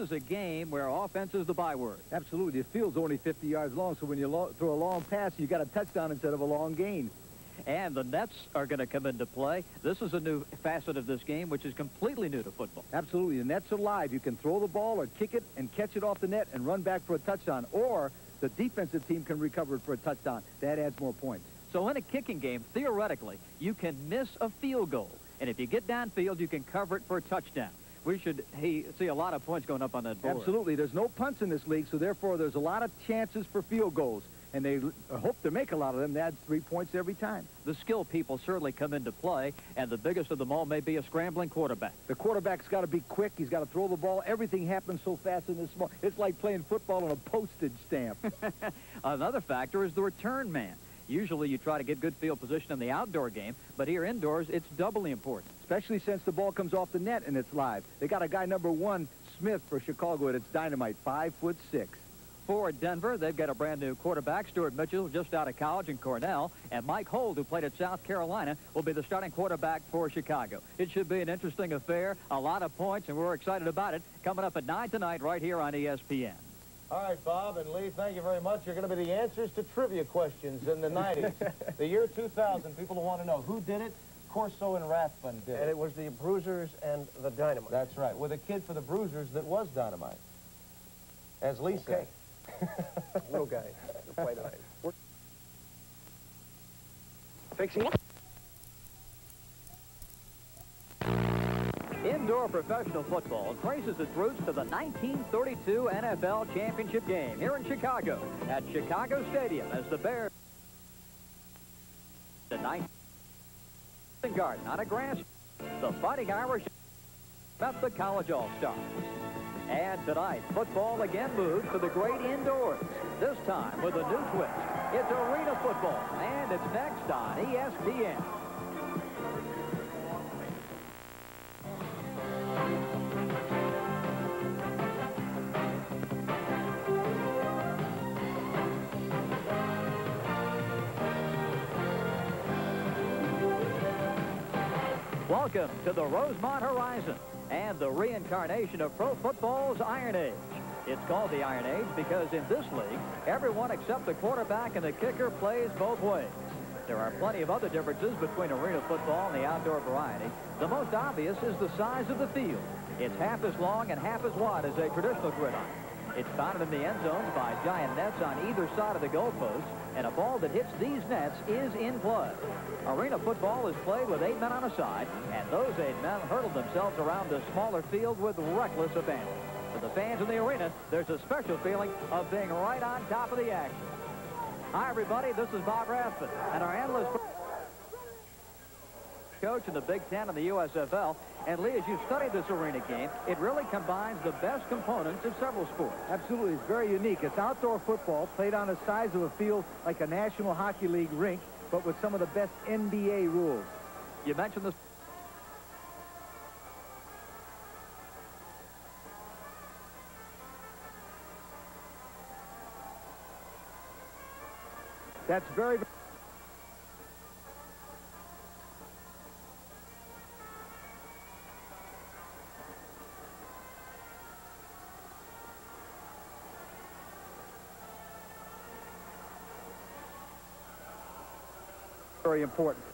is a game where offense is the byword. Absolutely. The field's only 50 yards long, so when you throw a long pass, you got a touchdown instead of a long gain. And the nets are going to come into play. This is a new facet of this game, which is completely new to football. Absolutely. The nets are live. You can throw the ball or kick it and catch it off the net and run back for a touchdown. Or the defensive team can recover it for a touchdown. That adds more points. So in a kicking game, theoretically, you can miss a field goal. And if you get downfield, you can cover it for a touchdown. We should see a lot of points going up on that board. Absolutely. There's no punts in this league, so therefore there's a lot of chances for field goals. And they hope to make a lot of them. That adds 3 points every time. The skill people certainly come into play, and the biggest of them all may be a scrambling quarterback. The quarterback's got to be quick. He's got to throw the ball. Everything happens so fast in this small. It's like playing football on a postage stamp. Another factor is the return man. Usually you try to get good field position in the outdoor game, but here indoors it's doubly important. Especially since the ball comes off the net and it's live. They got a guy number 1, Smith, for Chicago, and it's Dynamite, 5'6". For Denver, they've got a brand-new quarterback, Stuart Mitchell, just out of college in Cornell, and Mike Holt, who played at South Carolina, will be the starting quarterback for Chicago. It should be an interesting affair, a lot of points, and we're excited about it. Coming up at 9 tonight right here on ESPN. All right, Bob and Lee, thank you very much. You're going to be the answers to trivia questions in the 90s. The year 2000, people will want to know who did it. Corso and Rathbun did it. And it was the Bruisers and the Dynamite. That's right, with a kid for the Bruisers that was Dynamite. As Lee said. Little guy to play tonight. We're fixing it. Indoor professional football traces its roots to the 1932 NFL championship game here in Chicago at Chicago Stadium as the Bears the 19th Garden on a grass. The Fighting Irish met the College All-Stars. And tonight, football again moves to the great indoors, this time with a new twist. It's arena football, and it's next on ESPN. Welcome to the Rosemont Horizon and the reincarnation of pro football's Iron Age. It's called the Iron Age because in this league, everyone except the quarterback and the kicker plays both ways. There are plenty of other differences between arena football and the outdoor variety. The most obvious is the size of the field. It's half as long and half as wide as a traditional gridiron. It's bounded in the end zones by giant nets on either side of the goalposts, and a ball that hits these nets is in play. Arena football is played with 8 men on a side, and those 8 men hurdle themselves around a smaller field with reckless abandon. For the fans in the arena, there's a special feeling of being right on top of the action. Hi, everybody. This is Bob Rathbun, and our analyst coach in the Big Ten and the USFL. And Lee, as you study this arena game, it really combines the best components of several sports. Absolutely. It's very unique. It's outdoor football played on the size of a field like a National Hockey League rink, but with some of the best NBA rules. You mentioned this. That's very important.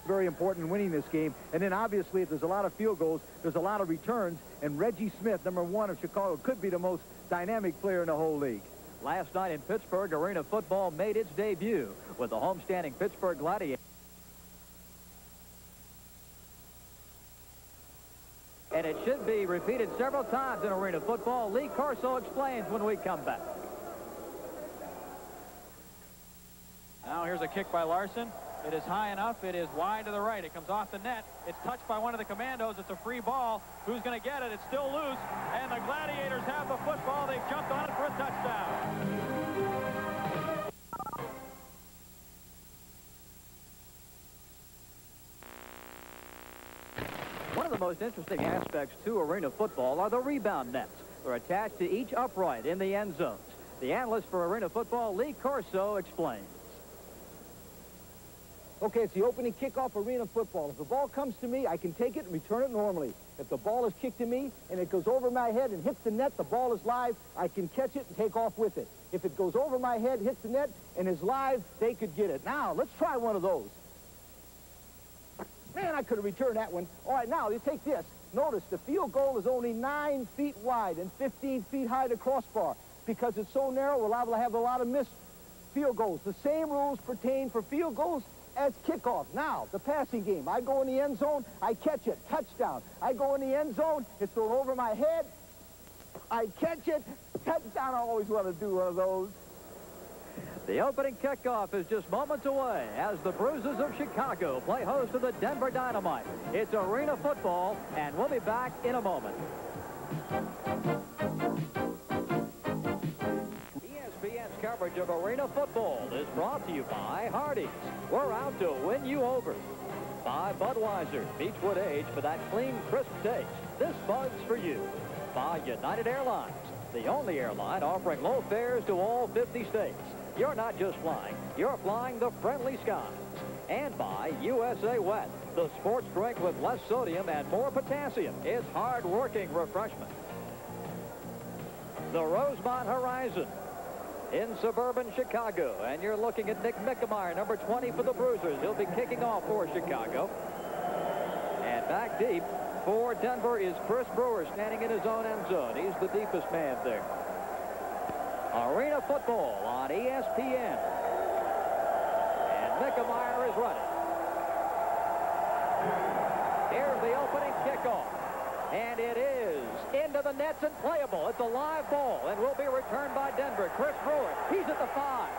Very important in winning this game. And then obviously if there's a lot of field goals, there's a lot of returns, and Reggie Smith, number 1 of Chicago, could be the most dynamic player in the whole league. Last night in Pittsburgh, arena football made its debut with the homestanding Pittsburgh Gladiators. And it should be repeated several times in arena football. Lee Corso explains when we come back. Now here's a kick by Larson. It is high enough. It is wide to the right. It comes off the net. It's touched by one of the commandos. It's a free ball. Who's going to get it? It's still loose. And the Gladiators have the football. They've jumped on it for a touchdown. One of the most interesting aspects to arena football are the rebound nets. They're attached to each upright in the end zones. The analyst for arena football, Lee Corso, explains. Okay, it's the opening kickoff arena football. If the ball comes to me, I can take it and return it normally. If the ball is kicked to me and it goes over my head and hits the net, the ball is live, I can catch it and take off with it. If it goes over my head, hits the net, and is live, they could get it. Now, let's try one of those. Man, I could have returned that one. All right, now, you take this. Notice the field goal is only 9 feet wide and 15 feet high to crossbar. Because it's so narrow, we're liable to have a lot of missed field goals. The same rules pertain for field goals as kickoff. Now, the passing game. I go in the end zone, I catch it, touchdown. I go in the end zone, it's thrown over my head, I catch it, touchdown. I always want to do one of those. The opening kickoff is just moments away as the Bruisers of Chicago play host to the Denver Dynamite. It's arena football, and we'll be back in a moment. ESPN's coverage of arena football is brought to you by Hardee's. We're out to win you over. By Budweiser, Beechwood Age for that clean, crisp taste. This Bud's for you. By United Airlines, the only airline offering low fares to all 50 states. You're not just flying, you're flying the friendly skies. And by USA Wet, the sports drink with less sodium and more potassium. It's hard-working refreshment. The Rosemont Horizon in suburban Chicago. And you're looking at Nick Mickemeyer, number 20 for the Bruisers. He'll be kicking off for Chicago. And back deep for Denver is Chris Brewer, standing in his own end zone. He's the deepest man there. Arena football on ESPN. And Mickemeyer is running. Here's the opening kickoff. And it is into the nets and playable. It's a live ball and will be returned by Denver. Chris Brewer, he's at the 5.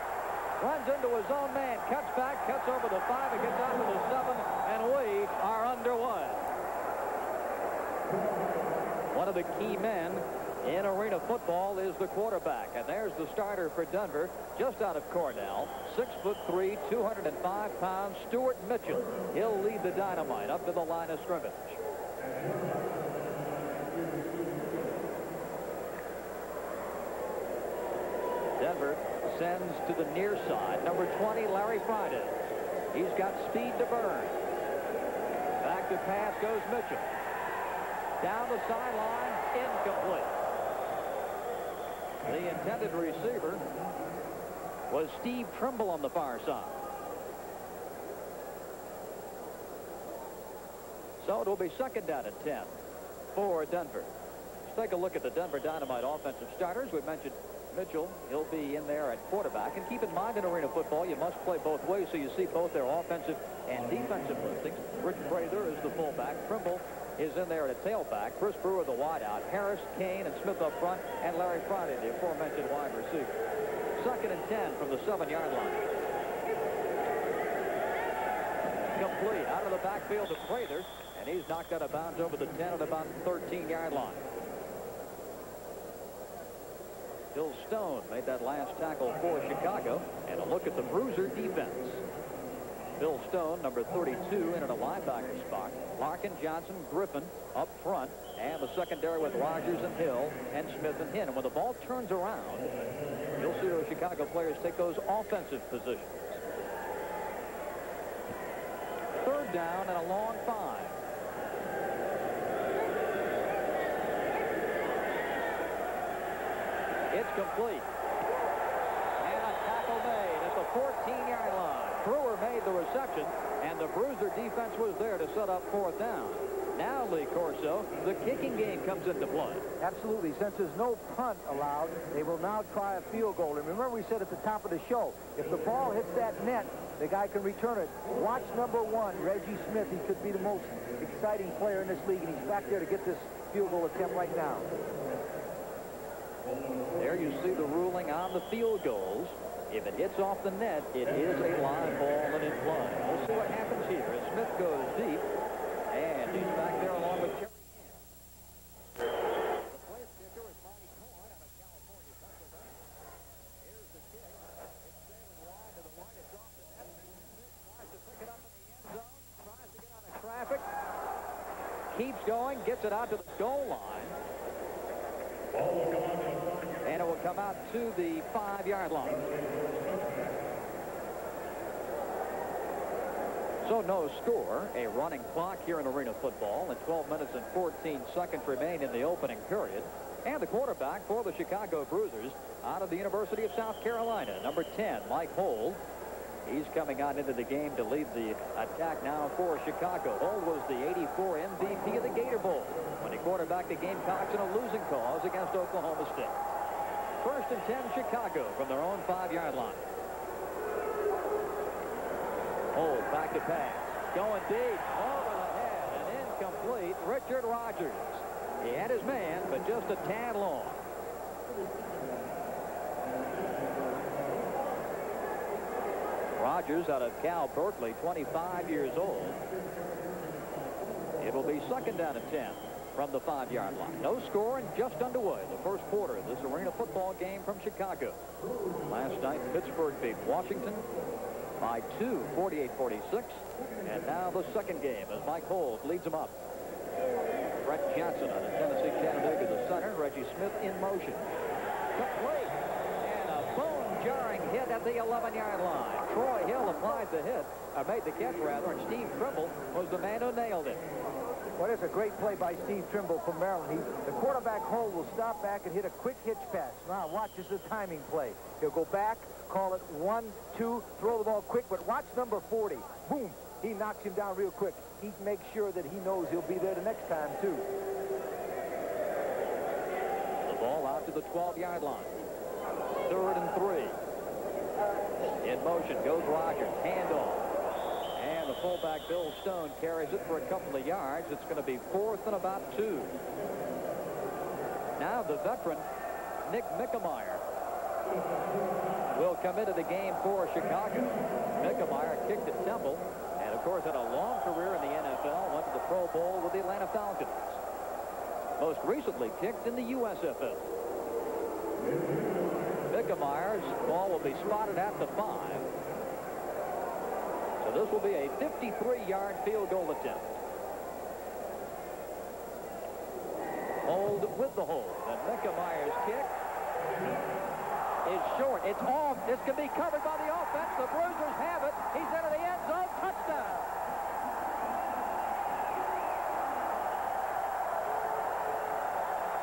Runs into his own man, cuts back, cuts over the 5, and gets out to the 7, and we are underway. One of the key men in arena football is the quarterback. And there's the starter for Denver, just out of Cornell, 6'3", 205 pounds, Stuart Mitchell. He'll lead the Dynamite up to the line of scrimmage. Denver sends to the near side, number 20, Larry Friday. He's got speed to burn. Back to pass goes Mitchell. Down the sideline, incomplete. The intended receiver was Steve Trimble on the far side. So it will be second down at 10 for Denver. Let's take a look at the Denver Dynamite offensive starters. We mentioned Mitchell. He'll be in there at quarterback. And keep in mind, in arena football, you must play both ways, so you see both their offensive and defensive listings. Rich Prather is the fullback. Trimble is in there at a tailback. Chris Brewer, the wideout. Harris, Kane, and Smith up front. And Larry Friday, the aforementioned wide receiver. Second and 10 from the 7-yard line. Complete out of the backfield to Prather. And he's knocked out of bounds over the 10 at about the 13-yard line. Bill Stone made that last tackle for Chicago. And a look at the Bruiser defense. Bill Stone, number 32, in a linebacker spot. Larkin, Johnson, Griffin up front. And the secondary with Rogers and Hill and Smith and Hinn. And when the ball turns around, you'll see those Chicago players take those offensive positions. Third down and a long 5. It's complete. And a tackle made at the 14-yard line. Brewer made the reception, and the Bruiser defense was there to set up 4th down. Now, Lee Corso, the kicking game comes into play. Absolutely. Since there's no punt allowed, they will now try a field goal. And remember, we said at the top of the show, if the ball hits that net, the guy can return it. Watch number 1, Reggie Smith. He could be the most exciting player in this league, and he's back there to get this field goal attempt right now. There you see the ruling on the field goals. If it hits off the net, it is a live ball and in play. We'll see what happens here as Smith goes deep. And he's back there along with Terry. The place kicker is Monty Cohen out of California, Pennsylvania. Here's the kick. It's sailing wide to the right. It's off the net. Smith tries to pick it up in the end zone. Tries to get out of traffic. Keeps going. Gets it out to the goal line. And it will come out to the 5-yard line. So no score, a running clock here in arena football, and 12 minutes and 14 seconds remain in the opening period. And the quarterback for the Chicago Bruisers out of the University of South Carolina, number 10, Mike Hold. He's coming on into the game to lead the attack now for Chicago. Hold was the '84 MVP of the Gator Bowl when he quarterbacked the Gamecocks in a losing cause against Oklahoma State. 1st and 10, Chicago from their own 5-yard line. Hold back to pass. Going deep, over the head, and incomplete. Richard Rogers. He had his man, but just a tad long. Rogers out of Cal Berkeley, 25 years old. It will be 2nd down and 10 from the 5-yard line. No score and just underway. The first quarter of this arena football game from Chicago. Last night, Pittsburgh beat Washington by 2, 48-46. And now the second game as Mike Hold leads them up. Brett Johnson out of Tennessee Chattanooga, the center. Reggie Smith in motion. Complete. And a bone-jarring hit at the 11-yard line. Troy Hill applied the hit, or made the catch rather, and Steve Trimble was the man who nailed it. Well, it's a great play by Steve Trimble from Maryland. The quarterback Hold will stop back and hit a quick hitch pass. Now watch, this is a timing play. He'll go back, call it 1, 2, throw the ball quick, but watch number 40. Boom. He knocks him down real quick. He makes sure that he knows he'll be there the next time, too. The ball out to the 12-yard line. 3rd and 3. In motion goes Rogers. Handoff. And the fullback Bill Stone carries it for a couple of yards. It's going to be 4th and about 2. Now the veteran, Nick Mickemeyer, will come into the game for Chicago. Mickemeyer kicked at Temple. And, of course, had a long career in the NFL, went to the Pro Bowl with the Atlanta Falcons. Most recently kicked in the USFL. Mickemeyer's ball will be spotted at the 5. So this will be a 53-yard field goal attempt. Hold with the hold. And Mickemeyer's kick is short. It's off. This can be covered by the offense. The Bruisers have it. He's into the end zone. Touchdown.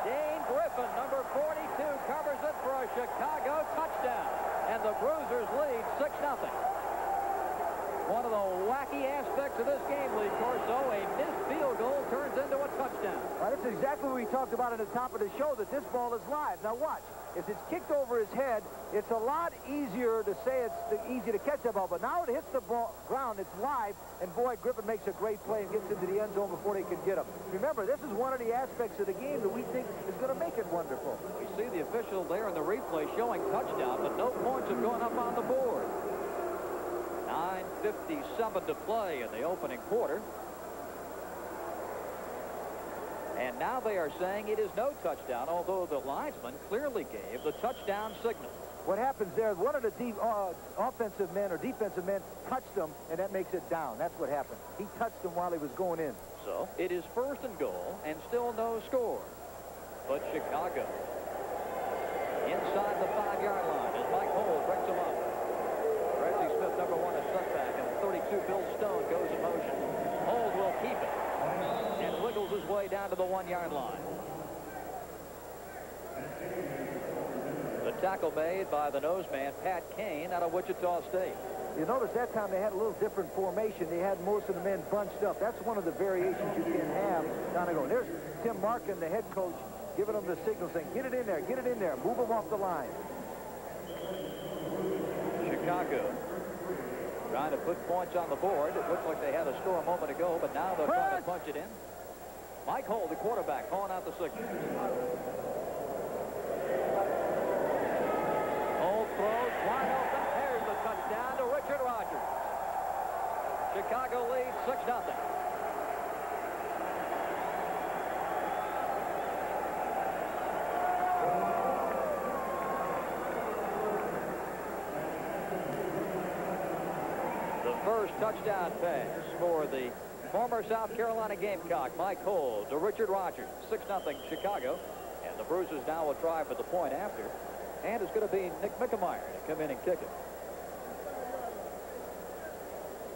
Dean Griffin, number 42, covers it for a Chicago touchdown. And the Bruisers lead 6-0. One of the wacky aspects of this game, Lee Corso, a missed field goal turns into a touchdown. Well, that's exactly what we talked about at the top of the show, that this ball is live. Now watch. If it's kicked over his head, it's a lot easier to say it's easy to catch that ball. But now it hits the ground, it's live, and boy, Griffin makes a great play and gets into the end zone before they can get him. Remember, this is one of the aspects of the game that we think is going to make it wonderful. We see the official there in the replay showing touchdown, but no points have gone up on the board. 9:57 to play in the opening quarter. And now they are saying it is no touchdown, although the linesman clearly gave the touchdown signal. What happens there, one of the offensive men or defensive men touched him, and that makes it down. That's what happened. He touched him while he was going in. So it is 1st and goal and still no score. But Chicago inside the 5-yard line as Mike Hold brings him up. Reggie Smith, number 1, a setback, and 32, Bill Stone, goes in motion. Hold will keep it and wiggles his way down to the 1-yard line. The tackle made by the noseman, Pat Kane, out of Wichita State. You notice that time they had a little different formation. They had most of the men bunched up. That's one of the variations you can have down the go. There's Tim Markin, the head coach, giving them the signal saying, get it in there, move them off the line. Chicago trying to put points on the board. It looked like they had a score a moment ago, but now they're trying to punch it in. Mike Hold, the quarterback, calling out the signal. Hold throws wide open. There's the touchdown to Richard Rogers. Chicago leads 6-0. First touchdown pass for the former South Carolina Gamecock, Mike Hold, to Richard Rogers. 6-0 Chicago. And the Bruisers now will try for the point after. And it's going to be Nick Mickemeyer to come in and kick it.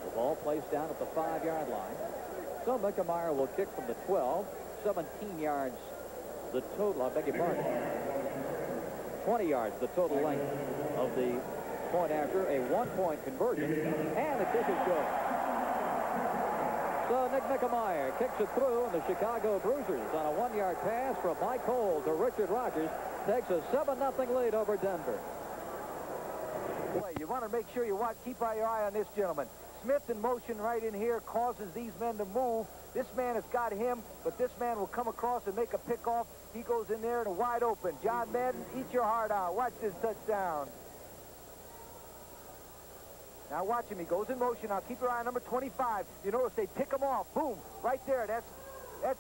The Ball placed down at the 5-yard line. So Mickemeyer will kick from the 12. 17 yards the total, I beg your pardon. 20 yards the total length of the point after, a 1-point conversion, and the kick is good. So Nick Mickemeyer kicks it through, and the Chicago Bruisers on a 1-yard pass from Mike Holt to Richard Rogers takes a 7-0 lead over Denver. You want to make sure you keep your eye on this gentleman. Smith in motion right in here causes these men to move. This man has got him, but this man will come across and make a pickoff. He goes in there and wide open. John Madden, eat your heart out. Watch this touchdown. Now watch him. He goes in motion. Now keep your eye on number 25. You notice they pick him off. Boom. Right there. That's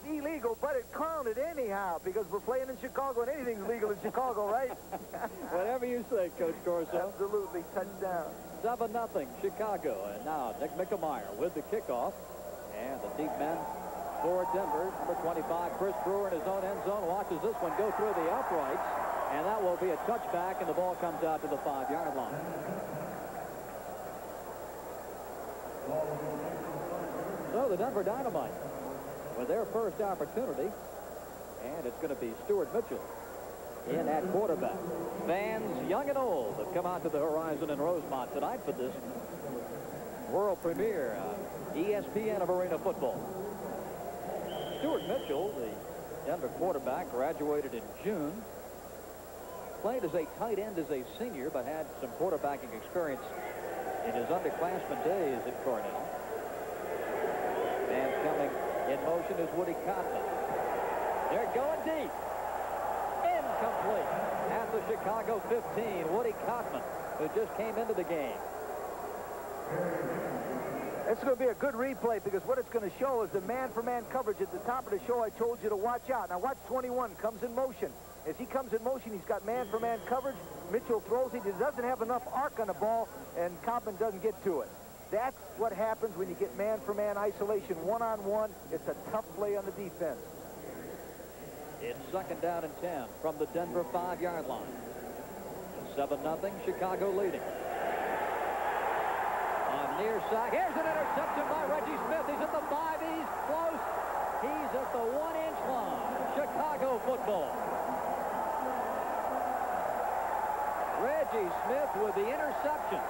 illegal, but it counted anyhow because we're playing in Chicago and anything's legal in Chicago, right? Whatever you say, Coach Corso. Absolutely. Touchdown. 7-0 Chicago. And now Nick Mickemeyer with the kickoff. And the deep men for Denver. Number 25, Chris Brewer in his own end zone. Watches this one go through the uprights. And that will be a touchback, and the ball comes out to the 5-yard line. So the Denver Dynamite with their first opportunity. And it's going to be Stuart Mitchell in at quarterback. Fans, young and old, have come out to the Horizon in Rosemont tonight for this world premiere, ESPN of arena football. Stuart Mitchell, the Denver quarterback, graduated in June. Played as a tight end as a senior, but had some quarterbacking experience in his underclassmen days at Cornell. And coming in motion is Woody Cotman. They're going deep. Incomplete at the Chicago 15. Woody Cotman, who just came into the game. It's going to be a good replay because what it's going to show is the man-for-man coverage at the top of the show. I told you to watch out. Now watch 21 comes in motion. As he comes in motion, he's got man-for-man coverage. Mitchell throws it. He doesn't have enough arc on the ball, and Copman doesn't get to it. That's what happens when you get man-for-man isolation one-on-one. It's a tough play on the defense. It's 2nd down and 10 from the Denver 5-yard line. 7-0, Chicago leading. On near side, here's an interception by Reggie Smith. He's at the 5. He's close. He's at the 1-inch line. Chicago football. Reggie Smith with the interception.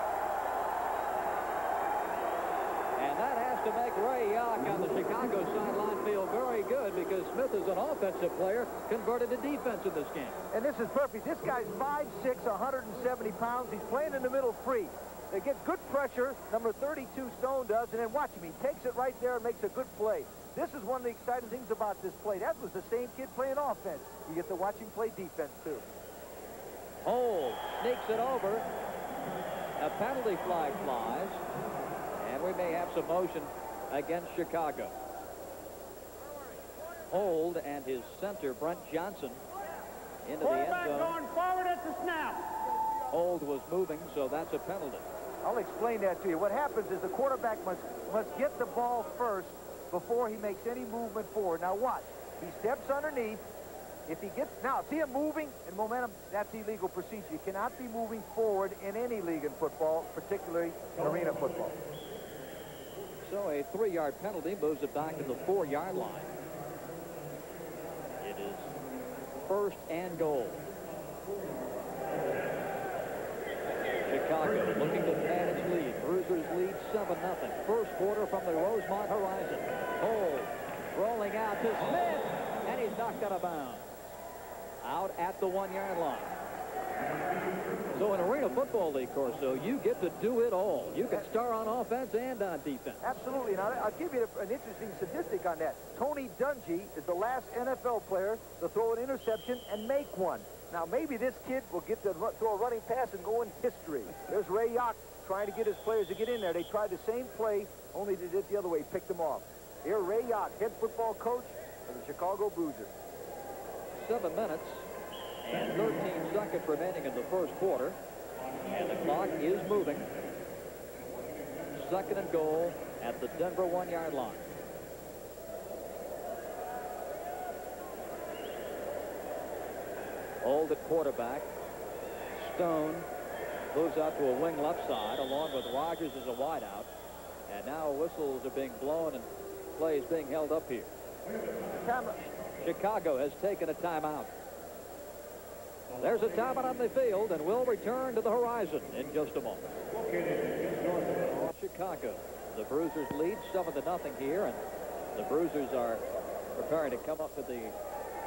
And that has to make Ray Yock on the Chicago sideline feel very good because Smith is an offensive player converted to defense in this game. And this is perfect. This guy's 5'6", 170 pounds. He's playing in the middle free. They get good pressure, number 32 Stone does, and then watch him. He takes it right there and makes a good play. This is one of the exciting things about this play. That was the same kid playing offense. You get to watch him play defense, too. Hole sneaks it over. A penalty flag flies. And we may have some motion against Chicago. Hold and his center, Brent Johnson, into the end zone. Going forward at the snap. Hold was moving, so that's a penalty. I'll explain that to you. What happens is the quarterback must get the ball first before he makes any movement forward. Now watch. He steps underneath. If he gets, now see him moving in momentum, that's illegal procedure. You cannot be moving forward in any league in football, particularly in arena football. So a 3-yard penalty moves it back to the 4-yard line. It is 1st and goal. Chicago looking to pad its lead. Bruisers lead 7-0. First quarter from the Rosemont Horizon. Cole rolling out to Smith, and he's knocked out of bounds. Out at the 1-yard line. So in Arena Football League, Corso, you get to do it all. You can star on offense and on defense. Absolutely. Now, I'll give you an interesting statistic on that. Tony Dungy is the last NFL player to throw an interception and make one. Now, maybe this kid will get to throw a running pass and go in history. There's Ray Yock trying to get his players to get in there. They tried the same play, only they did it the other way, picked them off. Here, Ray Yock, head football coach of the Chicago Bruisers. 7 minutes and 13 seconds remaining in the first quarter. And the clock is moving. 2nd and goal at the Denver 1-yard line. Hold at quarterback. Stone moves out to a wing left side along with Rogers as a wideout. And now whistles are being blown and plays being held up here. Chicago has taken a timeout. There's a timeout on the field, and we'll return to the horizon in just a moment. Chicago. The Bruisers lead 7-0 here, and the Bruisers are preparing to come up to the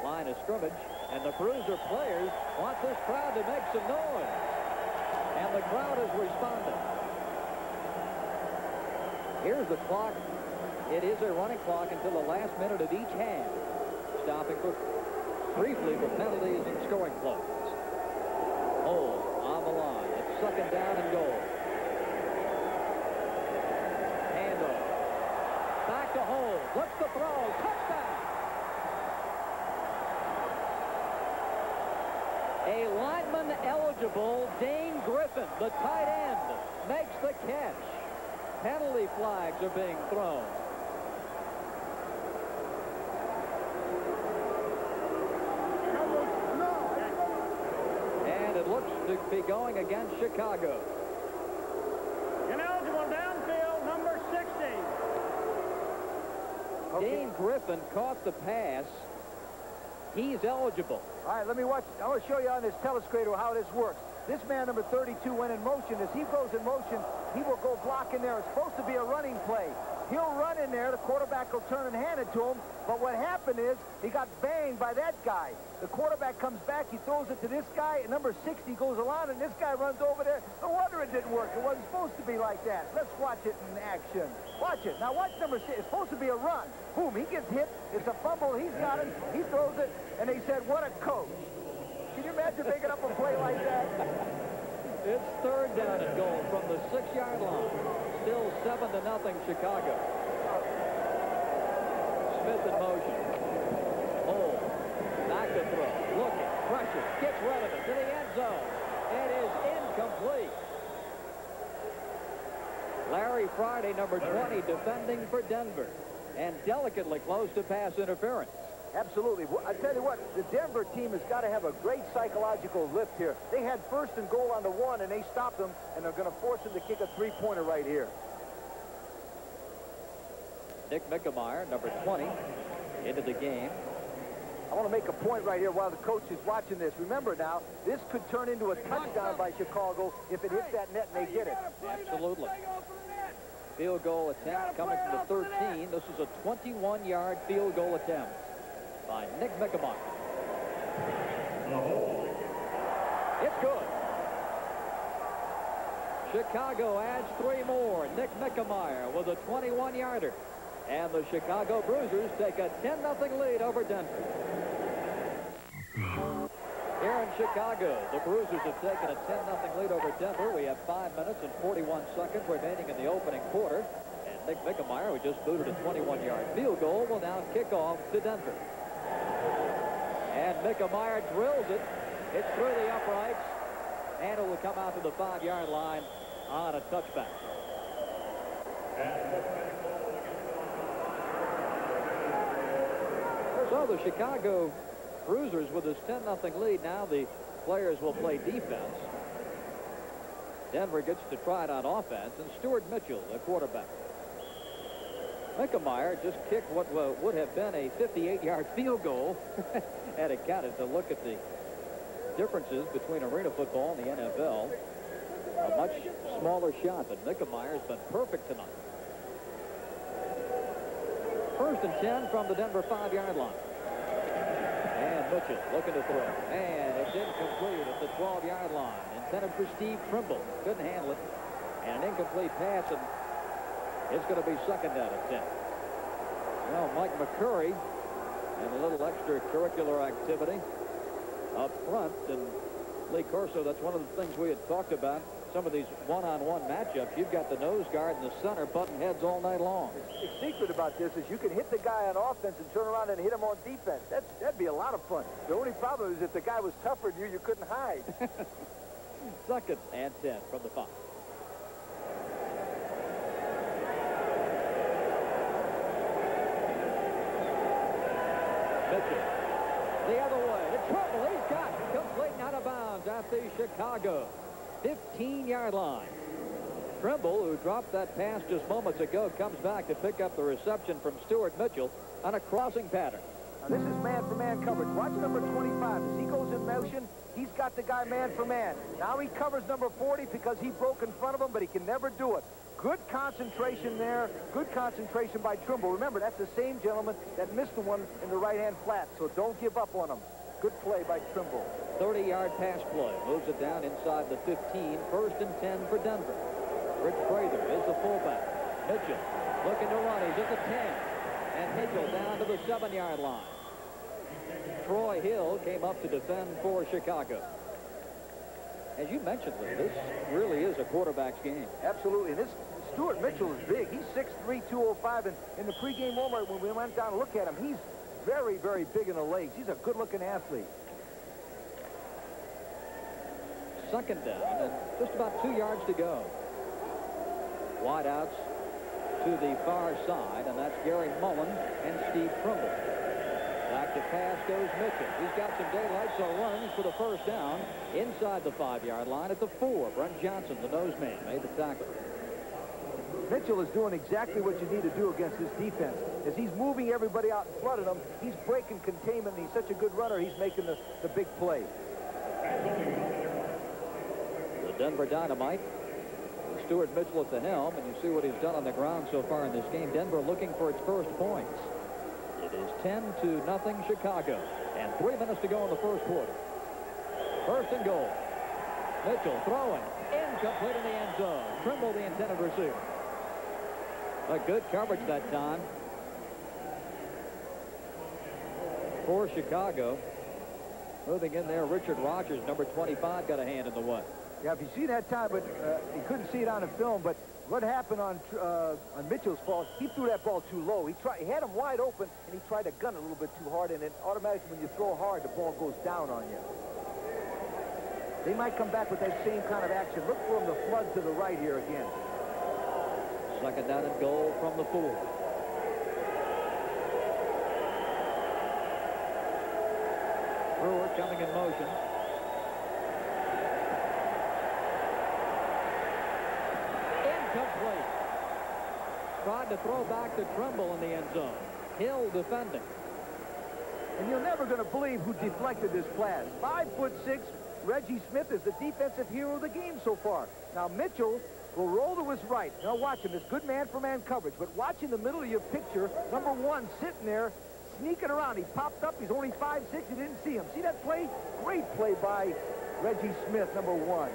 line of scrimmage, and the Bruiser players want this crowd to make some noise, and the crowd has responded. Here's the clock. It is a running clock until the last minute of each half, stopping briefly for penalties and scoring plays. Hold on the line. It's 2nd down and goal. Handoff. Back to Hold. Looks the throw. Touchdown. A lineman eligible, Dane Griffin, the tight end, makes the catch. Penalty flags are being thrown. And it looks to be going against Chicago. Ineligible downfield, number 60. Dane Griffin caught the pass. He's eligible. All right, let me watch. I want to show you on this telescrator how this works. This man, number 32, went in motion. As he goes in motion, he will go block in there. It's supposed to be a running play. He'll run in there. The quarterback will turn and hand it to him. But what happened is he got banged by that guy. The quarterback comes back. He throws it to this guy. And number 60 goes around, and this guy runs over there. No wonder it didn't work. It wasn't supposed to be like that. Let's watch it in action. Watch it. Now watch number 6. It's supposed to be a run. Boom, he gets hit. It's a fumble. He's got it. He throws it. And they said, what a coach. Can you imagine making up a play like that? It's 3rd down and goal from the 6-yard line. Still 7-0 Chicago. Smith in motion. Hold. Back to throw. Looking. Pressure. Gets rid of it to the end zone. It is incomplete. Larry Friday, number 20, defending for Denver. And delicately close to pass interference. Absolutely. I tell you what, the Denver team has got to have a great psychological lift here. They had 1st and goal on the 1, and they stopped them, and they're going to force them to kick a 3-pointer right here. Nick Mickemeyer, number 20, into the game. I want to make a point right here while the coach is watching this. Remember now, this could turn into a touchdown by Chicago if it hits that net and they get it. Absolutely. Field goal attempt coming from the 13. This is a 21-yard field goal attempt by Nick Mickemeyer. It's good. Chicago adds 3 more. Nick Mickemeyer with a 21-yarder. And the Chicago Bruisers take a 10-0 lead over Denver. Here in Chicago, the Bruisers have taken a 10-0 lead over Denver. We have 5 minutes and 41 seconds remaining in the opening quarter. And Nick Mickemeyer, who just booted a 21-yard field goal, will now kick off to Denver. And Mickemeyer drills it. It's through the uprights. And it will come out to the 5-yard line on a touchback. So the Chicago Bruisers with this 10-0 lead. Now the players will play defense. Denver gets to try it on offense. And Stuart Mitchell, the quarterback. Mickemeyer just kicked what would have been a 58-yard field goal. Had it counted to look at the differences between arena football and the NFL. A much smaller shot, but Mickemeyer's been perfect tonight. 1st and 10 from the Denver 5-yard line. And Mitchell looking to throw. And it's incomplete at the 12-yard line. Intended for Steve Trimble. Couldn't handle it. And an incomplete pass, and it's going to be 2nd down and 10. Well, Mike McCurry and a little extracurricular activity up front. And Lee Corso, that's one of the things we had talked about. Some of these one-on-one matchups, you've got the nose guard in the center butting heads all night long. The secret about this is you can hit the guy on offense and turn around and hit him on defense. That'd be a lot of fun. The only problem is if the guy was tougher than you couldn't hide. 2nd and 10 from the 5. Mitchell, the other way. The trouble he's got complete and out of bounds at the Chicago 15-yard line. Trimble, who dropped that pass just moments ago, comes back to pick up the reception from Stuart Mitchell on a crossing pattern. Now, this is man-for-man coverage. Watch number 25. As he goes in motion, he's got the guy man-for-man. Now he covers number 40 because he broke in front of him, but he can never do it. Good concentration there. Good concentration by Trimble. Remember, that's the same gentleman that missed the one in the right-hand flat, so don't give up on him. Good play by Trimble. 30-yard pass play. Moves it down inside the 15. First and 10 for Denver. Rich Prather is the fullback. Mitchell looking to run. He's at the 10. And Mitchell down to the 7-yard line. Troy Hill came up to defend for Chicago. As you mentioned, Lee, this really is a quarterback's game. Absolutely. And this Stuart Mitchell is big. He's 6'3", 205. And in the pregame moment, when we went down to look at him, he's very, very big in the legs. He's a good-looking athlete. Second down and just about 2 yards to go. Wideouts to the far side, and that's Gary Mullen and Steve Trimble. Back to pass goes Mitchell. He's got some daylight, so runs for the first down inside the 5-yard line at the 4. Brent Johnson, the nose man, made the tackle. Mitchell is doing exactly what you need to do against this defense. As he's moving everybody out in front of him, he's breaking containment, and he's such a good runner, he's making the big play. The Denver Dynamite. Stuart Mitchell at the helm, and you see what he's done on the ground so far in this game. Denver looking for its first points. It is 10-0 Chicago, and 3 minutes to go in the first quarter. First and goal. Mitchell throwing. Incomplete in the end zone. Trimble, the intended receiver. A good coverage that time for Chicago. Moving in there, Richard Rogers, number 25, got a hand in the way. Yeah, if you see that time, but you couldn't see it on the film, but what happened on Mitchell's fall, he threw that ball too low. He had him wide open, and he tried to gun it a little bit too hard, and then automatically when you throw hard, the ball goes down on you. They might come back with that same kind of action. Look for him to flood to the right here again. Second down and goal from the 4. Brewer coming in motion. Incomplete. Tried to throw back to Trimble in the end zone. Hill defending. And you're never going to believe who deflected this pass. 5'6", Reggie Smith is the defensive hero of the game so far. Now Mitchell will roll to his right. Now watch him. It's good man-for-man coverage. But watch in the middle of your picture, number 1 sitting there, sneaking around. He popped up. He's only 5'6". You didn't see him. See that play? Great play by Reggie Smith, number 1.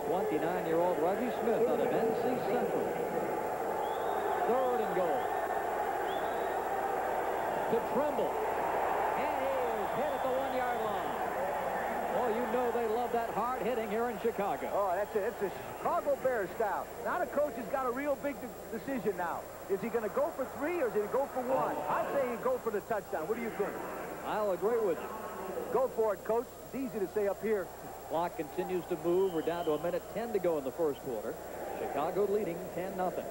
29-year-old Reggie Smith out of NC Central. Third and goal. To Trimble. And he is hit at the 1-yard line. Oh, you know they love that hard hitting here in Chicago. Oh, that's it. It's a Chicago Bears style. Now the coach has got a real big decision now. Is he going to go for 3 or is he going to go for 1? I'd say he'd go for the touchdown. What do you think? I'll agree with you. Go for it, coach. It's easy to say up here. Clock continues to move. We're down to 1:10 to go in the first quarter. Chicago leading 10-0.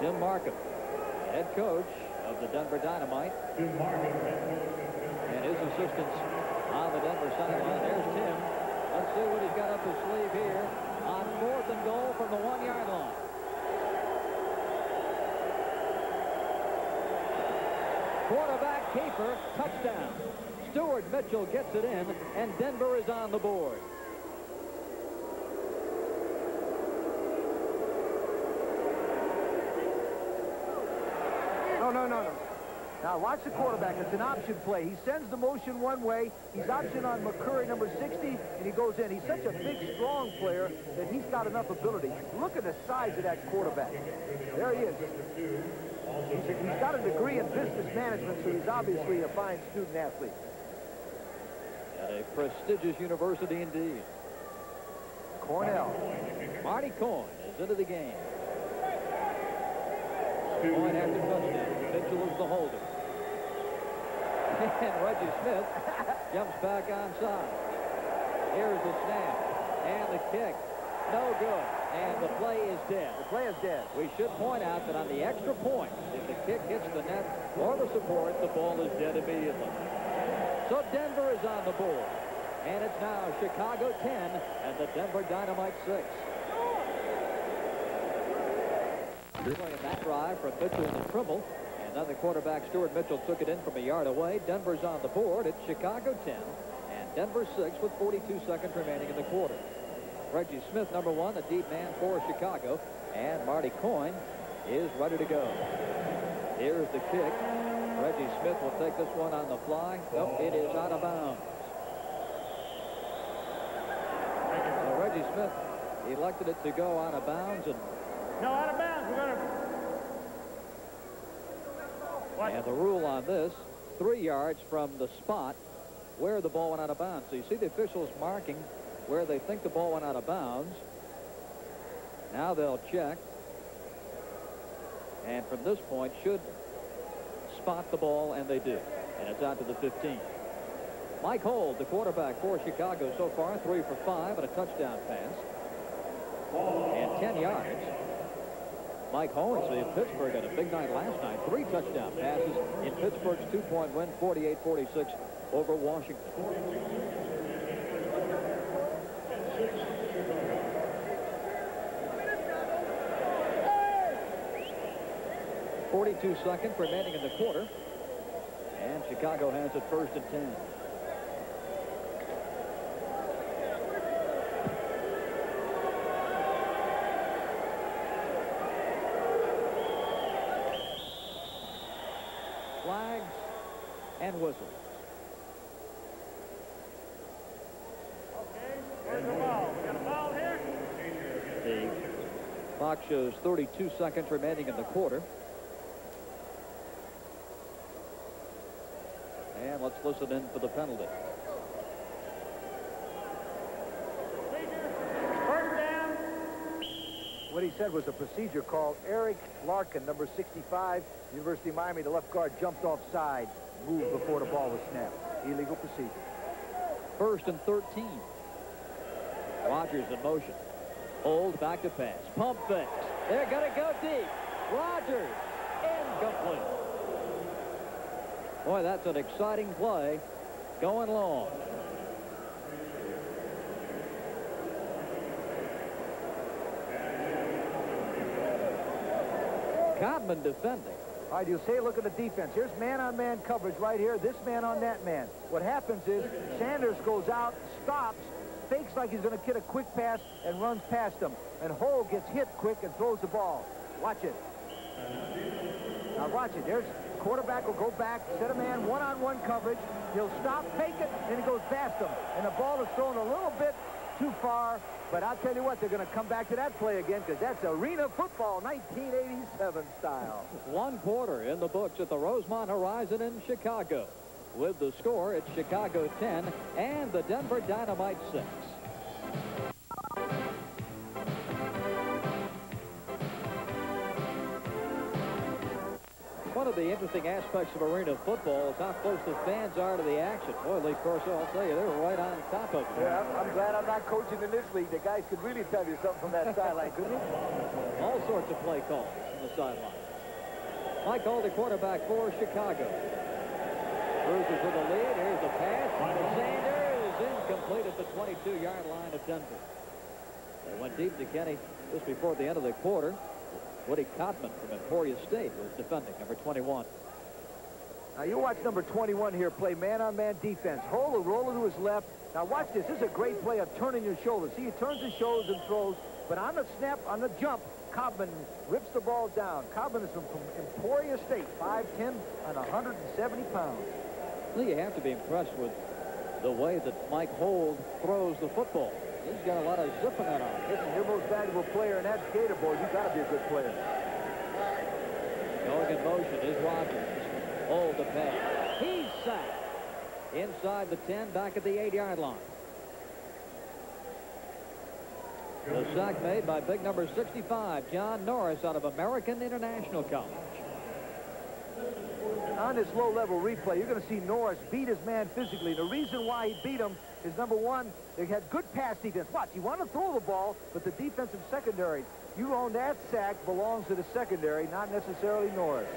Tim Markham, head coach of the Denver Dynamite. And his assistants on the Denver sideline. There's Tim. Let's see what he's got up his sleeve here on 4th and goal from the 1-yard line. Quarterback keeper, touchdown. Stuart Mitchell gets it in, and Denver is on the board. No. Now watch the quarterback. It's an option play. He sends the motion one way. He's option on McCurry, number 60, and he goes in. He's such a big, strong player that he's got enough ability. Look at the size of that quarterback. There he is. He's got a degree in business management, so he's obviously a fine student athlete. At a prestigious university indeed. Cornell. Marty Coyne is into the game. Coyne after touchdown. Mitchell is the holder. And Reggie Smith jumps back onside. Here's the snap. And the kick. No good. And the play is dead. The play is dead. We should point out that on the extra point, if the kick hits the net or the support, the ball is dead immediately. So Denver is on the board. And it's now Chicago 10 and the Denver Dynamite 6. Playing that drive from Mitchell and Trimble. And then the quarterback, Stuart Mitchell, took it in from a yard away. Denver's on the board. It's Chicago 10 and Denver 6 with 42 seconds remaining in the quarter. Reggie Smith, number 1, the deep man for Chicago. And Marty Coyne is ready to go. Here's the kick. Reggie Smith will take this one on the fly. Nope, it is out of bounds. So Reggie Smith elected it to go out of bounds. And No, out of bounds. We're going to... And the rule on this, 3 yards from the spot where the ball went out of bounds. So you see the officials marking where they think the ball went out of bounds. Now they'll check. And from this point should spot the ball, and they do. And it's out to the 15. Mike Holt, the quarterback for Chicago so far, 3 for 5 and a touchdown pass. And 10 yards. Mike Holt, of Pittsburgh, had a big night last night. 3 touchdown passes in Pittsburgh's 2-point win, 48-46 over Washington. 42 seconds remaining in the quarter. And Chicago has it 1st and 10. Flags and whistles. Okay, where's the ball? We got a ball here? The clock shows 32 seconds remaining in the quarter. And let's listen in for the penalty. First down. What he said was a procedure called Eric Larkin, number 65, University of Miami. The left guard jumped offside, moved before the ball was snapped. Illegal procedure. 1st and 13. Rodgers in motion. Hold, back to pass. Pump fake. They're going to go deep. Rodgers, incomplete. Boy, that's an exciting play. Going long. Codman defending. All right, you say, look at the defense. Here's man-on-man coverage right here. This man on that man. What happens is Sanders goes out, stops, fakes like he's going to get a quick pass, and runs past him. And Hull gets hit quick and throws the ball. Watch it. Now watch it. There's quarterback will go back, set a man one-on-one coverage. He'll stop, take it, and he goes past him. And the ball is thrown a little bit too far. But I'll tell you what, they're going to come back to that play again because that's arena football, 1987 style. 1 quarter in the books at the Rosemont Horizon in Chicago. With the score, it's Chicago 10 and the Denver Dynamite 6. One of the interesting aspects of arena football is how close the fans are to the action. Boy, Lee Corso, I'll tell you, they were right on top of it. Yeah, I'm glad I'm not coaching in this league. The guys could really tell you something from that sideline, couldn't they? All sorts of play calls on the sideline. Mike Holt, the quarterback for Chicago. Bruisers with a lead. Here's the pass. Sanders incomplete at the 22-yard line of Denver. They went deep to Kenny just before the end of the quarter. Woody Cotman from Emporia State was defending, number 21. Now you watch number 21 here play man-on-man defense. Hold a roller to his left. Now watch this. This is a great play of turning your shoulders. See, he turns his shoulders and throws. But on the snap, on the jump, Cobman rips the ball down. Cobman is from Emporia State, 5'10" and 170 pounds. Well, you have to be impressed with the way that Mike Holt throws the football. He's got a lot of zip in that arm. Listen, your most valuable player in that skater board, you got to be a good player. Going in motion is Rodgers. Hold the pass. He's sacked. Inside the 10, back at the 8-yard line. The sack made by big number 65, John Norris, out of American International College. On this low-level replay, you're going to see Norris beat his man physically. The reason why he beat him is, number one, they had good pass defense. Watch, you want to throw the ball, but the defensive secondary, you own that sack, belongs to the secondary, not necessarily Norris.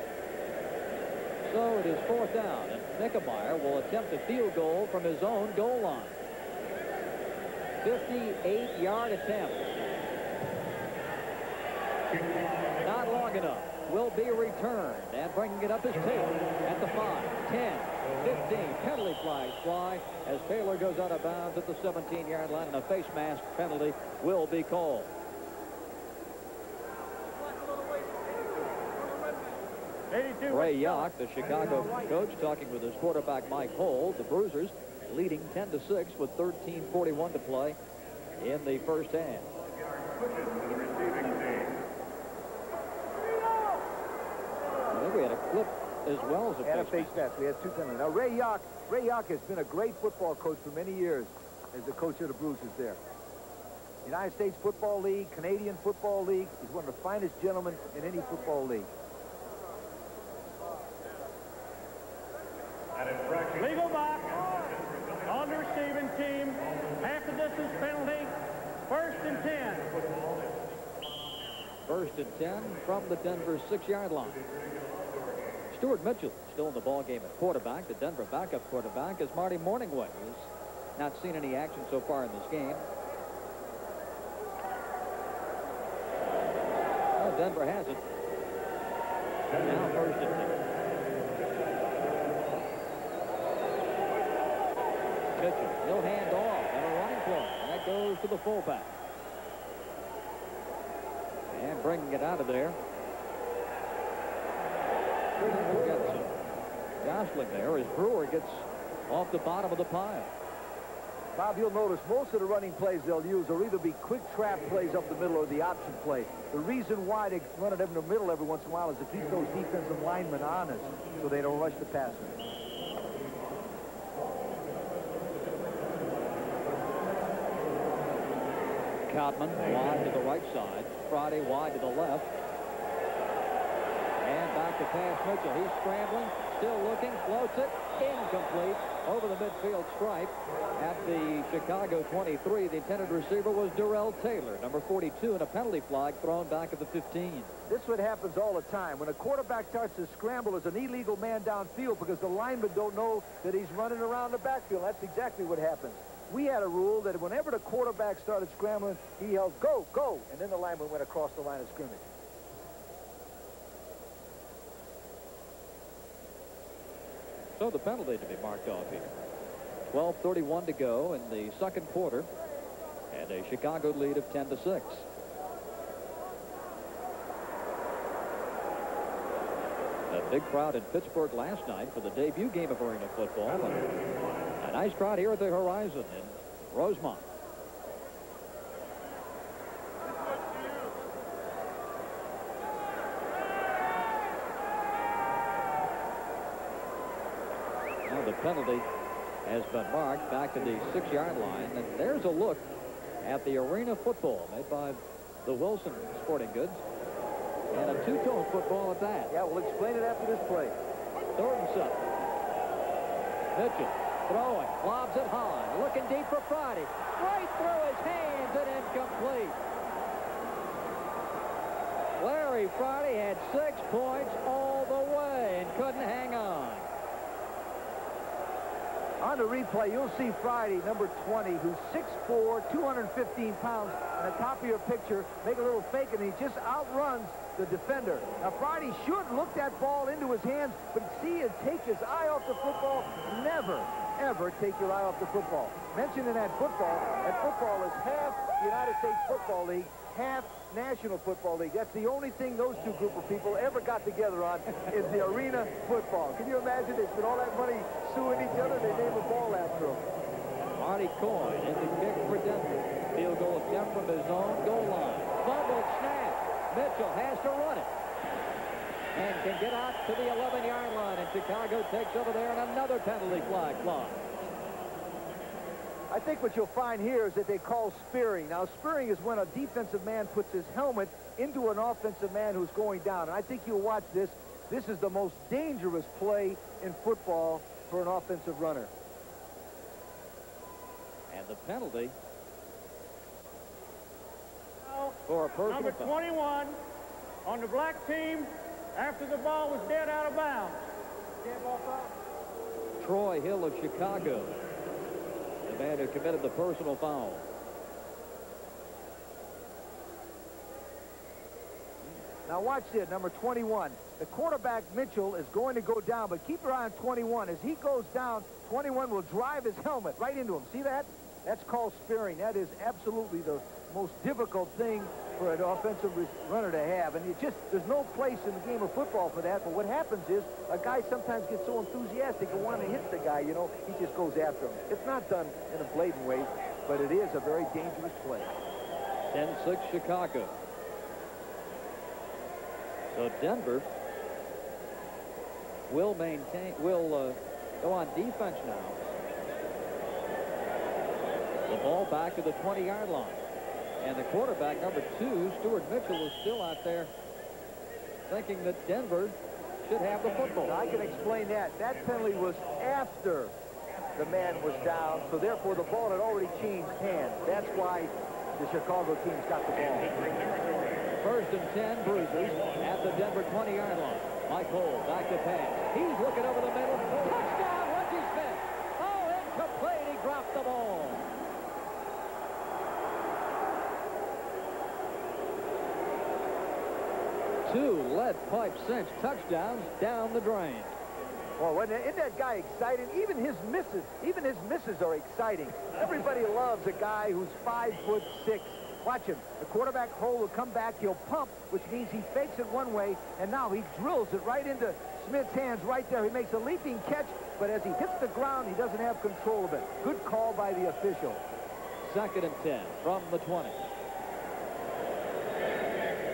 So it is 4th down, and Nickemeyer will attempt a field goal from his own goal line. 58-yard attempt. Not long enough. Will be returned. And bringing it up is Taylor at the 5, 10, 15. Penalty flags fly as Taylor goes out of bounds at the 17-yard line, and a face mask penalty will be called. Ray Yock, the Chicago coach, talking with his quarterback Mike Hole. The Bruisers leading 10-6 with 13:41 to play in the first half. I think we had a clip as well as a face mask. We had two penalties. Now, Ray Yock has been a great football coach for many years as the coach of the Bruisers there. United States Football League, Canadian Football League. He's one of the finest gentlemen in any football league. Legal box on the receiving team. Half the distance penalty. 1st and 10. 1st and 10 from the Denver 6-yard line. Stuart Mitchell still in the ball game at quarterback. The Denver backup quarterback is Marty Morningway, who's not seen any action so far in this game. Well, Denver has it. Now 1st and 10. Mitchell, he'll hand off and a running play. And that goes to the fullback. And bringing it out of there. Gets jostling there as Brewer gets off the bottom of the pile. Bob, you'll notice most of the running plays they'll use will either be quick trap plays up the middle or the option play. The reason why they run it up in the middle every once in a while is to keep those defensive linemen honest so they don't rush the passer. Codman wide to the right side. Friday wide to the left. And back to pass Mitchell. He's scrambling, still looking, floats it, incomplete over the midfield stripe at the Chicago 23. The intended receiver was Darrell Taylor, number 42, and a penalty flag thrown back at the 15. This is what happens all the time. When a quarterback starts to scramble, there's an illegal man downfield because the linemen don't know that he's running around the backfield. That's exactly what happens. We had a rule that whenever the quarterback started scrambling, he yelled, "Go, go," and then the lineman went across the line of scrimmage. So the penalty to be marked off here. 12:31 to go in the second quarter, and a Chicago lead of 10-6. A big crowd in Pittsburgh last night for the debut game of arena football. And a nice crowd here at the Horizon in Rosemont. Now the penalty has been marked back to the 6-yard line. And there's a look at the arena football made by the Wilson Sporting Goods. And a two-tone football at that. Yeah, we'll explain it after this play. 3rd and 7. Mitchell throwing, lobs it high, looking deep for Friday. Right through his hands and incomplete. Larry Friday had 6 points all the way and couldn't hang on. On the replay, you'll see Friday, number 20, who's 6'4", 215 pounds, on the top of your picture, make a little fake, and he just outruns the defender. Now, Friday should look that ball into his hands, but see him take his eye off the football. Never, ever take your eye off the football. Mentioned in that football is half the United States Football League, half National Football League. That's the only thing those two group of people ever got together on is the arena football. Can you imagine? They spent all that money suing each other. They name a ball after them. Marty Coyne in the kick for Denver. Field goal attempt from his own goal line. Fumbled snap. Mitchell has to run it. And can get out to the 11-yard line. And Chicago takes over there, and another penalty flag flies. I think what you'll find here is that they call spearing. Now, spearing is when a defensive man puts his helmet into an offensive man who's going down. And I think you'll watch this. This is the most dangerous play in football for an offensive runner. And the penalty for a personal Number foul. 21 on the black team after the ball was dead out of bounds. Troy Hill of Chicago, the man who committed the personal foul. Now watch this, number 21. The quarterback, Mitchell, is going to go down, but keep your eye on 21. As he goes down, 21 will drive his helmet right into him. See that? That's called spearing. That is absolutely the most difficult thing for an offensive runner to have. And there's no place in the game of football for that. But what happens is a guy sometimes gets so enthusiastic and wants to hit the guy, you know, he just goes after him. It's not done in a blatant way, but it is a very dangerous play. 10-6 Chicago. So Denver will go on defense now. The ball back to the 20-yard line. And the quarterback, number 2, Stuart Mitchell, is still out there thinking that Denver should have the football. Now, I can explain that. That penalty was after the man was down, so therefore the ball had already changed hands. That's why the Chicago team's got the ball. 1st and 10, Bruisers at the Denver 20-yard line. Mike Cole back to pass. He's looking over the middle. Touchdown, Reggie Smith. Oh, incomplete. He dropped the ball. 2 lead pipe cinch touchdowns down the drain. Well, isn't that guy exciting? Even his misses are exciting. Everybody loves a guy who's 5'6". Watch him. The quarterback hole will come back. He'll pump, which means he fakes it one way, and now he drills it right into Smith's hands right there. He makes a leaping catch, but as he hits the ground, he doesn't have control of it. Good call by the official. 2nd and 10 from the 20.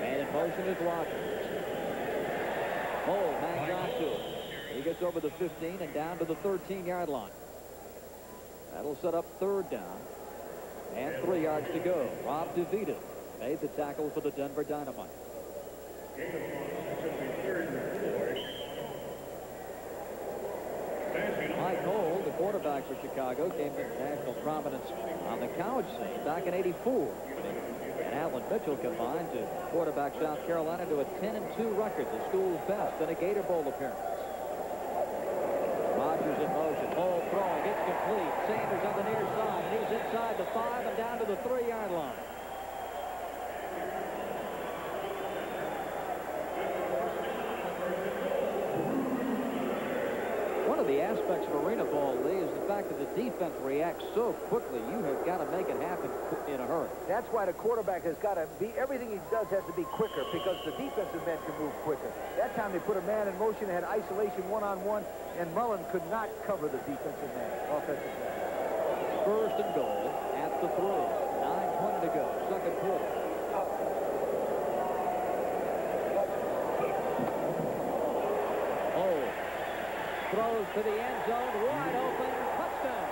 Man in motion is Rogers. Cole hangs on to it. He gets over the 15 and down to the 13-yard line. That'll set up 3rd down. And 3 yards to go. Rob DeVita made the tackle for the Denver Dynamite. Mike Cole, the quarterback for Chicago, came to national prominence on the college scene back in '84. And Alan Mitchell combined to quarterback South Carolina to a 10-2 record, the school's best, in a Gator Bowl appearance. Rodgers in motion. Ball throwing. It's complete. Sanders on the near side. And he's inside the 5 and down to the 3-yard line. One of the aspects of arena ball, Lee, is the fact that the defense reacts so quickly. You have got to make it happen in a hurry. That's why the quarterback has got to be, everything he does has to be quicker because the defensive men can move quicker. That time they put a man in motion, had isolation one-on-one, and Mullen could not cover the defensive man, offensive man. 1st and goal at the throw. 9:20 to go, 2nd quarter. Oh, throws to the end zone, wide open, touchdown.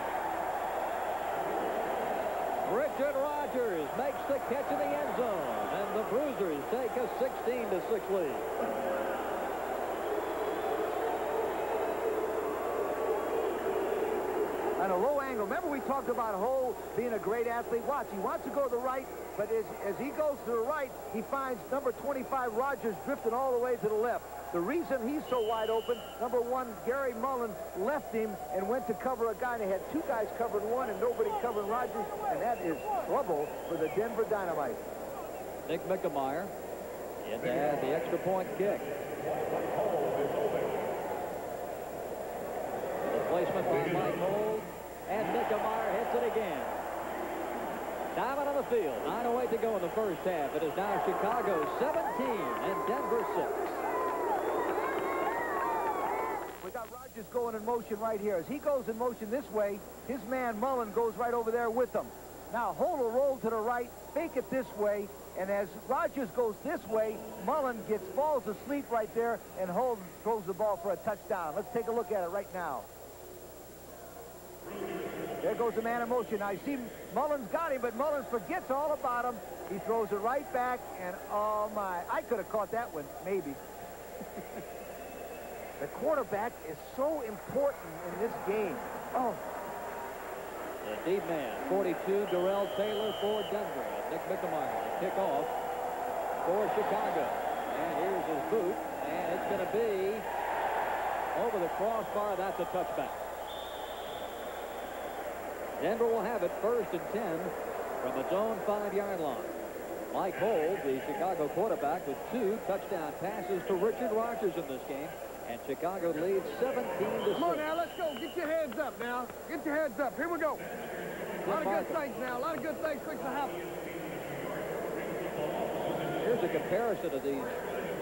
Richard Rodgers makes the catch in the end zone, and the Bruisers take a 16-6 lead. On a low angle. Remember we talked about Hole being a great athlete. Watch, he wants to go to the right, but as he goes to the right, he finds number 25, Rodgers, drifting all the way to the left. The reason he's so wide open, number 1, Gary Mullen left him and went to cover a guy, and they had 2 guys covering one and nobody covering Rodgers, and that is trouble for the Denver Dynamite. Nick McAmeyer in to add the extra point kick. Replacement by Mike Cole, and McAmeyer hits it again. Diamond on the field. 9:08 to go in the first half. It is now Chicago 17 and Denver 6. We got Rodgers going in motion right here. As he goes in motion this way, his man Mullen goes right over there with him. Now Hole will roll to the right, fake it this way, and as Rodgers goes this way, Mullen falls asleep right there, and Hole throws the ball for a touchdown. Let's take a look at it right now. There goes the man in motion. Now, you see Mullen's got him, but Mullen forgets all about him. He throws it right back, and oh, my. I could have caught that one, maybe. The quarterback is so important in this game. Oh. The deep man, 42, Darrell Taylor for Denver. Nick McAmeyer, the kickoff for Chicago. And here's his boot, and it's going to be over the crossbar. That's a touchback. Denver will have it 1st and 10 from its own 5-yard line. Mike Hold, the Chicago quarterback, with 2 touchdown passes to Richard Rogers in this game. And Chicago leads 17-6. Come on now, let's go. Get your heads up now. Get your heads up. Here we go. A lot of good things now. A lot of good things fixing to happen. Here's a comparison of these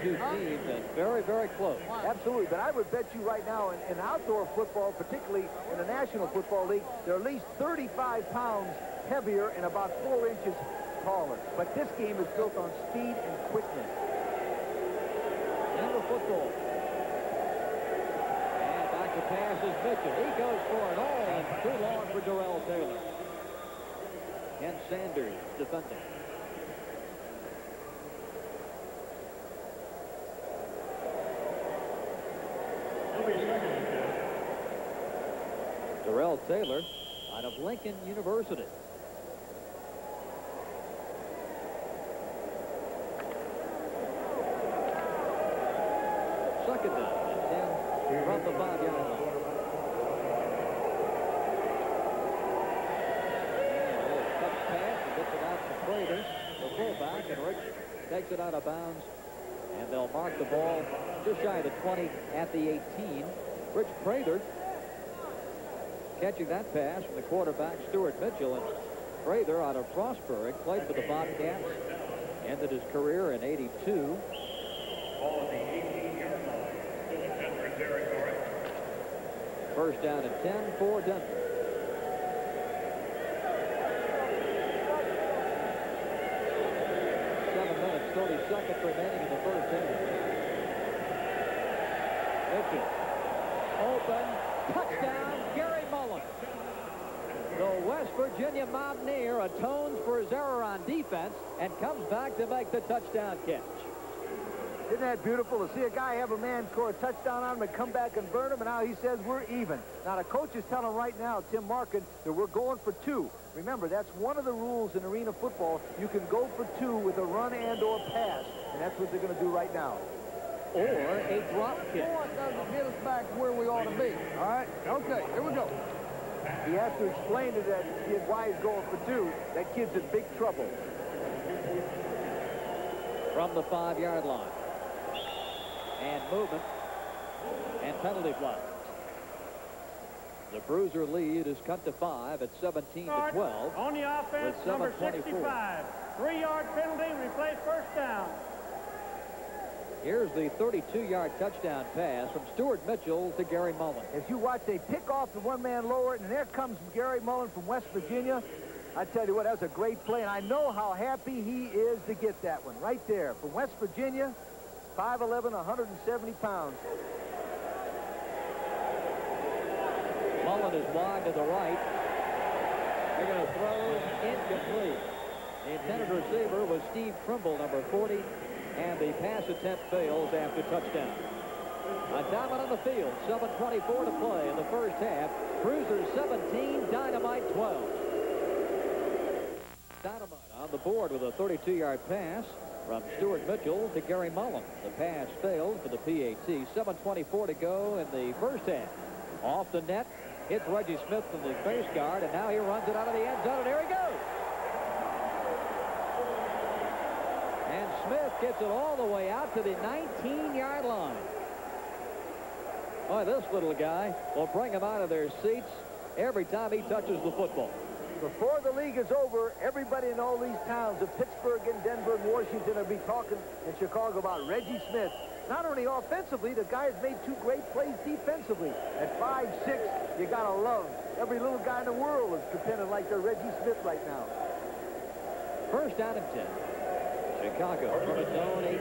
two teams, and very, very close. Absolutely, but I would bet you right now in outdoor football, particularly in the National Football League, they're at least 35 pounds heavier and about 4 inches taller. But this game is built on speed and quickness. Denver football. And back to pass is Mitchell. He goes for it all, and too long for Darrell Taylor. Ken Sanders defending. Darrell Taylor out of Lincoln University. Second down and 10 from the 5-yard line. And a touch pass and gets it out to Prater, the fullback, and Rich takes it out of bounds. And they'll mark the ball just shy of the 20 at the 18. Rich Prater catching that pass from the quarterback, Stuart Mitchell. And Prater out of Frostburg played for the Bobcats, ended his career in '82. First down and 10 for Denver. Minutes, 30 seconds remaining in the first inning. Mitchell. Open. Touchdown, Gary Mullen. The West Virginia Mountaineer atones for his error on defense and comes back to make the touchdown catch. Isn't that beautiful to see a guy have a man score a touchdown on him and come back and burn him, and now he says we're even. Now the coach is telling right now, Tim Markin, that we're going for 2. Remember, that's one of the rules in arena football. You can go for 2 with a run and or pass, and that's what they're going to do right now. Or a drop kick. What doesn't get us back where we ought to be? All right? Okay, here we go. He has to explain to that kid why he's going for 2. That kid's in big trouble. From the 5-yard line. And movement and penalty flag. The Bruiser lead is cut to 5 at 17-12. On the offense, number 65. 3-yard penalty, replace first down. Here's the 32-yard touchdown pass from Stuart Mitchell to Gary Mullen. As you watch, they pick off the one-man lower, and there comes Gary Mullen from West Virginia. I tell you what, that was a great play, and I know how happy he is to get that one right there from West Virginia. 5'11", 170 pounds. Mullen is wide to the right. They're going to throw incomplete. The intended receiver was Steve Trimble, number 40, and the pass attempt fails after touchdown. A timeout on the field, 7:24 to play in the first half. Bruisers 17, Dynamite 12. Dynamite on the board with a 32-yard pass from Stuart Mitchell to Gary Mullen. The pass failed for the PAT. 7:24 to go in the first half. Off the net, hits Reggie Smith from the face guard, and now he runs it out of the end zone, and here he goes. And Smith gets it all the way out to the 19-yard line. Boy, this little guy will bring them out of their seats every time he touches the football. Before the league is over, everybody in all these towns of Pittsburgh and Denver and Washington will be talking in Chicago about Reggie Smith. Not only offensively, the guy has made 2 great plays defensively. At 5'6", you got to love. Every little guy in the world is pretending like they're Reggie Smith right now. First down and 10. Chicago from its own 18.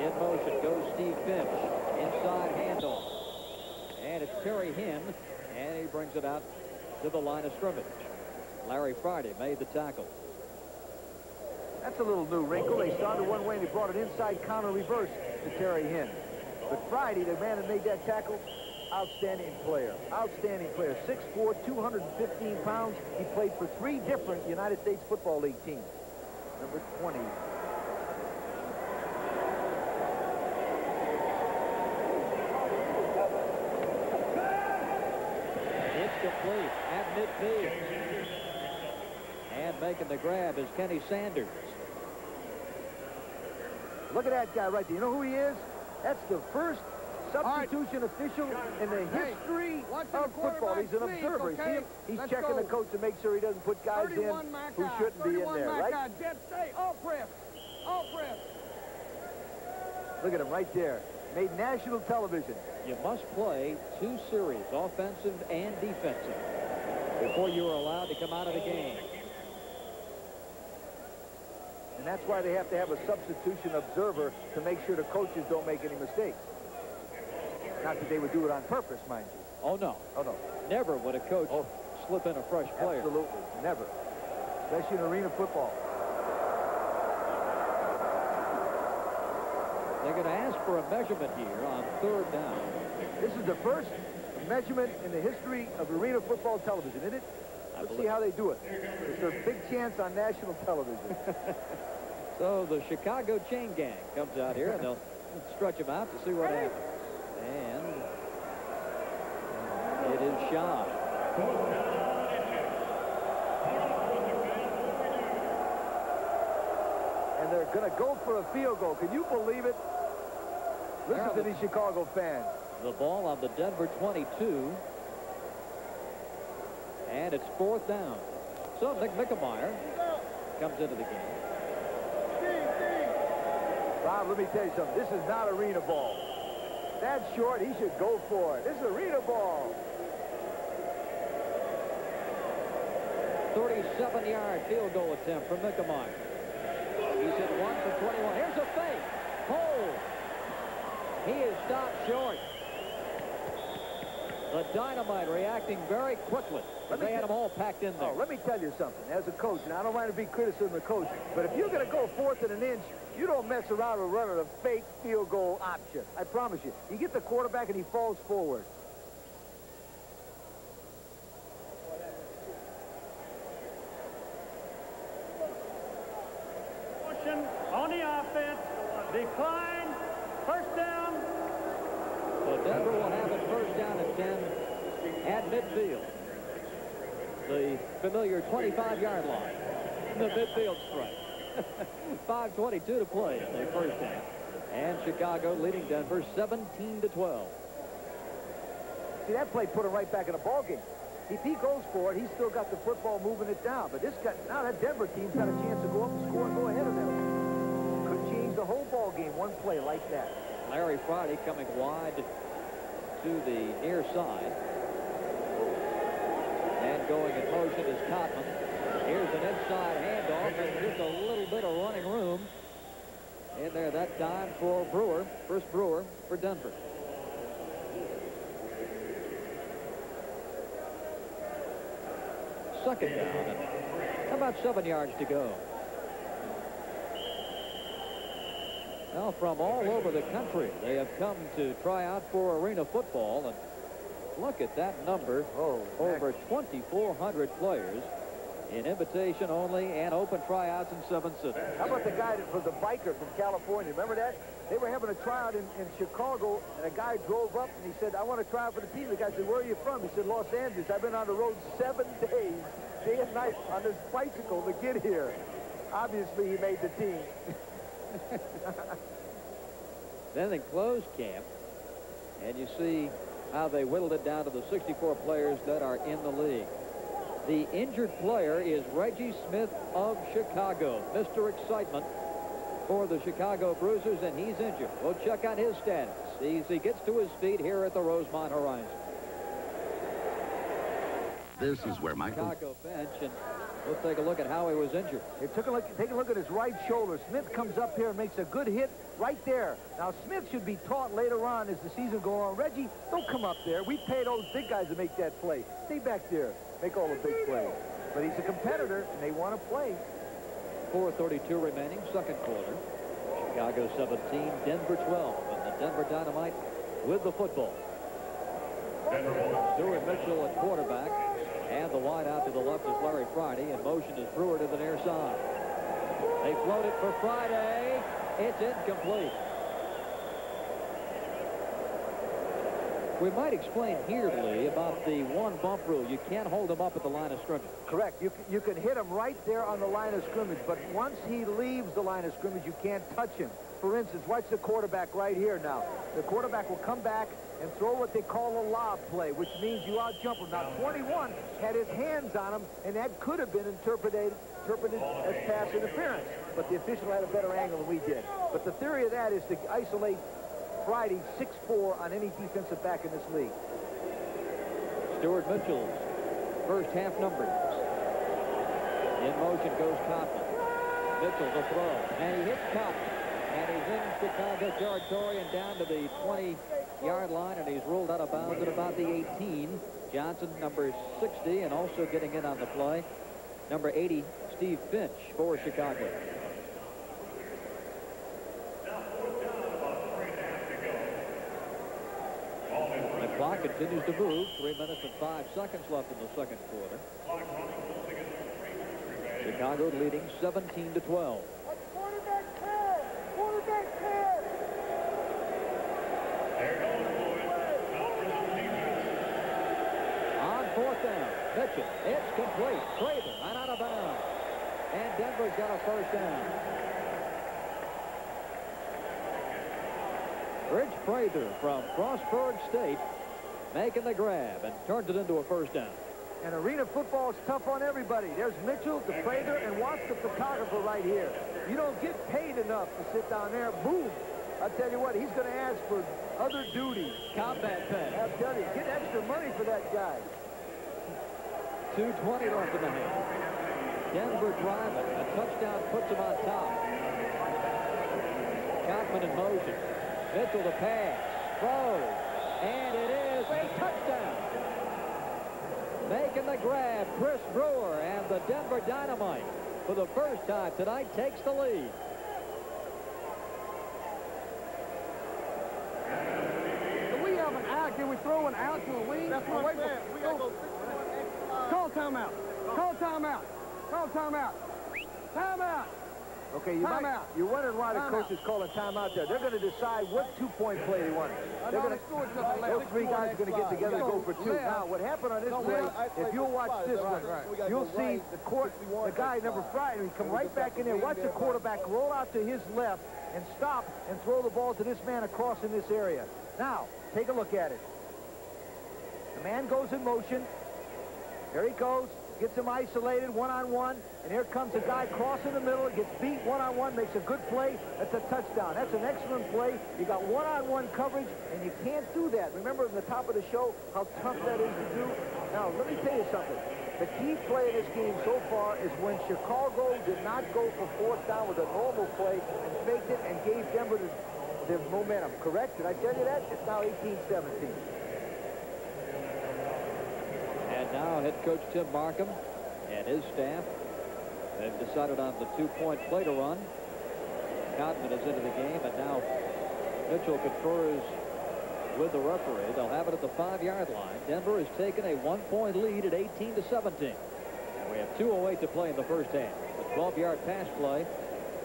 In motion goes Steve Finch. Inside handoff. And it's Terry Hinn, and he brings it out to the line of scrimmage. Larry Friday made the tackle. That's a little new wrinkle. They started one way and they brought an inside counter reverse to Terry Hinn. But Friday, the man that made that tackle, outstanding player. Outstanding player. 6'4", 215 pounds. He played for 3 different United States Football League teams. Number 20. Complete at midfield. making the grab is Kenny Sanders. Look at that guy right there. You know who he is? That's the first substitution official in the history of football. He's an observer. Okay? See him? He's checking the coach to make sure he doesn't put guys in who shouldn't be in there, right? Dead stay. All press. All press. Look at him right there. Made national television. You must play 2 series, offensive and defensive, before you are allowed to come out of the game. And that's why they have to have a substitution observer to make sure the coaches don't make any mistakes. Not that they would do it on purpose, mind you. Oh, no. Oh, no. Never would a coach slip in a fresh player. Absolutely. Never. Especially in arena football. They're going to ask for a measurement here on 3rd down. This is the first measurement in the history of arena football television, isn't it? Let's see how they do it. It's their big chance on national television. So the Chicago chain gang comes out here, and they'll stretch them out to see what happens. And it is shy. And they're going to go for a field goal. Can you believe it? Listen to these Chicago fans. The ball on the Denver 22. And it's 4th down. So Nick Mickemeyer comes into the game. Bob, let me tell you something. This is not arena ball. That's short. He should go for it. This is arena ball. 37-yard field goal attempt from Mickemeyer. He's hit 1 for 21. Here's a fake. Hold. He is stopped short. The Dynamite reacting very quickly. They had them all packed in there. Oh, let me tell you something. As a coach, and I don't want to be criticism of the coach, but if you're going to go 4th and an inch, you don't mess around with running a fake field goal option. I promise you. You get the quarterback and he falls forward. On the offense, decline, 1st down. So Denver will have it 1st down and 10 at midfield. The familiar 25-yard line. The midfield strike. 5:22 to play in the 1st half. And Chicago leading Denver 17-12. See, that play put him right back in the ball game. If he goes for it, he's still got the football moving it down. But this guy, now that Denver team's got a chance to go up and score and go ahead of them. Could change the whole ball game, one play like that. Larry Friday coming wide to the near side. And going in motion is Cotman. Here's an inside handoff and just a little bit of running room in there that time for Brewer. First Brewer for Denver. Second down. And how about 7 yards to go? Well, from all over the country, they have come to try out for arena football. And look at that number. Over 2,400 players in invitation only and open tryouts in 7 cities. How about the guy that was a biker from California? Remember that? They were having a tryout in Chicago, and a guy drove up, and he said, I want to try out for the team. The guy said, where are you from? He said, Los Angeles. I've been on the road 7 days, day and night, on this bicycle to get here. Obviously, he made the team. Then they closed camp, and you see how they whittled it down to the 64 players that are in the league. The injured player is Reggie Smith of Chicago. Mr. Excitement for the Chicago Bruisers, and he's injured. We'll check on his status as he gets to his feet here at the Rosemont Horizon. This is where Michael... Chicago bench, and we'll take a look at how he was injured. Hey, take a look at his right shoulder. Smith comes up here and makes a good hit right there. Now, Smith should be taught later on as the season goes on. Reggie, don't come up there. We pay those big guys to make that play. Stay back there. Make all the big plays. But he's a competitor, and they want to play. 4:32 remaining, second quarter. Chicago 17, Denver 12. And the Denver Dynamite with the football. Stuart Mitchell at quarterback. And the wide out to the left is Larry Friday. In motion is Brewer to the near side. They float it for Friday. It's incomplete. We might explain here, Lee, about the one bump rule. You can't hold him up at the line of scrimmage. Correct. You can hit him right there on the line of scrimmage, but once he leaves the line of scrimmage, you can't touch him. For instance, watch the quarterback right here now. The quarterback will come back and throw what they call a lob play, which means you out-jump him. Now, 21 had his hands on him, and that could have been interpreted as pass interference, but the official had a better angle than we did. But the theory of that is to isolate Friday 6'4" on any defensive back in this league. Stuart Mitchell's first half numbers. In motion goes Cotton. Mitchell the throw, and he hits Cotton. And he's in Chicago territory and down to the 20-yard line, and he's ruled out of bounds at about the 18. Johnson, number 60, and also getting in on the play, number 80, Steve Finch for Chicago. The clock continues to move. 3 minutes and 5 seconds left in the second quarter. Chicago leading 17-12. On fourth down, Mitchell. It's complete. Prather ran out of bounds. And Denver's got a first down. Rich Prather from Frostburg State making the grab and turns it into a first down. And arena football is tough on everybody. There's Mitchell, the Prather, and watch the photographer right here. You don't get paid enough to sit down there. Boom. I'll tell you what, he's going to ask for other duties. Combat pay. I'll tell you, get extra money for that guy. 2:20 left in the half. Denver driving. A touchdown puts him on top. Cockman in motion. Mitchell to pass. Throws. And it is a touchdown. Making the grab, Chris Brewer, and the Denver Dynamite, for the first time tonight, takes the lead. Do we have an out? Can we throw an out to a wing? That's what I said. We got to go 6-1 extra. Call timeout. Call timeout. Call timeout. Timeout. Okay, you're wondering why the coach is calling timeout there. They're going to decide what two-point play they want. They're going to, those three guys are going to get together and go for two. Now, what happened on this play, if you'll watch this one, you'll see the guy, number 5, he come right back in there. Watch the quarterback roll out to his left and stop and throw the ball to this man across in this area. Now, take a look at it. The man goes in motion. There he goes. Gets him isolated one-on-one, and here comes a guy crossing the middle, gets beat one-on-one, makes a good play. That's a touchdown. That's an excellent play. You got one-on-one coverage, and you can't do that. Remember in the top of the show how tough that is to do? Now, let me tell you something. The key play in this game so far is when Chicago did not go for fourth down with a normal play and faked it and gave Denver the momentum. Correct? Did I tell you that? It's now 18-17. And now head coach Tim Markham and his staff have decided on the two-point play to run. Cotton is into the game, and now Mitchell confers with the referee. They'll have it at the 5-yard line. Denver has taken a 1-point lead at 18-17. And we have 2:08 to play in the first half. A 12-yard pass play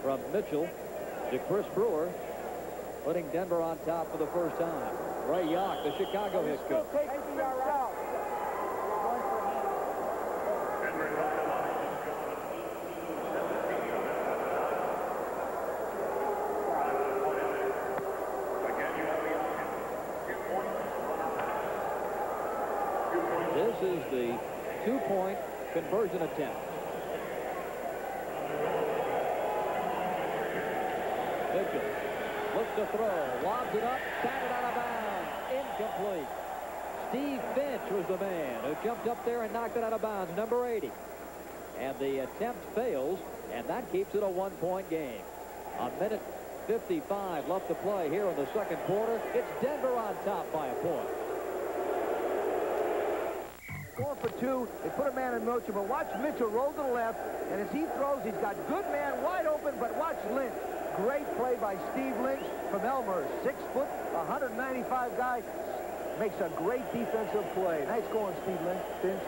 from Mitchell to Chris Brewer, putting Denver on top for the first time. Ray Yock, the Chicago head coach. This is the 2-point conversion attempt. Mitchell looks to throw, lobs it up, batted out of bounds, incomplete. Steve Finch was the man who jumped up there and knocked it out of bounds, number 80. And the attempt fails, and that keeps it a 1-point game. A minute 55 left to play here in the second quarter. It's Denver on top by a point. Going for two, they put a man in motion, but watch Mitchell roll to the left, and as he throws, he's got good man wide open, but watch Lynch. Great play by Steve Lynch from Elmer. 6 foot, 195 guy, makes a great defensive play. Nice going, Steve Lynch. Finch.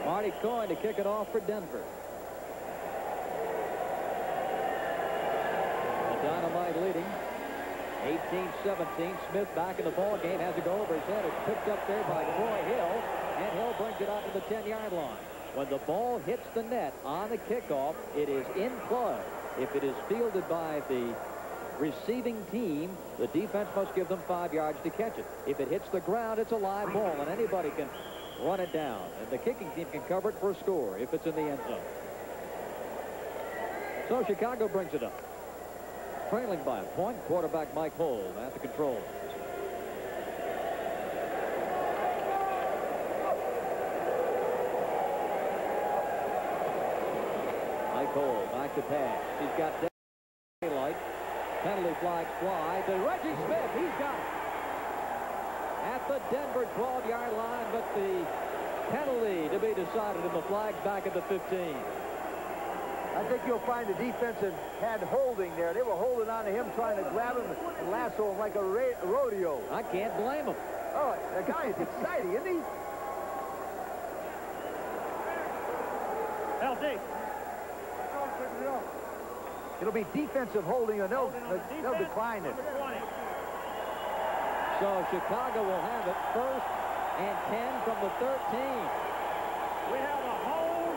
Marty Coyne to kick it off for Denver. The Dynamite leading 18-17. Smith back in the ball game. Has to go over his head. It's picked up there by Troy Hill. And Hill brings it out to the 10-yard line. When the ball hits the net on the kickoff, it is in play. If it is fielded by the receiving team, the defense must give them 5 yards to catch it. If it hits the ground, it's a live ball, and anybody can run it down. And the kicking team can cover it for a score if it's in the end zone. So Chicago brings it up. Trailing by a point, quarterback Mike Hold at the controls. Mike Hold back to pass. He's got daylight. Penalty flags fly to Reggie Smith. He's got it at the Denver 12-yard line, but the penalty to be decided and the flags back at the 15. I think you'll find the defensive had holding there. They were holding on to him, trying to grab him and lasso him like a rodeo. I can't blame him. Oh, the guy is exciting, isn't he? LD. It'll be defensive holding, and they'll decline it. So Chicago will have it 1st and 10 from the 13. We have a hold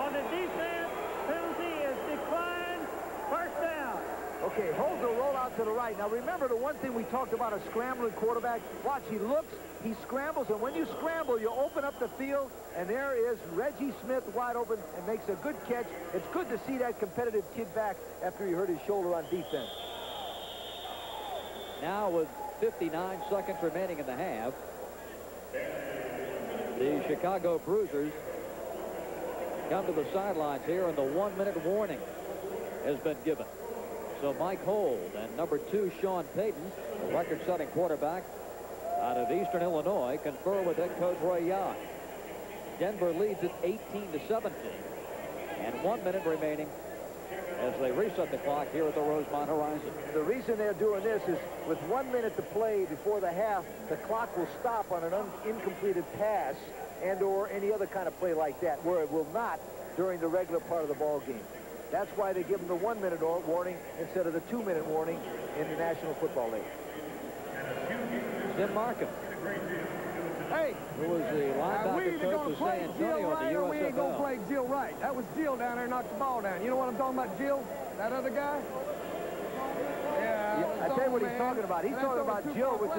on the defense. Penalty is declined. 1st down. Okay, Hold will roll out to the right. Now remember the one thing we talked about, a scrambling quarterback. Watch, he looks, he scrambles, and when you scramble, you open up the field, and there is Reggie Smith wide open and makes a good catch. It's good to see that competitive kid back after he hurt his shoulder on defense. Now with 59 seconds remaining in the half, the Chicago Bruisers come to the sidelines here, and the 1-minute warning has been given. So Mike Hold and number 2, Sean Payton, the record-setting quarterback out of Eastern Illinois, confer with head coach Roy Young. Denver leads it 18-17, and 1 minute remaining as they reset the clock here at the Rosemont Horizon. The reason they're doing this is with 1 minute to play before the half, the clock will stop on an incompleted pass and or any other kind of play like that, where it will not during the regular part of the ball game. That's why they give them the 1 minute warning instead of the 2 minute warning in the National Football League. Tim Markham, Hey, who was the we linebacker either coach going of to play San Jill Antonio right at or we ain't going the to play Jill right. That was Jill down there knocked the ball down. You know what I'm talking about, Jill? That other guy? Yeah. I tell you what he's talking about. He's talking about Jill, which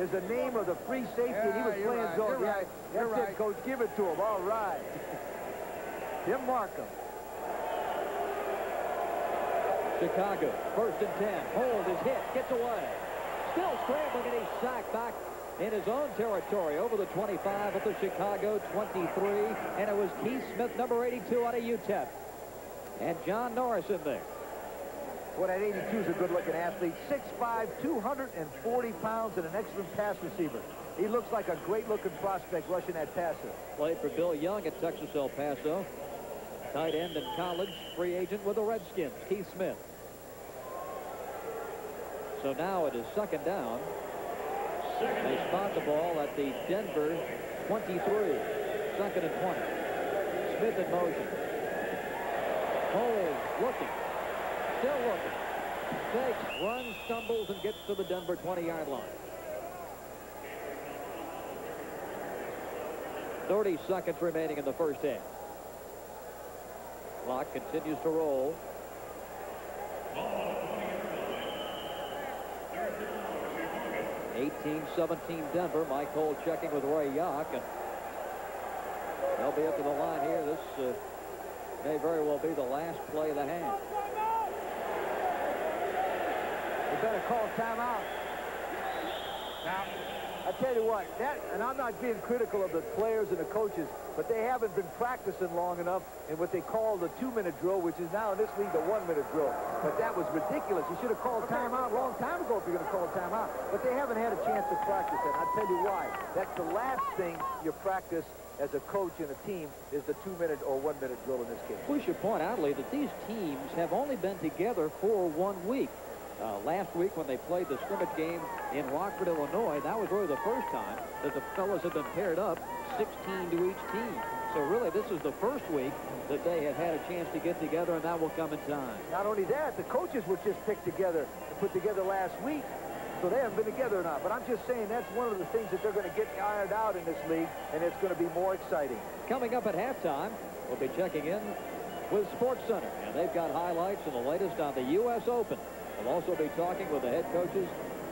is the name of the free safety, and he was playing zone. Right. That's it, Coach. Give it to him. All right. Tim Markham. Chicago, 1st and 10. Hold is hit, gets away. Still scrambling, and he's sacked back in his own territory over the 25 at the Chicago 23. And it was Keith Smith, number 82 out of UTEP. And John Norris in there. Well, that 82 is a good-looking athlete. 6'5", 240 pounds, and an excellent pass receiver. He looks like a great-looking prospect rushing that passer. Played for Bill Young at Texas El Paso. Tight end in college, free agent with the Redskins, Keith Smith. So now it is 2nd down. They spot the ball at the Denver 23. 2nd and 20. Smith in motion. Hold, looking. Still looking. Fakes, runs, stumbles, and gets to the Denver 20-yard line. 30 seconds remaining in the first half. Clock continues to roll. (18-17) Denver. Mike Hold checking with Roy Yock, and they'll be up to the line here. This may very well be the last play of the half. You better call timeout. Now, I tell you what, and I'm not being critical of the players and the coaches, but they haven't been practicing long enough in what they call the 2-minute drill, which is now in this league the 1-minute drill. But that was ridiculous. You should have called timeout a long time ago if you're going to call timeout. But they haven't had a chance to practice it. I'll tell you why. That's the last thing you practice as a coach and a team is the 2-minute or 1-minute drill in this case. We should point out, Lee, that these teams have only been together for 1 week. Last week when they played the scrimmage game in Rockford, Illinois, that was really the first time that the fellas have been paired up, 16 to each team. So really, this is the first week that they have had a chance to get together, and that will come in time. Not only that, the coaches were just picked together and put together last week So they haven't been together or not. But I'm just saying that's one of the things that they're going to get ironed out in this league, and it's going to be more exciting. Coming up at halftime, we'll be checking in with SportsCenter, and they've got highlights and the latest on the U.S. Open. We'll also be talking with the head coaches,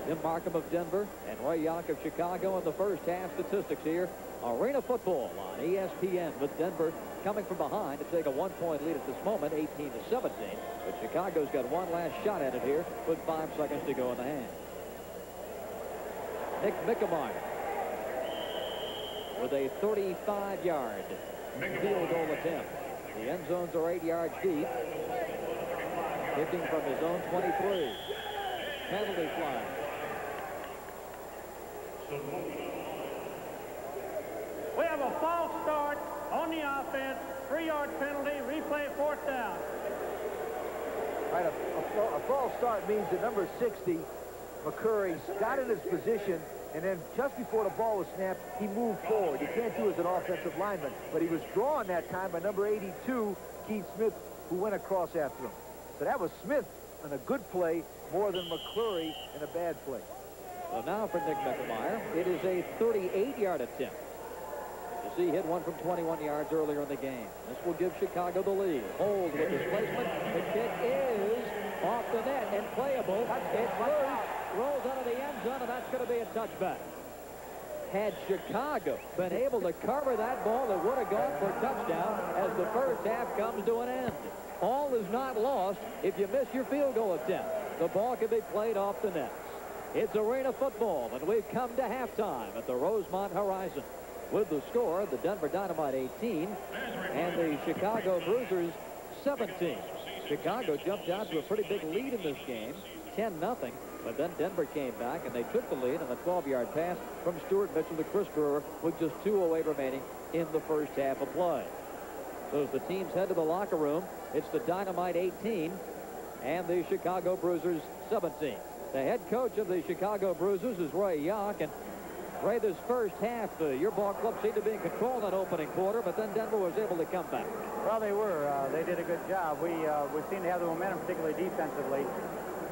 Jim Markham of Denver and Ray Yonk of Chicago, in the first half statistics here. Arena football on ESPN, with Denver coming from behind to take a 1-point lead at this moment, 18-17. But Chicago's got one last shot at it here with 5 seconds to go in the hand. Nick Mickemeyer with a 35-yard field goal attempt. The end zones are 8 yards deep. Kicking from his own 23. Penalty flag. We have a false start on the offense, 3-yard penalty, replay 4th down. All right, a false start means that number 60, McCurry, got in his position, and then just before the ball was snapped, he moved forward. You can't do as an offensive lineman, but he was drawn that time by number 82, Keith Smith, who went across after him. So that was Smith in a good play more than McCurry in a bad play. So now for Nick Mickemeyer, it is a 38-yard attempt. You see, he hit one from 21 yards earlier in the game. This will give Chicago the lead. Hold with displacement. The kick is off the net and playable. It's loose, rolls out of the end zone, and that's going to be a touchback. Had Chicago been able to cover that ball, it would have gone for a touchdown as the first half comes to an end. All is not lost if you miss your field goal attempt. The ball can be played off the nets. It's arena football, and we've come to halftime at the Rosemont Horizon. With the score, the Denver Dynamite 18 and the Chicago Bruisers 17. Chicago jumped out to a pretty big lead in this game, 10-0, but then Denver came back and they took the lead on a 12-yard pass from Stuart Mitchell to Chris Brewer with just 2:08 remaining in the first half of play. So as the teams head to the locker room, it's the Dynamite 18 and the Chicago Bruisers 17. The head coach of the Chicago Bruisers is Ray Yonk, and Ray, this first half, your ball club seemed to be in control in that opening quarter, but then Denver was able to come back. Well, they were. They did a good job. We seemed to have the momentum, particularly defensively,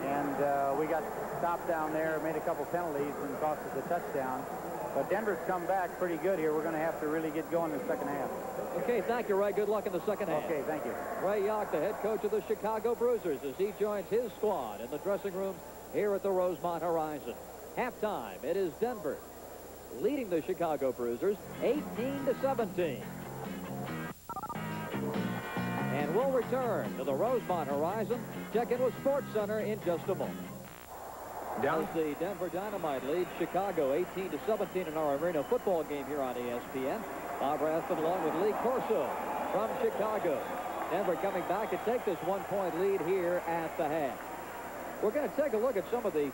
and we got stopped down there, made a couple penalties, and cost us a touchdown. But Denver's come back pretty good here. We're going to have to really get going in the second half. Okay, thank you, Ray. Good luck in the second half. Okay, thank you. Ray Yonk, the head coach of the Chicago Bruisers, as he joins his squad in the dressing room here at the Rosemont Horizon. Halftime, it is Denver leading the Chicago Bruisers 18-17. And we'll return to the Rosemont Horizon. Check in with SportsCenter in just a moment. As the Denver Dynamite leads Chicago 18-17 in our arena football game here on ESPN. Bob Rathman along with Lee Corso from Chicago. Denver coming back to take this 1-point lead here at the half. We're going to take a look at some of the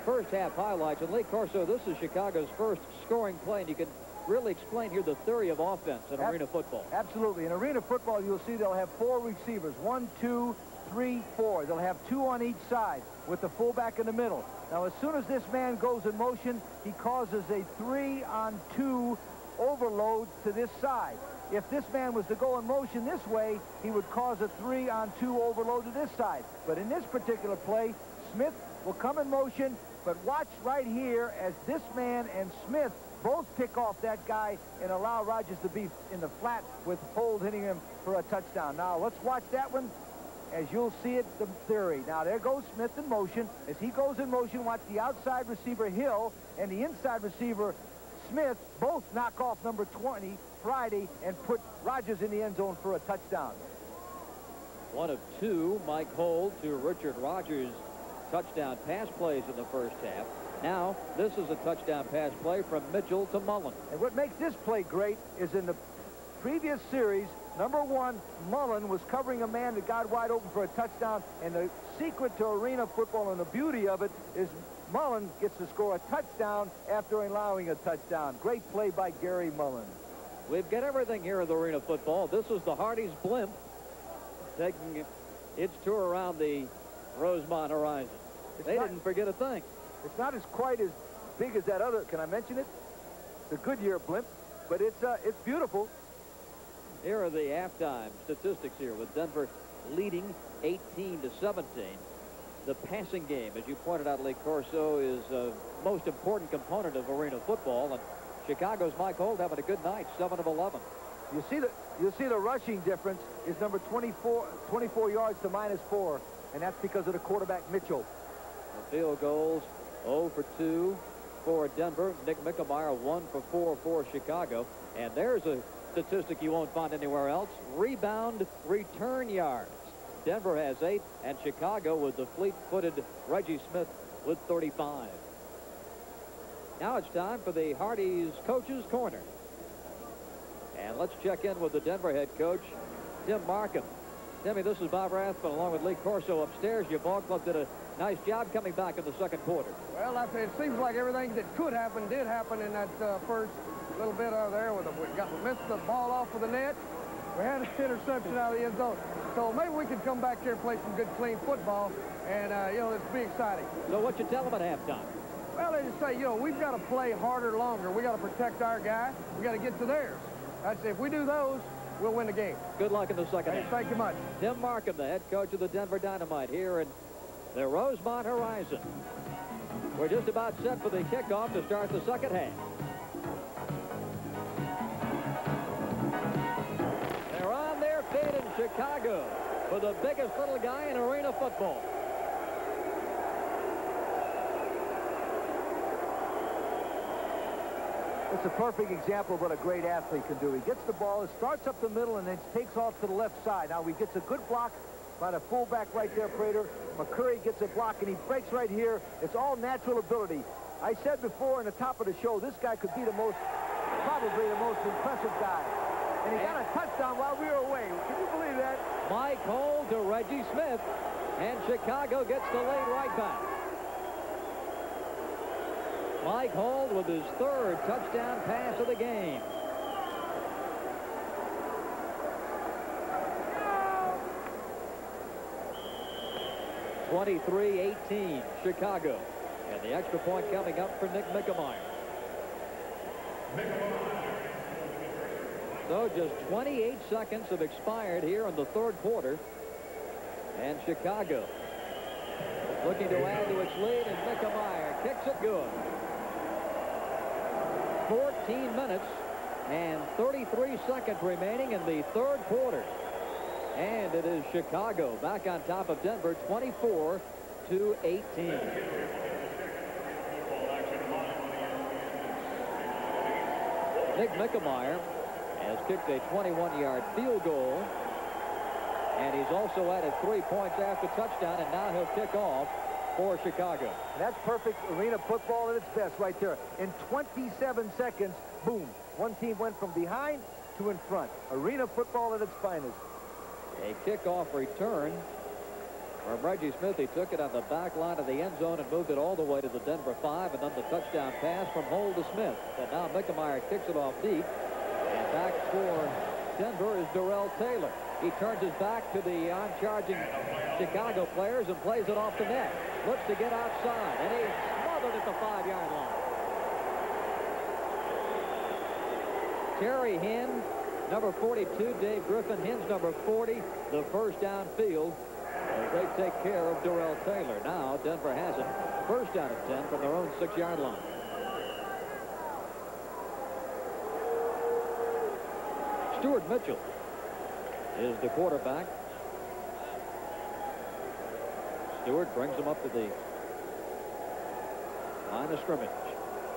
first half highlights. And Lee Corso, this is Chicago's first scoring play, and you can really explain here the theory of offense in arena football. Absolutely. In arena football, you'll see they'll have 4 receivers. 1, 2, 3, 4. They'll have 2 on each side with the fullback in the middle. Now, as soon as this man goes in motion, he causes a 3-on-2 overload to this side. If this man was to go in motion this way, he would cause a 3-on-2 overload to this side. But in this particular play, Smith will come in motion, but watch right here as this man and Smith both pick off that guy and allow Rodgers to be in the flat with Hold hitting him for a touchdown. Now, let's watch that one. As you'll see it, the theory. Now, there goes Smith in motion. As he goes in motion, watch the outside receiver, Hill, and the inside receiver, Smith, both knock off number 20, Friday, and put Rodgers in the end zone for a touchdown. One of 2, Mike Hold to Richard Rodgers touchdown pass plays in the first half. Now, this is a touchdown pass play from Mitchell to Mullen. And what makes this play great is in the previous series, number 1, Mullen was covering a man that got wide open for a touchdown, and the secret to arena football and the beauty of it is Mullen gets to score a touchdown after allowing a touchdown. Great play by Gary Mullen. We've got everything here in the arena football. This is the Hardee's blimp taking its tour around the Rosemont Horizon. They didn't forget a thing. It's not quite as big as that other. Can I mention it? The Goodyear blimp, but it's beautiful. Here are the halftime statistics here with Denver leading 18-17. the passing game, as you pointed out, Lee Corso, is a most important component of arena football. And Chicago's Mike Holt having a good night, 7 of 11. You'll see the rushing difference is number 24 yards to -4, and that's because of the quarterback, Mitchell. The field goals, 0 for 2 for Denver. Nick Mickemeyer, 1 for 4 for Chicago. And there's a statistic you won't find anywhere else. Rebound return yards. Denver has 8, and Chicago with the fleet-footed Reggie Smith with 35. Now it's time for the Hardee's Coach's Corner. And let's check in with the Denver head coach, Tim Markham. Timmy, this is Bob Rathbun along with Lee Corso upstairs. Your ball club did a nice job coming back in the second quarter. Well, it seems like everything that could happen did happen in that first little bit out there. We missed the ball off of the net. We had an interception out of the end zone. So maybe we could come back here and play some good, clean football, and, it'll be exciting. So what you tell them at halftime? Well, they just say, we've got to play harder, longer. We got to protect our guy. We got to get to theirs. If we do those, we'll win the game. Good luck in the second half. Thank you much. Tim Markham, the head coach of the Denver Dynamite here in the Rosemont Horizon. We're just about set for the kickoff to start the second half. They're on their feet in Chicago for the biggest little guy in arena football. It's a perfect example of what a great athlete can do. He gets the ball, it starts up the middle, and then takes off to the left side. Now he gets a good block by the fullback right there, Prater. McCurry gets a block, and he breaks right here. It's all natural ability. I said before in the top of the show, this guy could be probably the most impressive guy. And he got a touchdown while we were away. Can you believe that? Mike Holt to Reggie Smith, and Chicago gets the lead right back. Mike Holt with his third touchdown pass of the game. (23-18) Chicago. And the extra point coming up for Nick Mickemeyer. So just 28 seconds have expired here in the third quarter. And Chicago looking to add to its lead, and Mickemeyer kicks it good. 14 minutes and 33 seconds remaining in the third quarter. And it is Chicago back on top of Denver, 24-18. Nick Mickemeyer has kicked a 21-yard field goal. And he's also added 3 points after touchdown, and now he'll kick off for Chicago. And that's perfect arena football at its best right there. In 27 seconds, boom, one team went from behind to in front. Arena football at its finest. A kickoff return from Reggie Smith. He took it on the back line of the end zone and moved it all the way to the Denver 5, and then the touchdown pass from Holt to Smith. And now Mickemeyer kicks it off deep, and back for Denver is Darrell Taylor. He turns his back to the on-charging Chicago players and plays it off the net. Looks to get outside, and he's smothered at the 5-yard line. Terry Hinn, number 42, Dave Griffin, Hinn's number 40, the first downfield as they take care of Darrell Taylor. Now Denver has it first down at 10 from their own 6-yard line. Stuart Mitchell is the quarterback. Stewart brings him up to the line of scrimmage.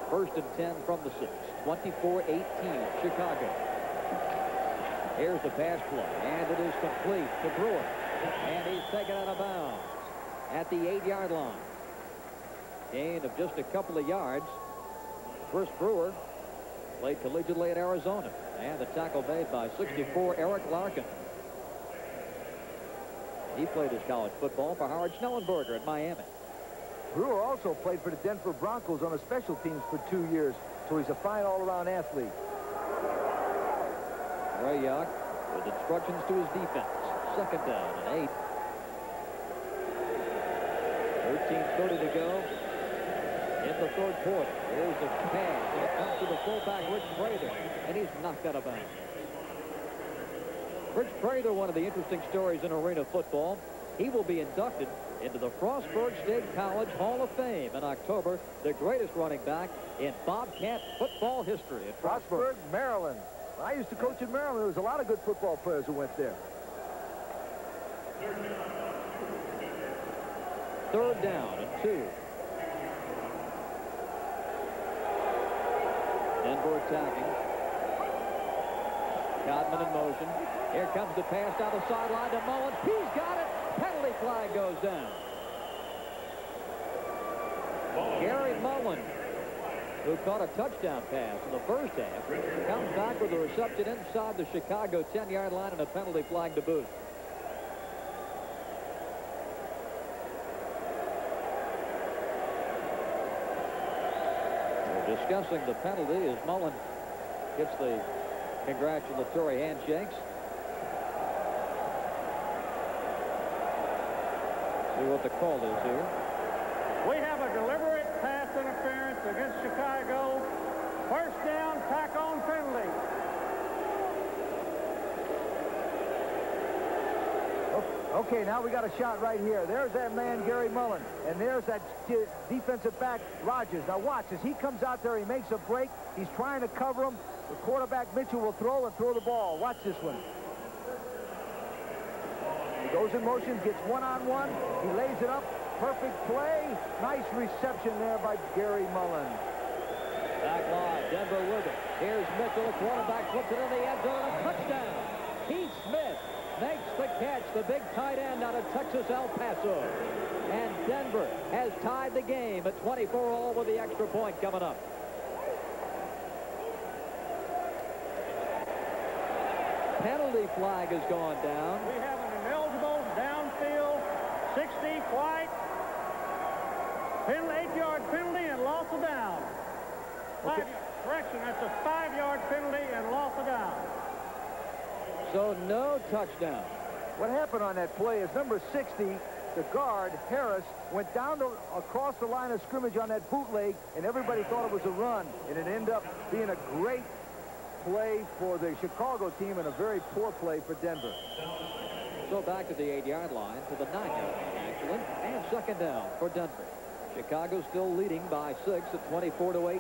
First and 10 from the 6. 24-18 Chicago. Here's the pass play, and it is complete to Brewer. And he's taken out of bounds at the 8-yard line. Gain of just a couple of yards. Chris Brewer played collegiately at Arizona. And the tackle made by 64 Eric Larkin. He played his college football for Howard Schnellenberger in Miami. Brewer also played for the Denver Broncos on the special teams for 2 years, so he's a fine all-around athlete. Ray Yock with instructions to his defense. Second down and 8. 13:30 to go in the third quarter. Here's the pass, and it comes to the fullback, Rich Prather, and he's knocked out of bounds. Rich Prather, one of the interesting stories in arena football. He will be inducted into the Frostburg State College Hall of Fame in October, the greatest running back in Bobcat football history at Frostburg, Maryland. I used to coach in Maryland. There was a lot of good football players who went there. Third down and 2. Denver attacking. Godman in motion. Here comes the pass down the sideline to Mullins. He's got it. Penalty flag goes down. Gary Mullins, who caught a touchdown pass in the first half, comes back with a reception inside the Chicago 10-yard line and a penalty flag to boot. We're discussing the penalty as Mullins gets the congratulatory handshakes. See what the call is here. We have a deliberate pass interference against Chicago. First down, tack on penalty. Okay, now we got a shot right here. There's that man, Gary Mullen, and there's that defensive back, Rogers. Now watch, as he comes out there, he makes a break. He's trying to cover him. The quarterback, Mitchell, will throw the ball. Watch this one. He goes in motion, gets one-on-one. He lays it up. Perfect play. Nice reception there by Gary Mullen. Back line, Denver with it. Here's Mitchell, the quarterback, flips it in the end zone, a touchdown. Heath Smith makes the catch, the big tight end out of Texas El Paso. And Denver has tied the game at 24-all with the extra point coming up. Penalty flag has gone down. We have an ineligible downfield, 60 White. 8-yard penalty and loss of down. Okay. Correction, that's a 5-yard penalty and loss of down. So no touchdown. What happened on that play is number 60, the guard, Harris, went down across the line of scrimmage on that bootleg, and everybody thought it was a run, and it ended up being a great play for the Chicago team and a very poor play for Denver. So back to the 8-yard line, to the 9-yard line, actually, and second down for Denver. Chicago still leading by 6 at 24-18.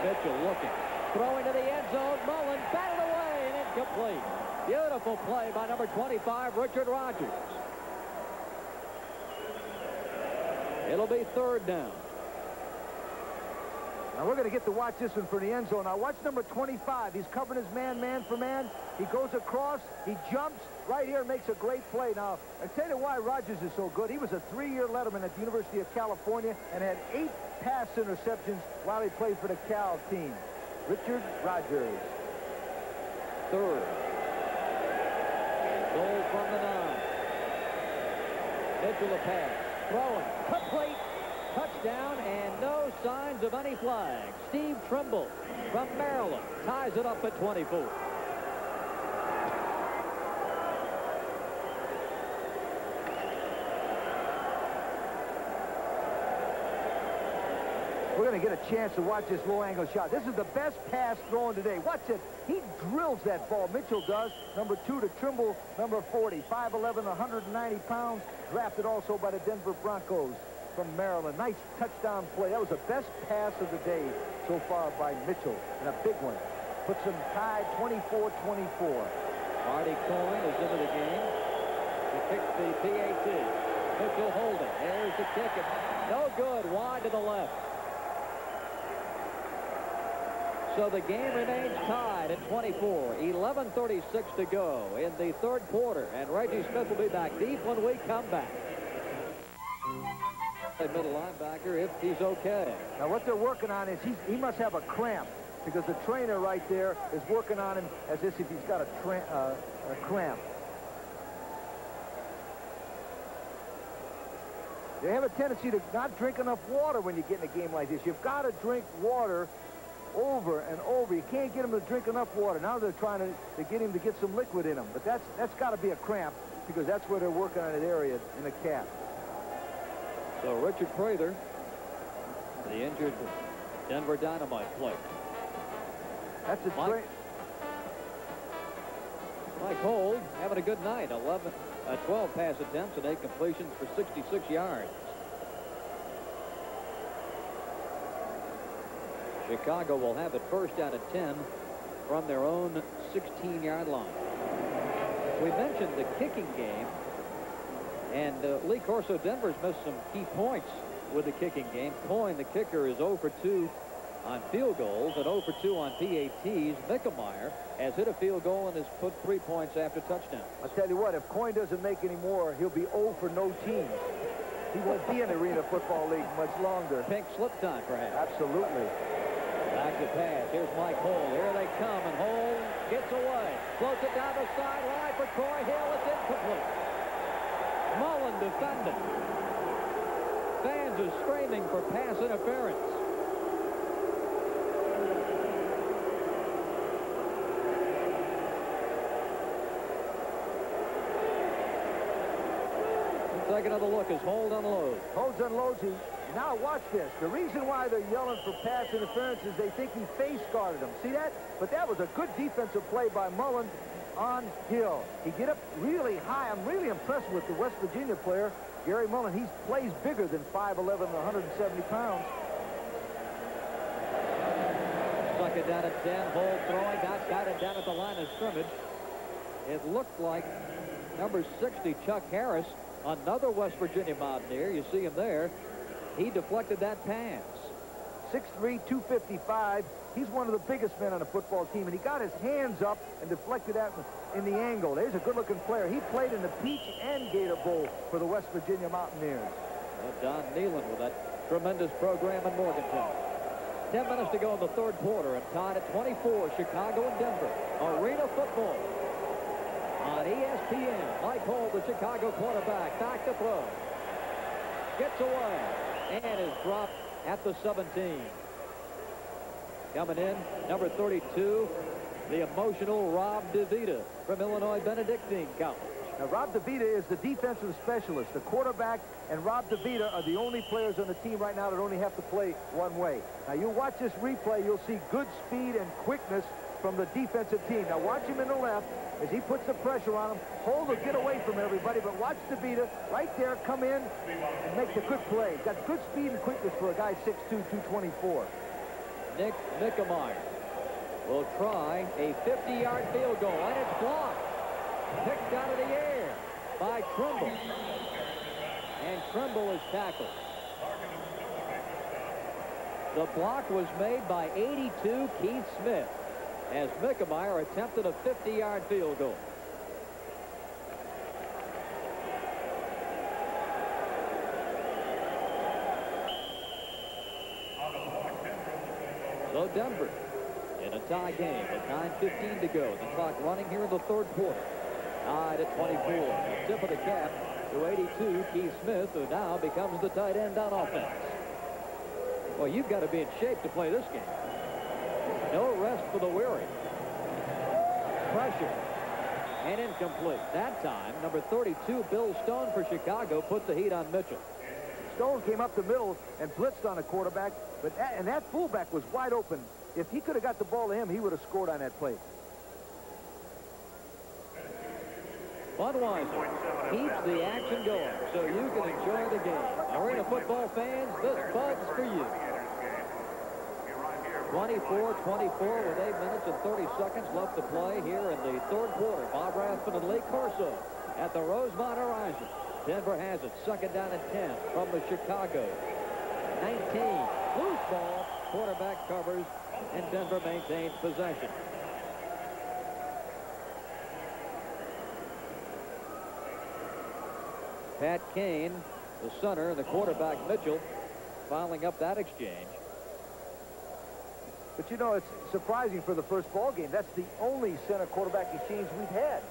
Mitchell looking, throwing to the end zone. Mullins batted away and incomplete. Beautiful play by number 25, Richard Rogers. It'll be third down. Now we're going to get to watch this one for the end zone. Now watch number 25. He's covering his man for man. He goes across. He jumps right here and makes a great play. Now, I tell you why Rogers is so good. He was a 3-year letterman at the University of California and had 8 pass interceptions while he played for the Cal team. Richard Rogers. Third. Goal from the 9. Mitchell a pass. Throwing. Complete. Touchdown and no signs of any flag. Steve Trimble from Maryland ties it up at 24. We're going to get a chance to watch this low-angle shot. This is the best pass thrown today. Watch it. He drills that ball. Mitchell does. Number 2 to Trimble, number 40. 5'11", 190 pounds. Drafted also by the Denver Broncos from Maryland. Nice touchdown play. That was the best pass of the day so far by Mitchell. And a big one. Puts them tied 24-24. Marty Cohen is into the game. He kicks the PAT. Mitchell holding. There's the kick. No good. Wide to the left. So the game remains tied at 24. 11:36 to go in the third quarter. And Reggie Smith will be back deep when we come back. Middle linebacker, if he's okay. Now what they're working on is he must have a cramp, because the trainer right there is working on him as if he's got a cramp. They have a tendency to not drink enough water when you get in a game like this. You've got to drink water over and over. You can't get him to drink enough water. Now they're trying to get him to get some liquid in him. But that's got to be a cramp, because that's where they're working on that area in the calf. So Richard Prather, the injured Denver Dynamite player. That's a Mike Holt having a good night. 12 pass attempts and 8 completions for 66 yards. Chicago will have it first out of 10 from their own 16-yard line. We mentioned the kicking game, and Lee Corso Denver's missed some key points with the kicking game. Coyne, the kicker, is 0 for 2 on field goals and 0 for 2 on PATs. Mickemeyer has hit a field goal and has put 3 points after touchdown. I'll tell you what, if Coyne doesn't make any more, he'll be 0 for no teams. He won't be in the Arena Football League much longer. Pink slip time, perhaps. Absolutely. Back to pass. Here's Mike Holt. Here they come, and Holt gets away. Floats it down the sideline for Troy Hill. It's incomplete. Mullen defending. Fans are screaming for pass interference. Take another look as Holt unloads. Holt unloads. Now watch this. The reason why they're yelling for pass interference is they think he face guarded him. See that? But that was a good defensive play by Mullen on Hill. He get up really high. I'm really impressed with the West Virginia player, Gary Mullen. He plays bigger than 5'11", 170 pounds. Second down at 10. Holt throwing. Got it down at the line of scrimmage. It looked like number 60, Chuck Harris, another West Virginia Mountaineer. You see him there. He deflected that pass. 6'3", 255. He's one of the biggest men on the football team, and he got his hands up and deflected that in the angle. There's a good-looking player. He played in the Peach and Gator Bowl for the West Virginia Mountaineers. Don Nealon with that tremendous program in Morgantown. 10 minutes to go in the third quarter, and tied at 24, Chicago and Denver. Arena football on ESPN. Mike Holt, the Chicago quarterback, back to throw. Gets away and is dropped at the 17. Coming in, number 32, the emotional Rob DeVita from Illinois Benedictine College. Now, Rob DeVita is the defensive specialist. The quarterback and Rob DeVita are the only players on the team right now that only have to play one way. Now, you watch this replay, you'll see good speed and quickness from the defensive team. Now, watch him in the left as he puts the pressure on him. Holt will get away from everybody, but watch DeVita right there come in and make the good play. He's got good speed and quickness for a guy 6'2", 224. Nick Mickemeyer will try a 50-yard field goal, and it's blocked. Picked out of the air by Trimble. And Trimble is tackled. The block was made by 82 Keith Smith as Mickemeyer attempted a 50-yard field goal. So Denver in a tie game with 9:15 to go. The clock running here in the third quarter. Tied at 24. A tip of the cap to 82 Keith Smith, who now becomes the tight end on offense. Well, you've got to be in shape to play this game. No rest for the weary. Pressure. And incomplete. That time, number 32, Bill Stone for Chicago, put the heat on Mitchell. Stone came up the middle and blitzed on a quarterback, but that fullback was wide open. If he could have got the ball to him, he would have scored on that play. Budweiser keeps the action going so you can enjoy the game. Arena football fans, this Bud's for you. 24-24 with 8 minutes and 30 seconds left to play here in the third quarter. Bob Rathman and Lee Corso at the Rosemont Horizon. Denver has it. Second down and 10 from the Chicago 19. Loose ball. Quarterback covers, and Denver maintains possession. Pat Kane, the center, and the quarterback Mitchell filing up that exchange. But, you know, it's surprising for the first ball game. That's the only center quarterback exchange we've had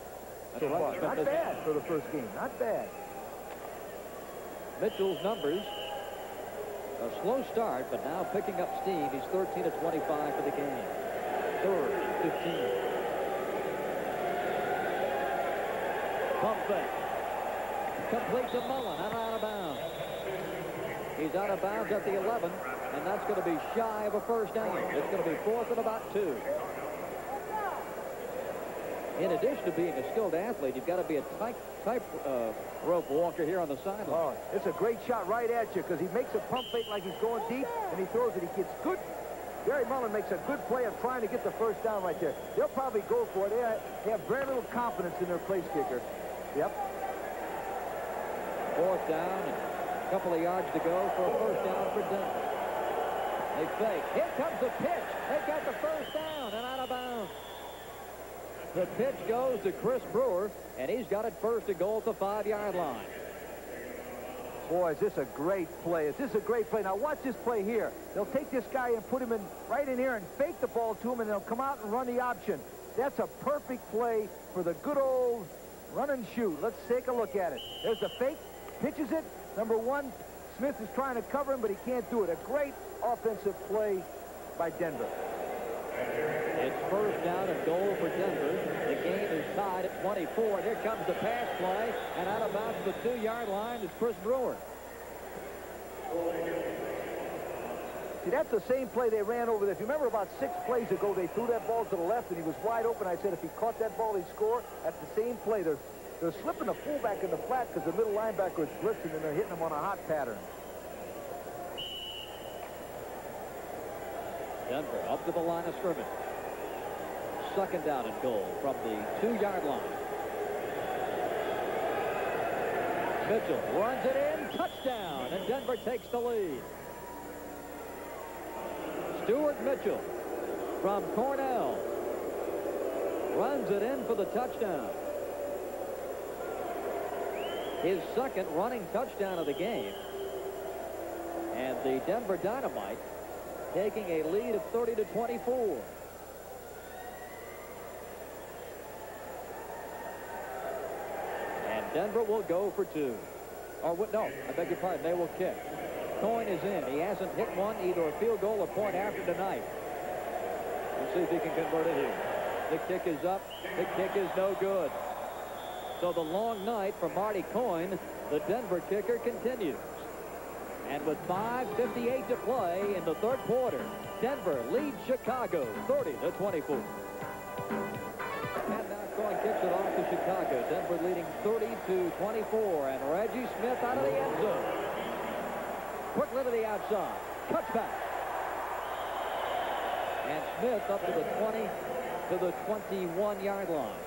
so far. Not bad for the first game. Not bad. Mitchell's numbers, a slow start, but now picking up steam. He's 13 of 25 for the game. Third and 15. Pump fake. Complete to Mullen and out of bounds. He's out of bounds at the 11, and that's going to be shy of a first down. It's going to be fourth and about 2. in addition to being a skilled athlete, you've got to be a type rope walker here on the sideline. Oh, it's a great shot right at you because he makes a pump fake like he's going deep, and he throws it. He gets good. Barry Mullen makes a good play of trying to get the first down right there. They'll probably go for it. They have very little confidence in their place kicker. Yep. Fourth down, and a couple of yards to go for a first down for Denver. They fake. Here comes the pitch. They got the first down and out of bounds. The pitch goes to Chris Brewer, and he's got it first and goal at the 5-yard line. Boy, is this a great play. Is this a great play? Now watch this play here. They'll take this guy and put him in right in here and fake the ball to him, and they'll come out and run the option. That's a perfect play for the good old run and shoot. Let's take a look at it. There's the fake. Pitches it. Number 1, Smith is trying to cover him, but he can't do it. A great offensive play by Denver. It's first down and goal for Denver. The game is tied at 24. Here comes the pass play, and out of bounds to the 2-yard line is Chris Brewer. See, that's the same play they ran over there. If you remember about 6 plays ago, they threw that ball to the left, and he was wide open. I said if he caught that ball, he'd score. That's the same play. They're slipping the fullback in the flat because the middle linebacker is blitzing, and they're hitting him on a hot pattern. Denver up to the line of scrimmage. Second down and goal from the 2-yard line. Mitchell runs it in, touchdown, and Denver takes the lead. Stuart Mitchell from Cornell runs it in for the touchdown. His second running touchdown of the game. And the Denver Dynamite taking a lead of 30-24. And Denver will go for 2. Or, no, I beg your pardon, they will kick. Coyne is in. He hasn't hit one, either a field goal or point after tonight. We'll see if he can convert it here. The kick is up. The kick is no good. So the long night for Marty Coyne, the Denver kicker, continues. And with 5:58 to play in the third quarter, Denver leads Chicago 30-24. And now Coyne kicks it off to Chicago. Denver leading 30-24. And Reggie Smith out of the end zone. Quickly to the outside. Touchback. And Smith up to the 20 to the 21-yard line.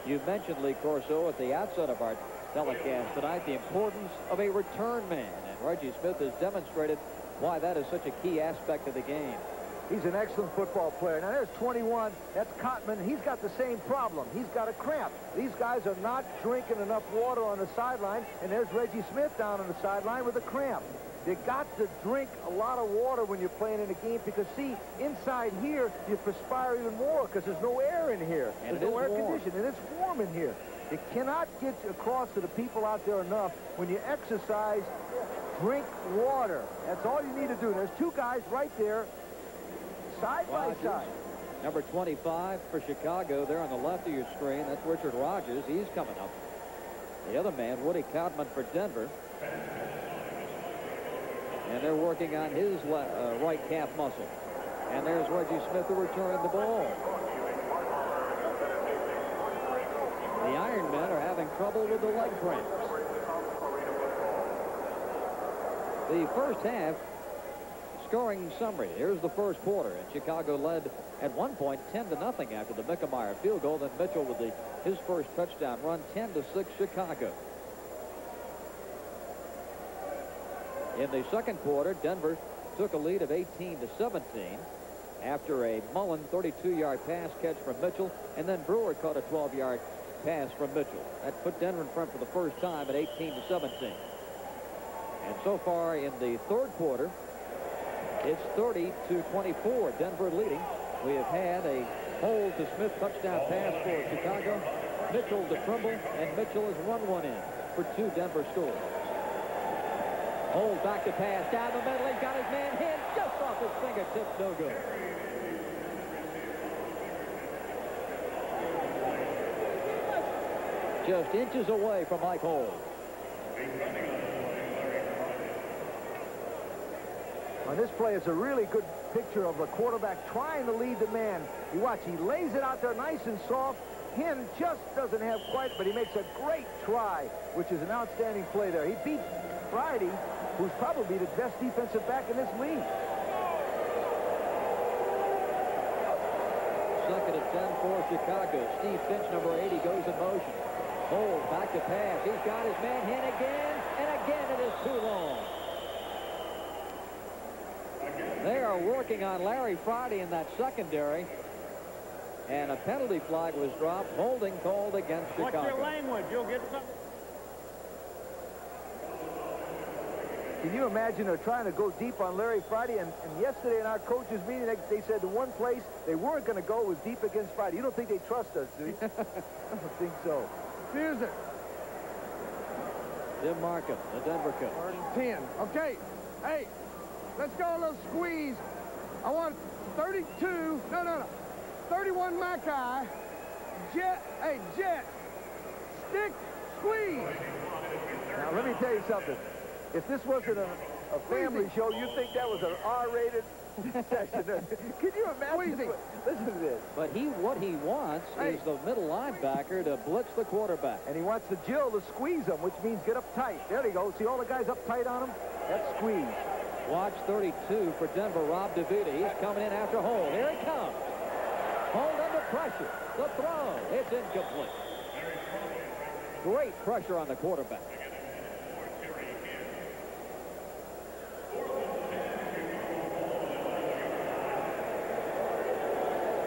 You mentioned, Lee Corso, at the outset of our telecast tonight, the importance of a return man. And Reggie Smith has demonstrated why that is such a key aspect of the game. He's an excellent football player. Now, there's 21. That's Cotman. He's got the same problem. He's got a cramp. These guys are not drinking enough water on the sideline, and there's Reggie Smith down on the sideline with a cramp. You got to drink a lot of water when you're playing in a game because, see, inside here, you perspire even more because there's no air in here. And there's no air conditioning, and it's warm in here. You cannot get across to the people out there enough. When you exercise, drink water. That's all you need to do. There's 2 guys right there, side by side. Number 25 for Chicago there on the left of your screen. That's Richard Rogers. He's coming up. The other man, Woody Cotman for Denver. And they're working on his right calf muscle. And there's Reggie Smith to return the ball. The Iron Men are having trouble with the leg cramps. The first half scoring summary. Here's the first quarter. And Chicago led at one point 10-0 after the Mickemeyer field goal. Then Mitchell with his first touchdown run, 10-6 Chicago. In the second quarter, Denver took a lead of 18-17 after a Mullen 32-yard pass catch from Mitchell, and then Brewer caught a 12-yard pass from Mitchell. That put Denver in front for the first time at 18-17. And so far in the third quarter, it's 30-24, Denver leading. We have had a hold to Smith touchdown pass for Chicago, Mitchell to Trimble, and Mitchell has run one in for 2 Denver scores. Hold back to pass down the middle. He's got his man hit just off his fingertips. No good. Just inches away from Mike Hold. On this play, it's a really good picture of a quarterback trying to lead the man. You watch, he lays it out there nice and soft, Hinn just doesn't have quite, but he makes a great try, which is an outstanding play there. He beat Friday, who's probably the best defensive back in this league. Second and 10 for Chicago. Steve Finch, number 80, goes in motion. Hold, back to pass. He's got his man Hinn again, and again it is too long. They are working on Larry Friday in that secondary. And a penalty flag was dropped. Holding called against Chicago. What's your language? You'll get something. Can you imagine they're trying to go deep on Larry Friday? And yesterday in our coaches meeting, they said the one place they weren't going to go was deep against Friday. You don't think they trust us, do you? I don't think so. Here's it. Jim Markham, the Denver coach. 10. Okay. Hey, let's go a little squeeze. I want 32. No. 31 Mackay. Jet. Hey, Jet. Stick. Squeeze. Now, let me tell you something. If this wasn't a family show, you'd think that was an R-rated session. Can you imagine? Listen to this. But what he wants is the middle linebacker to blitz the quarterback. And he wants the Jill to squeeze him, which means get up tight. There you go. See all the guys up tight on him? That's squeeze. Watch 32 for Denver, Rob DeVita. He's coming in after Hold. Here it comes. Hold under pressure. The throw. It's incomplete. Great pressure on the quarterback.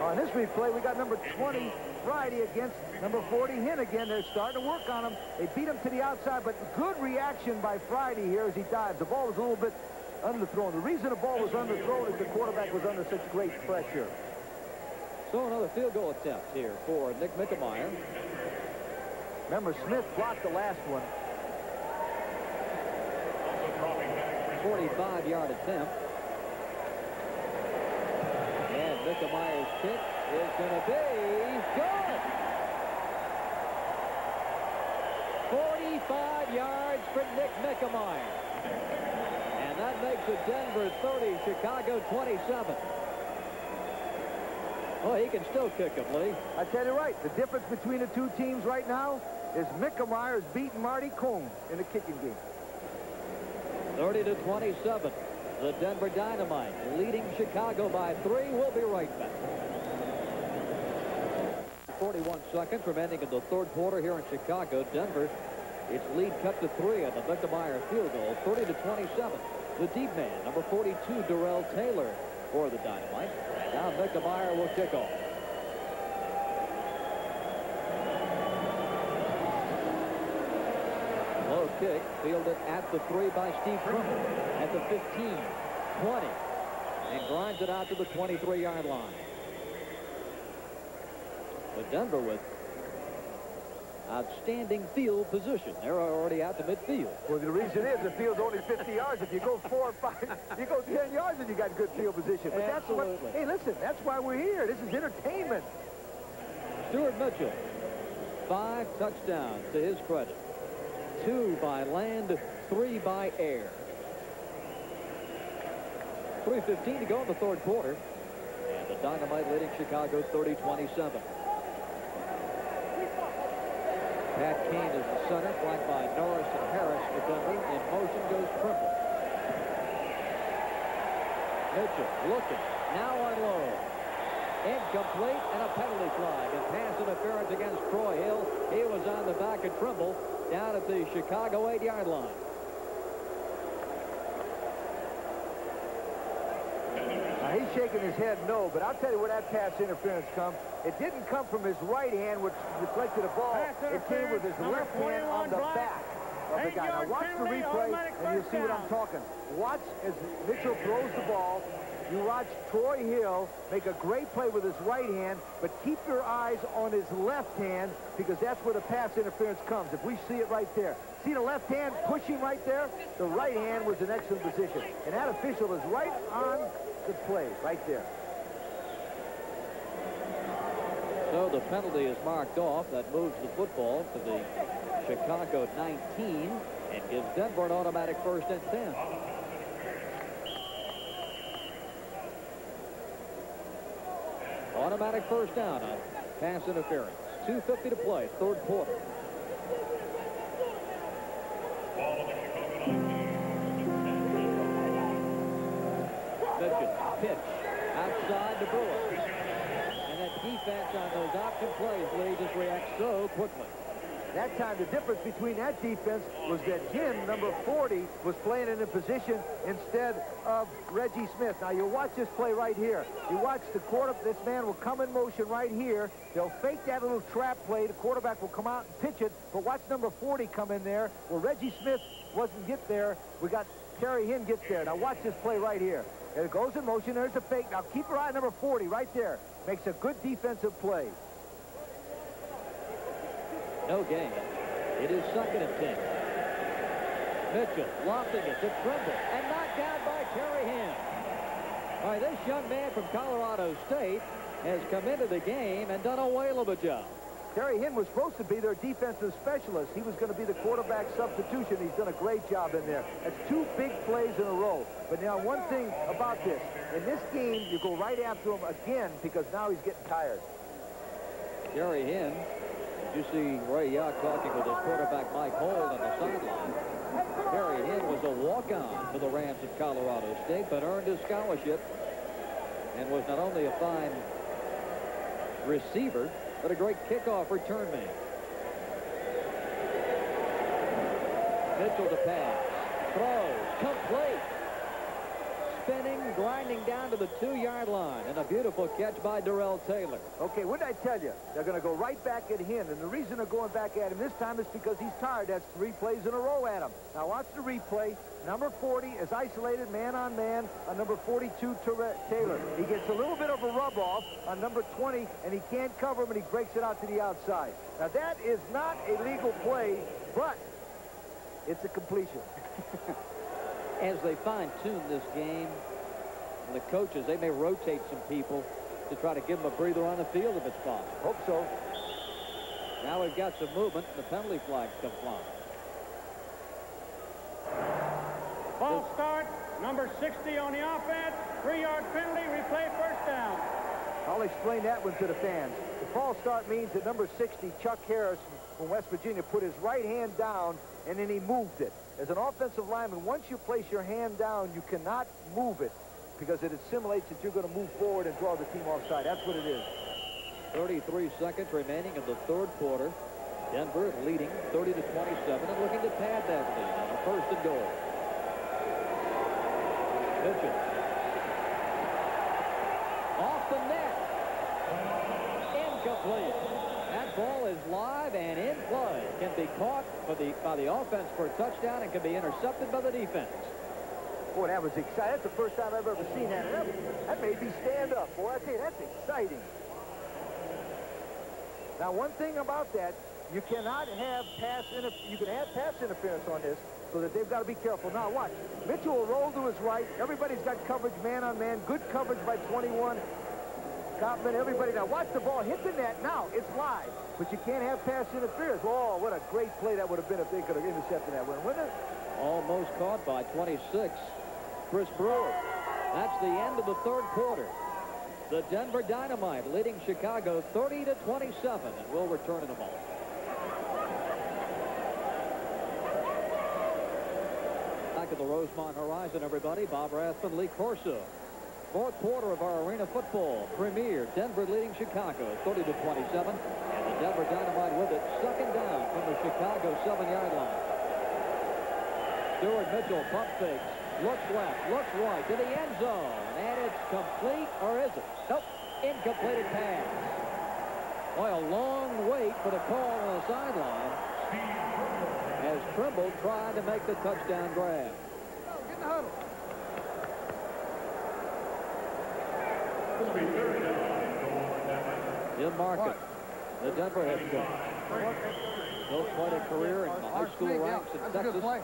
On this replay, we got number 20, Friday, against number 40, Hinn again. They're starting to work on him. They beat him to the outside, but good reaction by Friday here as he dives. The ball was a little bit underthrown. The reason the ball was underthrown is the quarterback was under such great pressure. So another field goal attempt here for Nick Mickemeyer. Remember, Smith blocked the last one. 45-yard attempt. And Mickemeyer's kick is going to be good. 45 yards for Nick Mickemeyer. And that makes it Denver 30, Chicago 27. Well, he can still kick him, Lee. I tell you right, the difference between the two teams right now is Mickemeyer is beating Marty Cohn in the kicking game. 30-27. The Denver Dynamite leading Chicago by 3. We'll be right back. 41 seconds remaining in the third quarter here in Chicago. Denver, its lead cut to 3 on the Mickemeyer field goal, 30-27. The deep man, number 42, Darrell Taylor for the Dynamite. Now Mickemeyer will kick off. Low kick, fielded at the 3 by Steve Trimble. At the 15, 20, and grinds it out to the 23-yard line. But Denver with outstanding field position. They're already out to midfield. Well, the reason is the field's only 50 yards. If you go 4 or 5, you go 10 yards and you got good field position. But that's what, hey, listen, that's why we're here. This is entertainment. Stuart Mitchell, 5 touchdowns to his credit. 2 by land, 3 by air. 3:15 to go in the third quarter. And the Dynamite leading Chicago 30-27. Pat Kane is the center, flanked by Norris and Harris for Denver. In motion goes Trimble. Mitchell looking, now unload. Incomplete and a penalty flag. And pass interference against Troy Hill. He was on the back of Trimble down at the Chicago 8-yard line. Now, he's shaking his head no, but I'll tell you where that pass interference comes. It didn't come from his right hand, which deflected the ball. It came with his left hand on the back of the guy. Now, watch the replay, and you'll see what I'm talking. Watch as Mitchell throws the ball. You watch Troy Hill make a great play with his right hand, but keep your eyes on his left hand because that's where the pass interference comes. If we see it right there. See the left hand pushing right there? The right hand was in excellent position. And that official is right on the play, right there. So the penalty is marked off. That moves the football to the Chicago 19 and gives Denver an automatic 1st and 10. Automatic 1st down on pass interference. 2:50 to play, third quarter. Mitchell, pitch, outside to Brewer. And that defense on those option plays, Lee, just reacts so quickly. That time, the difference between that defense was that Jim, number 40, was playing in a position instead of Reggie Smith. Now, you watch this play right here. You watch the quarterback. This man will come in motion right here. They'll fake that little trap play. The quarterback will come out and pitch it. But watch number 40 come in there. Well, Reggie Smith wasn't get there. We got Terry Hinn gets there. Now, watch this play right here. It goes in motion. There's the fake. Now, keep your eye on number 40 right there. Makes a good defensive play. No gain. It is 2nd and 10. Mitchell lofting it to Trimble and knocked down by Terry Hinn. All right, this young man from Colorado State has come into the game and done a whale of a job. Terry Hinn was supposed to be their defensive specialist. He was going to be the quarterback substitution. He's done a great job in there. That's 2 big plays in a row. But now one thing about this, in this game, you go right after him again because now he's getting tired. Terry Hinn, you see Ray Yock talking with his quarterback Mike Holt on the sideline. Terry Hinn was a walk-on for the Rams of Colorado State, but earned his scholarship and was not only a fine receiver, but a great kickoff return man. Mitchell to pass. Throws. Complete. Spinning, grinding down to the 2-yard line. And a beautiful catch by Darrell Taylor. Okay, what did I tell you? They're going to go right back at him. And the reason they're going back at him this time is because he's tired. That's 3 plays in a row at him. Now watch the replay. Number 40 is isolated man-on-man on number 42, Taylor. He gets a little bit of a rub-off on number 20, and he can't cover him, and he breaks it out to the outside. Now, that is not a legal play, but it's a completion. As they fine-tune this game, and the coaches, they may rotate some people to try to give them a breather on the field if it's possible. Hope so. Now we've got some movement, and the penalty flags come flying. Ball start, number 60 on the offense, 3-yard penalty, replay, first down. I'll explain that one to the fans. The false start means that number 60, Chuck Harris from West Virginia, put his right hand down, and then he moved it. As an offensive lineman, once you place your hand down, you cannot move it because it assimilates that you're going to move forward and draw the team offside. That's what it is. 33 seconds remaining in the third quarter. Denver leading 30-27 and looking to pad that lead on a 1st and goal. Mitchell. Off the net. Incomplete. That ball is live and in play. Can be caught by the offense for a touchdown and can be intercepted by the defense. Boy, that was exciting. That's the first time I've ever seen that. That made me stand up. Boy, I tell you, that's exciting. Now, one thing about that, you cannot have you can have pass interference on this, so that they've got to be careful. Now, watch. Mitchell will roll to his right. Everybody's got coverage man-on-man. Good coverage by 21. Copman, everybody. Now, watch the ball hit the net. Now, it's live, but you can't have pass interference. Oh, what a great play that would have been if they could have intercepted that one, wouldn't it? Almost caught by 26. Chris Brewer. That's the end of the third quarter. The Denver Dynamite leading Chicago 30-27, and we'll return in a moment. Back at the Rosemont Horizon, everybody. Bob Rathman, Lee Corso. Fourth quarter of our arena football premiere. Denver leading Chicago 30-27, and the Denver Dynamite with it, 2nd down from the Chicago 7-yard line. Stuart Mitchell pump fakes. Looks left, looks right to the end zone, and it's complete, or is it? Nope, incompleted pass. Boy, a long wait for the call on the sideline as Trimble tried to make the touchdown grab. Get in the huddle. Jim Market, the Denver head coach. Built quite a career in the high school ranks in That's a good Texas. play.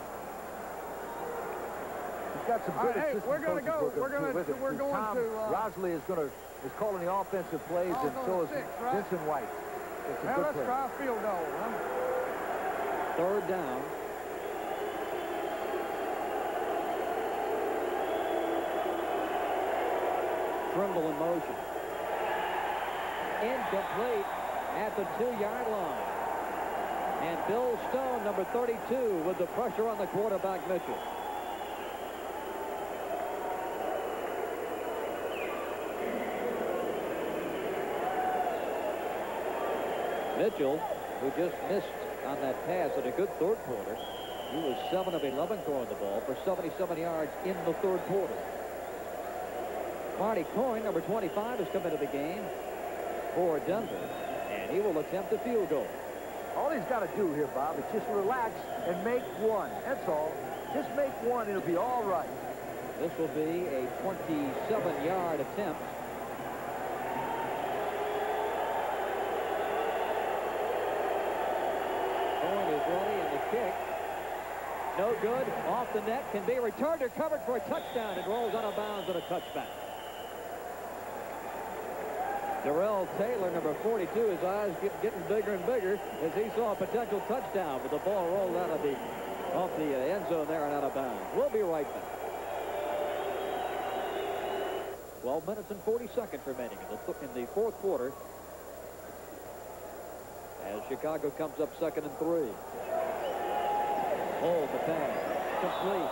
He's got some good assistant we're going to coaches go. We're going Tom to. Rosley is calling the offensive plays, and so is right? Vincent White. It's a Now good let's play. try a field goal, huh? 3rd down. Trimble in motion. Incomplete. at the 2-yard line. And Bill Stone, number 32, with the pressure on the quarterback, Mitchell. Mitchell, who just missed on that pass at a good third quarter. He was 7 of 11 throwing the ball for 77 yards in the third quarter. Marty Coyne, number 25, has come into the game for Denver, and he will attempt a field goal. All he's got to do here, Bob, is just relax and make one. That's all. Just make one, it'll be all right. This will be a 27-yard attempt. Coyne is ready, and the kick, no good. Off the net, can be returned or covered for a touchdown. It rolls out of bounds at a touchback. Darrell Taylor, number 42, his eyes getting bigger and bigger as he saw a potential touchdown, but the ball rolled out of off the end zone there and out of bounds. We'll be right back. 12 minutes and 40 seconds remaining in the fourth quarter as Chicago comes up 2nd and 3. Hold the pass. Complete.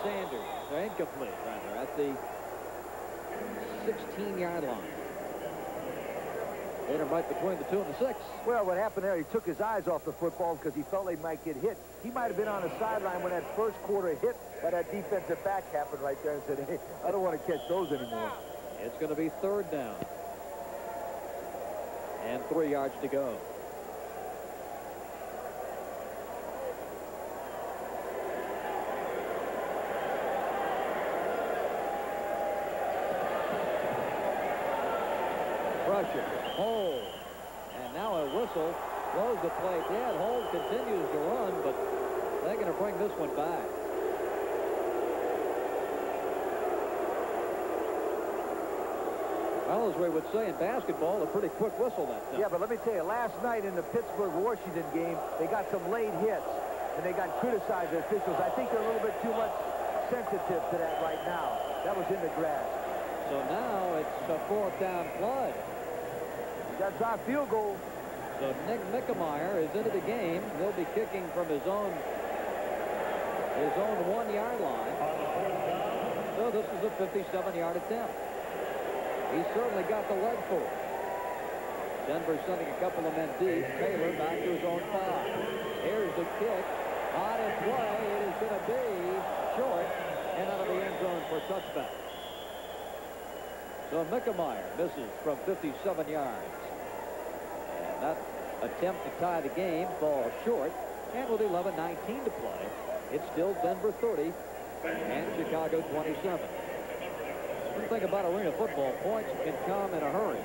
Sanders, incomplete, rather, at the 16-yard line. Hit him right between the 2 and the 6. Well, what happened there, he took his eyes off the football because he felt they might get hit. He might have been on the sideline when that first quarter hit by that defensive back happened right there and said, hey, I don't want to catch those anymore. It's going to be 3rd down. And 3 yards to go. Pressure, hold, and now a whistle blows the play dead. Hold continues to run, but they're going to bring this one back. Well, as we would say in basketball, a pretty quick whistle that time. Yeah, but let me tell you, last night in the Pittsburgh-Washington game, they got some late hits, and they got criticized, the officials. I think they're a little bit too much sensitive to that right now. That was in the grass. So now it's a 4th down play. That's our field goal. So Nick Mickemeyer is into the game. He'll be kicking from his own 1-yard line. So this is a 57-yard attempt. He certainly got the leg for it. Denver sending a couple of men deep. Taylor back to his own 5. Here's the kick. On its way. It is going to be short and out of the end zone for a touchback. So Mickemeyer misses from 57 yards. And that attempt to tie the game falls short. And with 11:19 to play, it's still Denver 30 and Chicago 27. The thing about arena football, points can come in a hurry.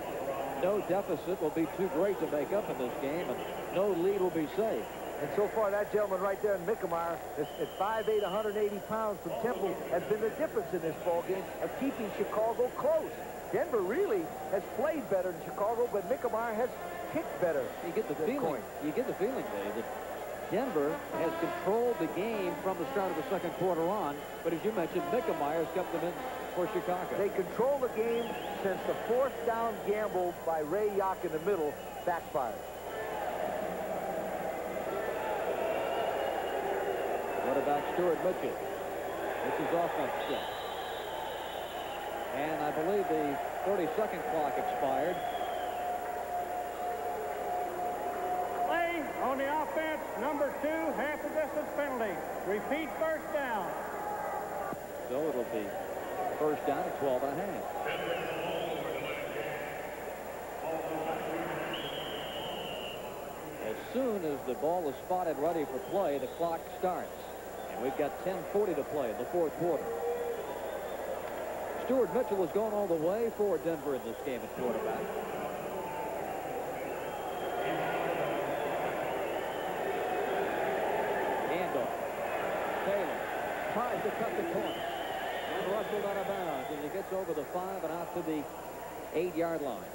No deficit will be too great to make up in this game, and no lead will be safe. And so far, that gentleman right there in Mickemeyer, at 5'8", 180 pounds from Temple, has been the difference in this ball game of keeping Chicago close. Denver really has played better than Chicago, but Mickemeyer has kicked better. You get the feeling, Dave, that Denver has controlled the game from the start of the second quarter on, but as you mentioned, Mickemeyer has kept them in for Chicago. They control the game since the 4th down gamble by Ray Yock in the middle backfired. Quarterback Stuart Mitchell. This is offense set. And I believe the 30-second clock expired. Play on the offense, number 2, half the distance penalty. Repeat 1st down. So it'll be 1st down at 12 and a half. As soon as the ball is spotted ready for play, the clock starts. And we've got 10:40 to play in the 4th quarter. Stuart Mitchell has gone all the way for Denver in this game at quarterback. Handoff. Taylor tries to cut the corner. And rustled out of bounds as he gets over the 5 and out to the 8-yard line.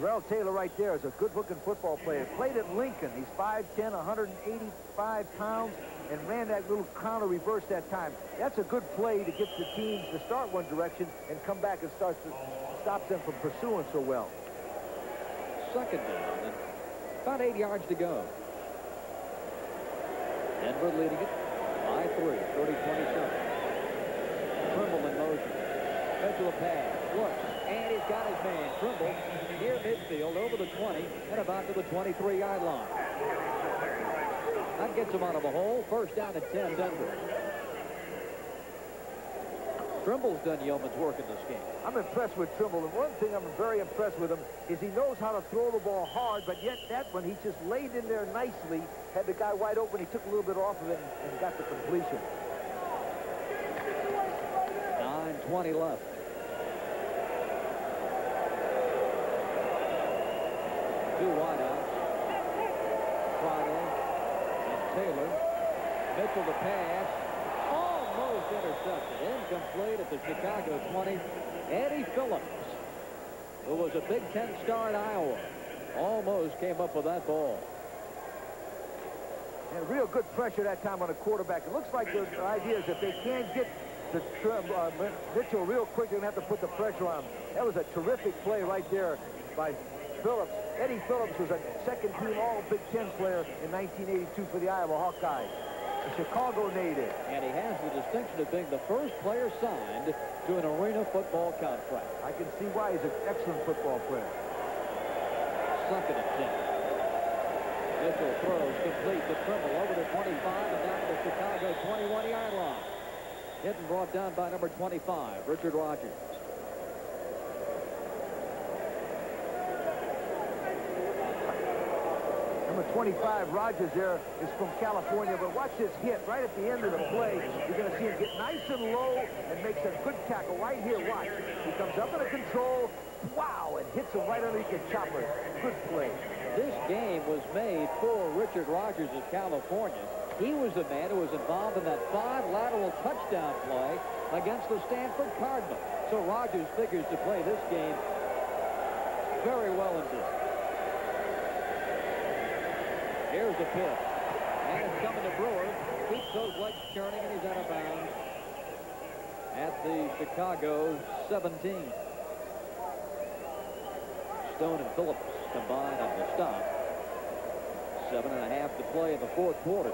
Darrell Taylor right there is a good-looking football player. Played at Lincoln. He's 5'10", 185 pounds, and ran that little counter reverse that time. That's a good play to get the teams to start one direction and come back and start stops them from pursuing so well. Second down and about 8 yards to go. Denver leading it by 3, 30-27. Trimble in motion. Mitchell a pass. Looks. And he's got his man. Trimble near midfield over the 20 and about to the 23-yard line. That gets him out of a hole. First down at 10, Denver. Trimble's done yeoman's work in this game. I'm impressed with Trimble, and one thing I'm very impressed with him is he knows how to throw the ball hard, but yet that one, he just laid in there nicely, had the guy wide open, he took a little bit off of it and got the completion. 9:20 left. Two wideouts. Friday and Taylor. Mitchell the pass. Almost intercepted. Incomplete at the Chicago 20. Eddie Phillips, who was a Big Ten star at Iowa, almost came up with that ball. And real good pressure that time on the quarterback. It looks like the idea is if they can't get the Mitchell real quick, they're going to have to put the pressure on him. That was a terrific play right there by Phillips. Eddie Phillips was a second-team All-Big Ten player in 1982 for the Iowa Hawkeyes. A Chicago native. And he has the distinction of being the first player signed to an arena football contract. I can see why he's an excellent football player. Second and 10. Mitchell throws complete to Trimble over to 25 and down to the Chicago 21-yard line. Hit and brought down by number 25, Richard Rogers. Number 25, Rogers there, is from California, but watch this hit right at the end of the play. You're going to see him get nice and low and makes a good tackle right here. Watch. He comes up into control. Wow, and hits him right underneath the chopper. Good play. This game was made for Richard Rogers of California. He was the man who was involved in that 5 lateral touchdown play against the Stanford Cardinals. So Rogers figures to play this game very well indeed. Here's the pitch. And it's coming to Brewer. Keeps those legs churning, and he's out of bounds at the Chicago 17. Stone and Phillips combined on the stop. 7.5 to play in the fourth quarter.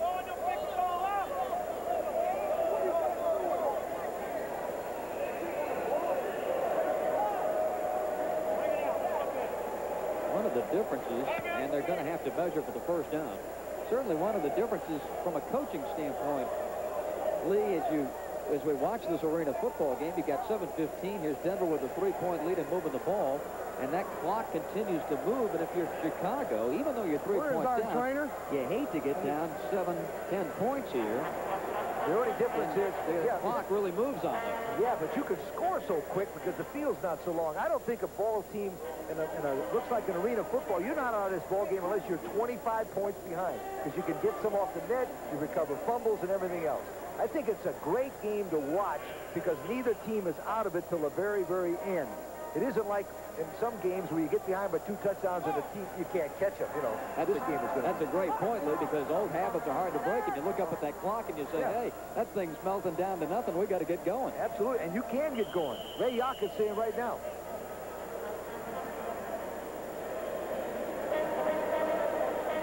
One of the differences, and they're going to have to measure for the first down. Certainly one of the differences from a coaching standpoint, Lee, as we watch this arena football game, you got 7:15. Here's Denver with a 3-point lead and moving the ball. And that clock continues to move. And if you're Chicago, even though you're 3 points down, trainer? You hate to get down 7, 10 points here. The only difference is the clock really moves on them. Yeah, but you can score so quick because the field's not so long. I don't think a ball team in a looks like an arena football, you're not out of this ball game unless you're 25 points behind, because you can get some off the net, you recover fumbles and everything else. I think it's a great game to watch because neither team is out of it till the very, very end. It isn't like in some games where you get behind by 2 touchdowns and the team, you can't catch them. You know, this game is good. That's a great point, Lee, because old habits are hard to break, and you look up at that clock and you say, hey, that thing's melting down to nothing. We got to get going. Absolutely, and you can get going. Ray Yock is saying right now.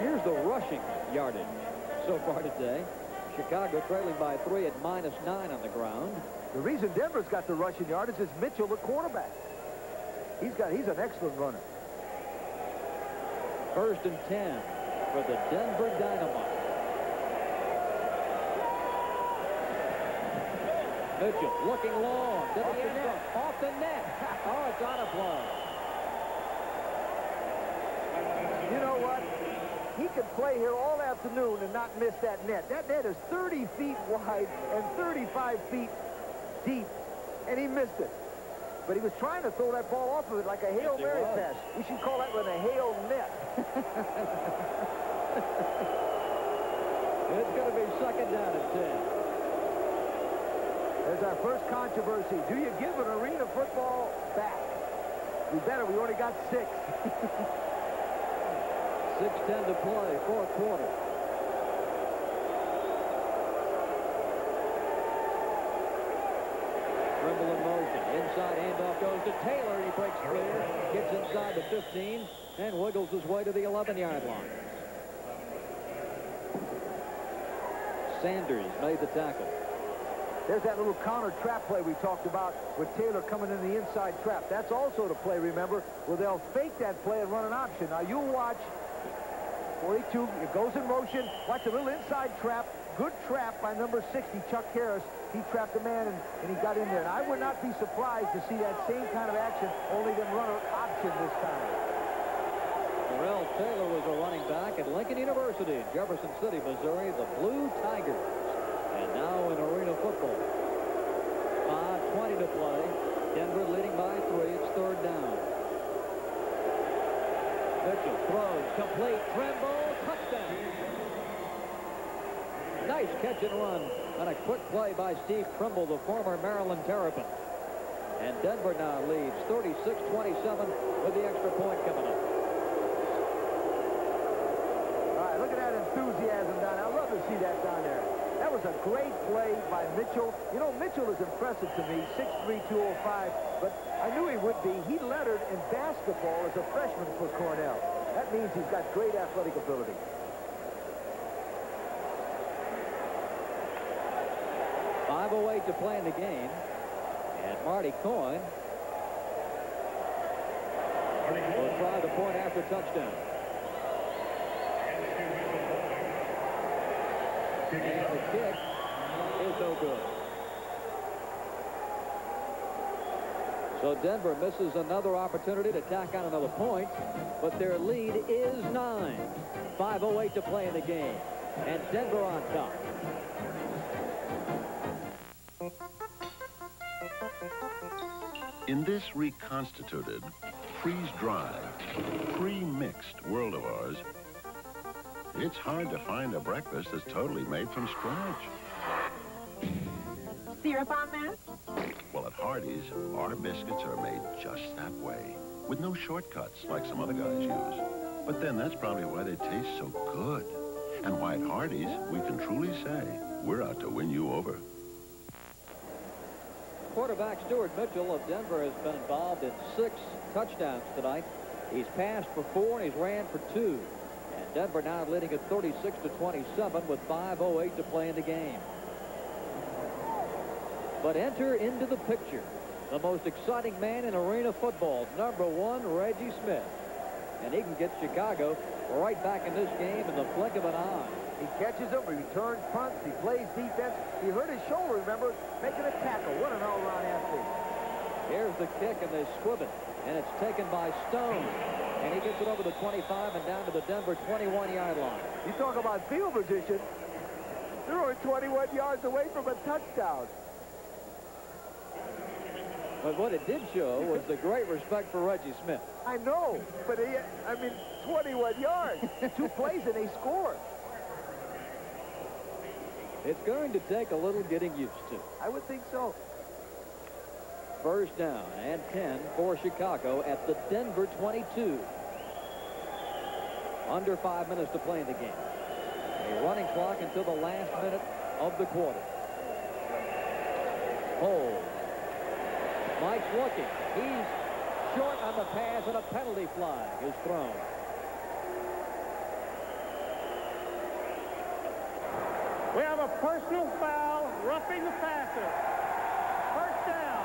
Here's the rushing yardage so far today. Chicago trailing by 3 at -9 on the ground. The reason Denver's got the rushing yardage is Mitchell, the quarterback. He's an excellent runner. First and 10 for the Denver Dynamite. Mitchell looking long. Off the net. Oh, it's out of play. You know what? He could play here all afternoon and not miss that net. That net is 30 feet wide and 35 feet deep, and he missed it. But he was trying to throw that ball off of it like a Hail Mary pass. We should call that one a Hail net. It's going to be second down at 10. There's our first controversy. Do you give an arena football back? We better. We already got 6. 6:10 to play, fourth quarter. Trimble in motion. Inside handoff goes to Taylor. He breaks clear. Gets inside the 15 and wiggles his way to the 11-yard line. Sanders made the tackle. There's that little counter trap play we talked about with Taylor coming in the inside trap. That's also the play, remember, where they'll fake that play and run an option. Now you watch 42. It goes in motion. Watch a little inside trap. Good trap by number 60, Chuck Harris. He trapped a man and he got in there. And I would not be surprised to see that same kind of action, only them run an option this time. Terrell Taylor was a running back at Lincoln University in Jefferson City, Missouri, the Blue Tigers. And now in Arena football. 5:20 to play. Denver leading by 3. It's 3rd down. Mitchell throws complete. Trimble, touchdown. Nice catch and run on a quick play by Steve Trimble, the former Maryland Terrapin. And Denver now leads 36-27 with the extra point coming up. All right, look at that enthusiasm down there. I love to see that down there. That was a great play by Mitchell. You know, Mitchell is impressive to me, 6'3", 205, but I knew he would be. He lettered in basketball as a freshman for Cornell. That means he's got great athletic ability. .508 to play in the game. And Marty Coyne will try the point after touchdown. And the kick is no good. So Denver misses another opportunity to tack on another point, but their lead is 9. 5:08 to play in the game. And Denver on top. In this reconstituted, freeze-dried, pre-mixed world of ours, it's hard to find a breakfast that's totally made from scratch. Syrup on that? Well, at Hardee's, our biscuits are made just that way, with no shortcuts like some other guys use. But then that's probably why they taste so good, and why at Hardee's we can truly say we're out to win you over. Quarterback Stuart Mitchell of Denver has been involved in 6 touchdowns tonight. He's passed for 4 and he's ran for 2. And Denver now leading at 36-27 with 5:08 to play in the game. But enter into the picture the most exciting man in arena football, number 1, Reggie Smith. And he can get Chicago right back in this game in the blink of an eye. He catches them, he returns punts, he plays defense. He hurt his shoulder, remember, making a tackle. What an all-around athlete. Here's the kick, and they squib it. And it's taken by Stone. And he gets it over the 25 and down to the Denver 21-yard line. You talk about field position. They're only 21 yards away from a touchdown. But what it did show was the great respect for Reggie Smith. I know, but I mean, 21 yards. 2 plays and they score. It's going to take a little getting used to. I would think so. 1st down and 10 for Chicago at the Denver 22. Under 5 minutes to play in the game. A running clock until the last minute of the quarter. Hold. Mike's looking. He's short on the pass, and a penalty flag is thrown. We have a personal foul, roughing the passer. 1st down.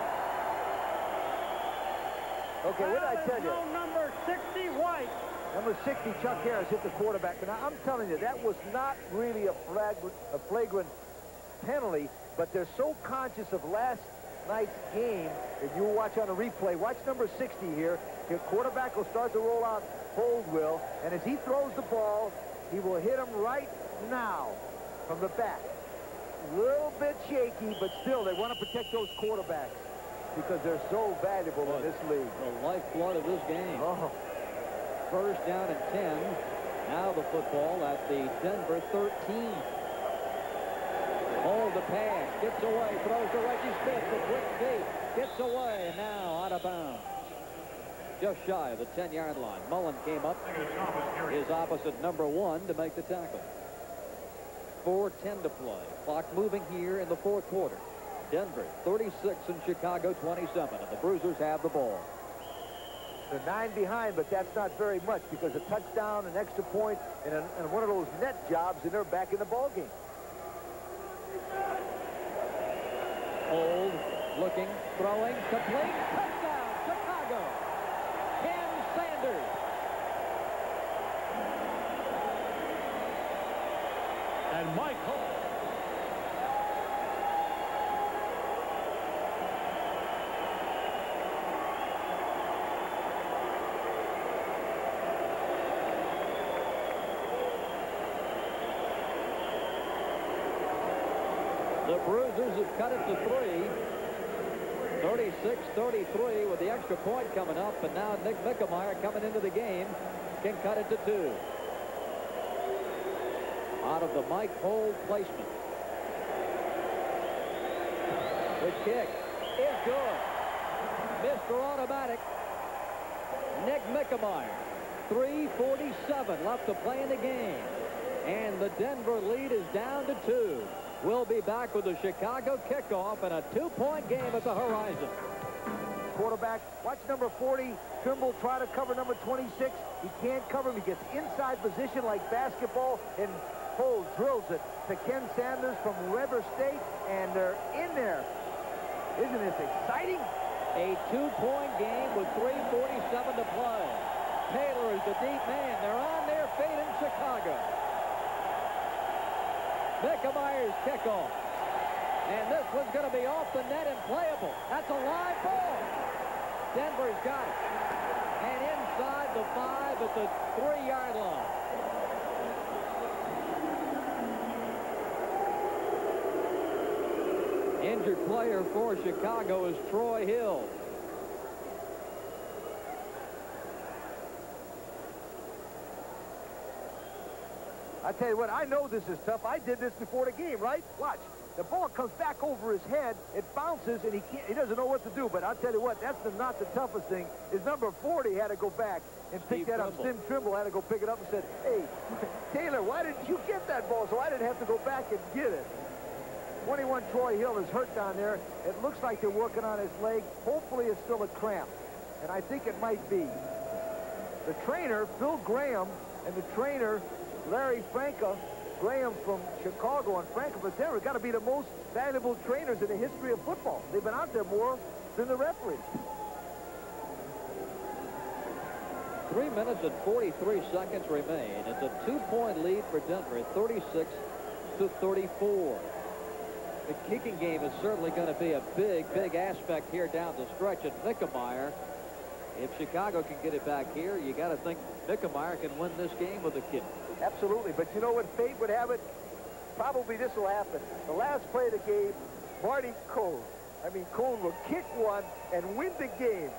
Okay, what did I tell you? Number 60, White. Number 60, Chuck Harris, hit the quarterback. But now, I'm telling you, that was not really a flagrant penalty, but they're so conscious of last night's game. If you watch on a replay, watch number 60 here. Your quarterback will start to roll out, hold will, and as he throws the ball, he will hit him right now from the back. A little bit shaky, but still, they want to protect those quarterbacks because they're so valuable in this league. The lifeblood of this game. Oh. 1st down and 10. Now the football at the Denver 13. Hold the pass, gets away, throws to Reggie Smith, the quick gate, gets away, and now out of bounds. Just shy of the 10-yard line. Mullen came up, his opposite number 1, to make the tackle. 4:10 to play. Clock moving here in the 4th quarter. Denver 36 and Chicago 27, and the Bruisers have the ball. They're 9 behind, but that's not very much because a touchdown, an extra point, and one of those net jobs, and they're back in the ball game. Hold, looking, throwing, complete, touchdown, Chicago. Ken Sanders. And Mike Holt. The Bruisers have cut it to 3. 36-33 with the extra point coming up, and now Nick Mickemeyer coming into the game can cut it to 2. Out of the Mike Hold placement. The kick is good. Mr. Automatic, Nick Mickemeyer. 3:47 left to play in the game. And the Denver lead is down to 2. We'll be back with the Chicago kickoff and a 2-point game at the horizon. Quarterback, watch number 40, Trimble try to cover number 26. He can't cover him. He gets inside position like basketball, and Hold drills it to Ken Sanders from Weber State, and they're in there. Isn't this exciting? A 2-point game with 3:47 to play. Taylor is the deep man. They're on their feet in Chicago. Mickemeyer's kickoff. And this one's going to be off the net and playable. That's a live ball. Denver's got it. And inside the 5 at the 3-yard line. Injured player for Chicago is Troy Hill. I tell you what, I know this is tough. I did this before the game, right? Watch. The ball comes back over his head. It bounces, and he doesn't know what to do. But I'll tell you what, that's not the toughest thing. His number 40 had to go back and pick that up. Tim Trimble had to go pick it up and said, hey, Taylor, why didn't you get that ball? So I didn't have to go back and get it. 21 Troy Hill is hurt down there. It looks like they're working on his leg. Hopefully it's still a cramp, and I think it might be. The trainer, Phil Graham, and the trainer, Larry Franca, Graham from Chicago and Franca from Denver, got to be the most valuable trainers in the history of football. They've been out there more than the referees. 3 minutes and 43 seconds remain. It's a 2-point lead for Denver, 36-34. The kicking game is certainly going to be a big aspect here down the stretch. And Mickemeyer, if Chicago can get it back here, you got to think Mickemeyer can win this game with a kick. Absolutely, but you know what fate would have it? Probably this will happen. The last play of the game, Marty Cone. I mean, Cone will kick one and win the game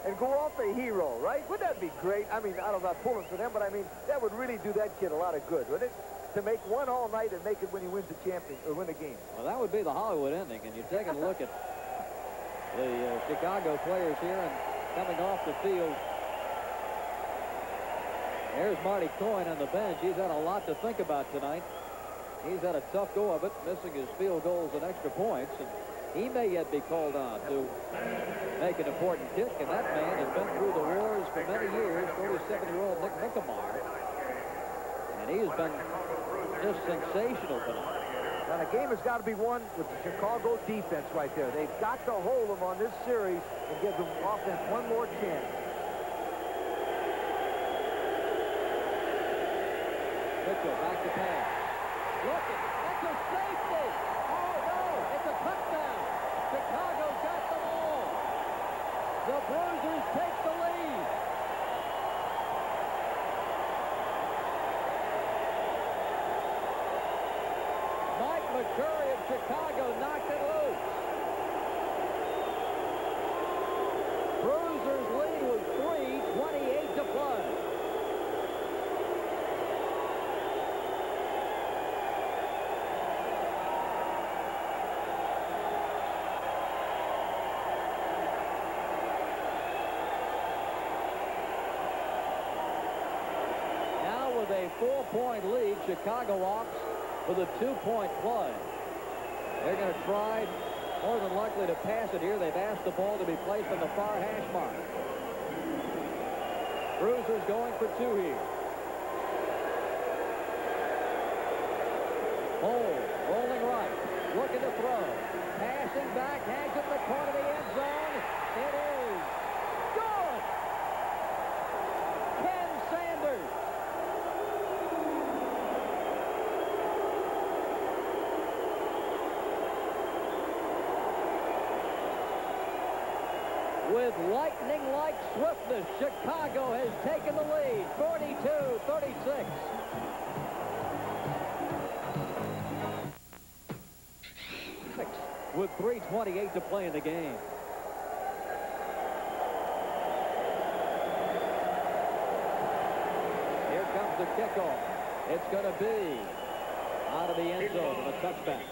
and go off a hero, right? Wouldn't that be great? I mean, I'm not pulling for them, but I mean, that would really do that kid a lot of good, wouldn't it? To make one all night and make it when he wins the champion or win the game. Well, that would be the Hollywood ending, and you're taking a look at the Chicago players here and coming off the field. There's Marty Coyne on the bench. He's had a lot to think about tonight. He's had a tough go of it, missing his field goals and extra points. And he may yet be called on to make an important kick. And that man has been through the wars for many years, 47-year-old Nick Mickemeyer. And he has been just sensational tonight. Now, the game has got to be won with the Chicago defense right there. They've got to hold them on this series and give them offense one more chance. Mitchell back to pass. Looking. It's a safety. Oh, no. It's a touchdown. Chicago's got the ball. The Bruisers take the lead. Mike McCurry of Chicago knocked it loose. Bruisers lead with 3:28 to play. With a 4-point lead, Chicago opts for the 2-point play. They're going to try more than likely to pass it here. They've asked the ball to be placed on the far hash mark. Bruisers going for 2 here. Hole, rolling right, looking to throw. Passing back, hangs it in the corner of the end zone. It is good! Ken Sanders. With lightning-like swiftness, Chicago has taken the lead, 42-36. With 3:28 to play in the game. Here comes the kickoff. It's going to be out of the end zone and a touchback.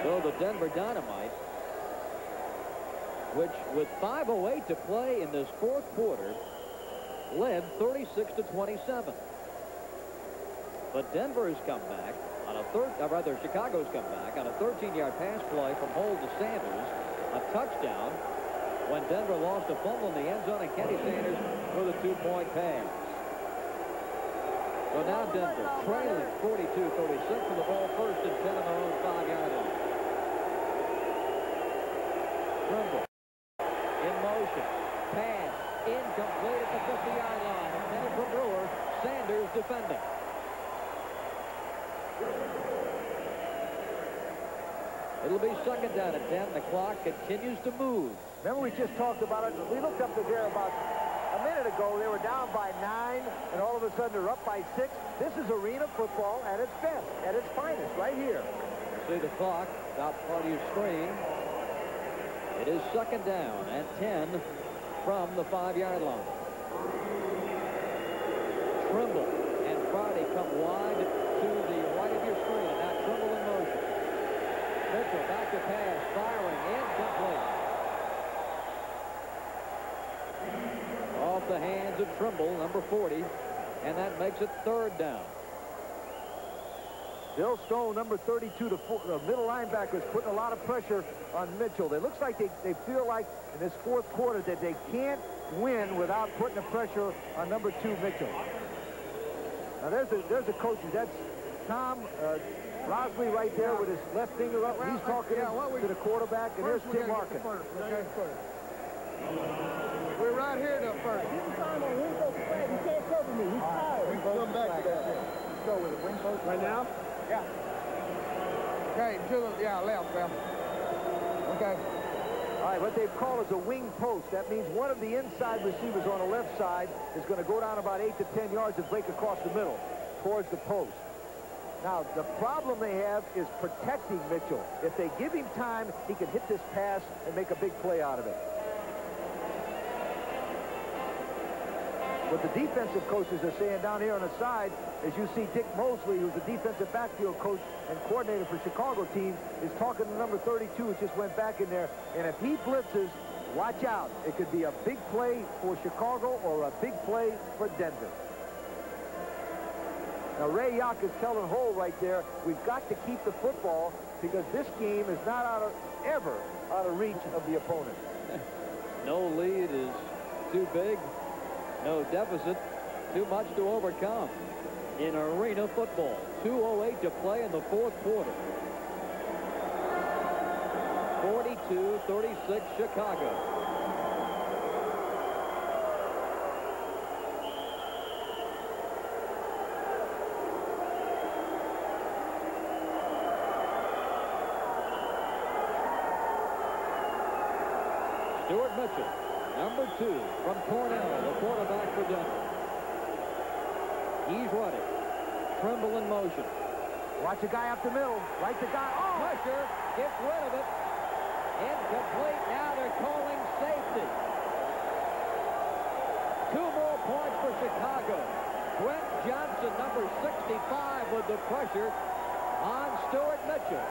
So the Denver Dynamite, which with 5:08 to play in this fourth quarter, led 36-27. But Denver has come back on a Chicago's come back on a 13-yard pass play from Hole to Sanders, a touchdown when Denver lost a fumble in the end zone, and Kenny Sanders with a 2-point pass. So now Denver trailing 42-36 with the ball first and 10 on their own 5-yard line. Trimble in motion, pass incomplete at the 50-yard line. Intended for Brewer. Sanders defending. It'll be second down at 10. The clock continues to move. Remember we just talked about it. We looked up to there about a minute ago. They were down by 9, and all of a sudden they're up by 6. This is arena football at its best, at its finest, right here. See the clock, top part of your screen. It is second down at 10 from the 5-yard line. Trimble and Friday come wide to the right of your screen. And now Trimble in motion. Mitchell back to pass, firing, incomplete. Off the hands of Trimble, number 40, and that makes it third down. Bill Stone, number 32, the middle linebacker, is putting a lot of pressure on Mitchell. It looks like they feel like in this fourth quarter that they can't win without putting the pressure on number 2, Mitchell. Now there's a coach. That's Tom Rosley right there with his left finger up. He's talking to the quarterback, and there's Tim Larkin. Okay. We're right here to first. You can't cover me. He's tired. We come back to that. Let's go with it. Wing post right now? Yeah. Okay, left, left. Okay. All right, what they've called is a wing post. That means one of the inside receivers on the left side is going to go down about 8 to 10 yards and break across the middle towards the post. Now, the problem they have is protecting Mitchell. If they give him time, he can hit this pass and make a big play out of it. What the defensive coaches are saying down here on the side, as you see Dick Mosley, who's the defensive backfield coach and coordinator for Chicago team, is talking to number 32, who just went back in there. And if he blitzes, watch out. It could be a big play for Chicago or a big play for Denver. Now, Ray Yock is telling Hole right there, we've got to keep the football because this game is not ever out of reach of the opponent. No lead is too big. No deficit, too much to overcome in arena football. 2:08 to play in the fourth quarter. 42-36 Chicago. Stuart Mitchell, number 2 from Cornell, the quarterback for Denver. He's running. Trimble in motion. Watch the guy up the middle. Right the guy. Oh! Pressure. Gets rid of it. Incomplete. Now they're calling safety. 2 more points for Chicago. Brent Johnson, number 65, with the pressure on Stuart Mitchell.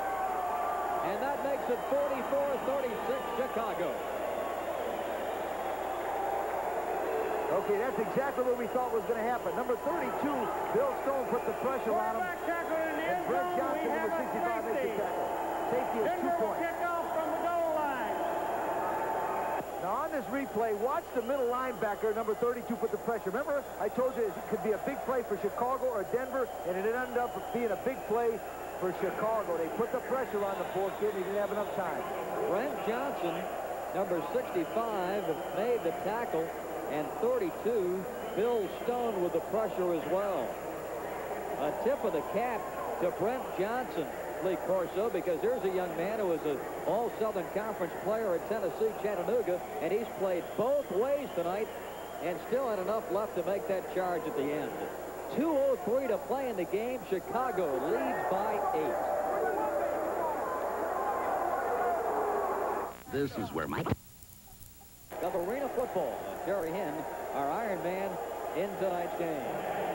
And that makes it 44-36 Chicago. Okay, that's exactly what we thought was going to happen. Number 32, Bill Stone put the pressure on him. And Brent Johnson, number 65, makes the tackle. Safety is 2 points. Kick off from the goal line. Now on this replay, watch the middle linebacker, number 32, put the pressure. Remember, I told you it could be a big play for Chicago or Denver, and it ended up being a big play for Chicago. They put the pressure on the poor kid, and he didn't have enough time. Brent Johnson, number 65, made the tackle, and 32, Bill Stone with the pressure as well. A tip of the cap to Brent Johnson, Lee Corso, because here's a young man who was an All-Southern Conference player at Tennessee, Chattanooga, and he's played both ways tonight and still had enough left to make that charge at the end. 2:03 to play in the game. Chicago leads by 8. This is where my... Of Arena Football. Terry Hinn, our Iron Man, in tonight's game.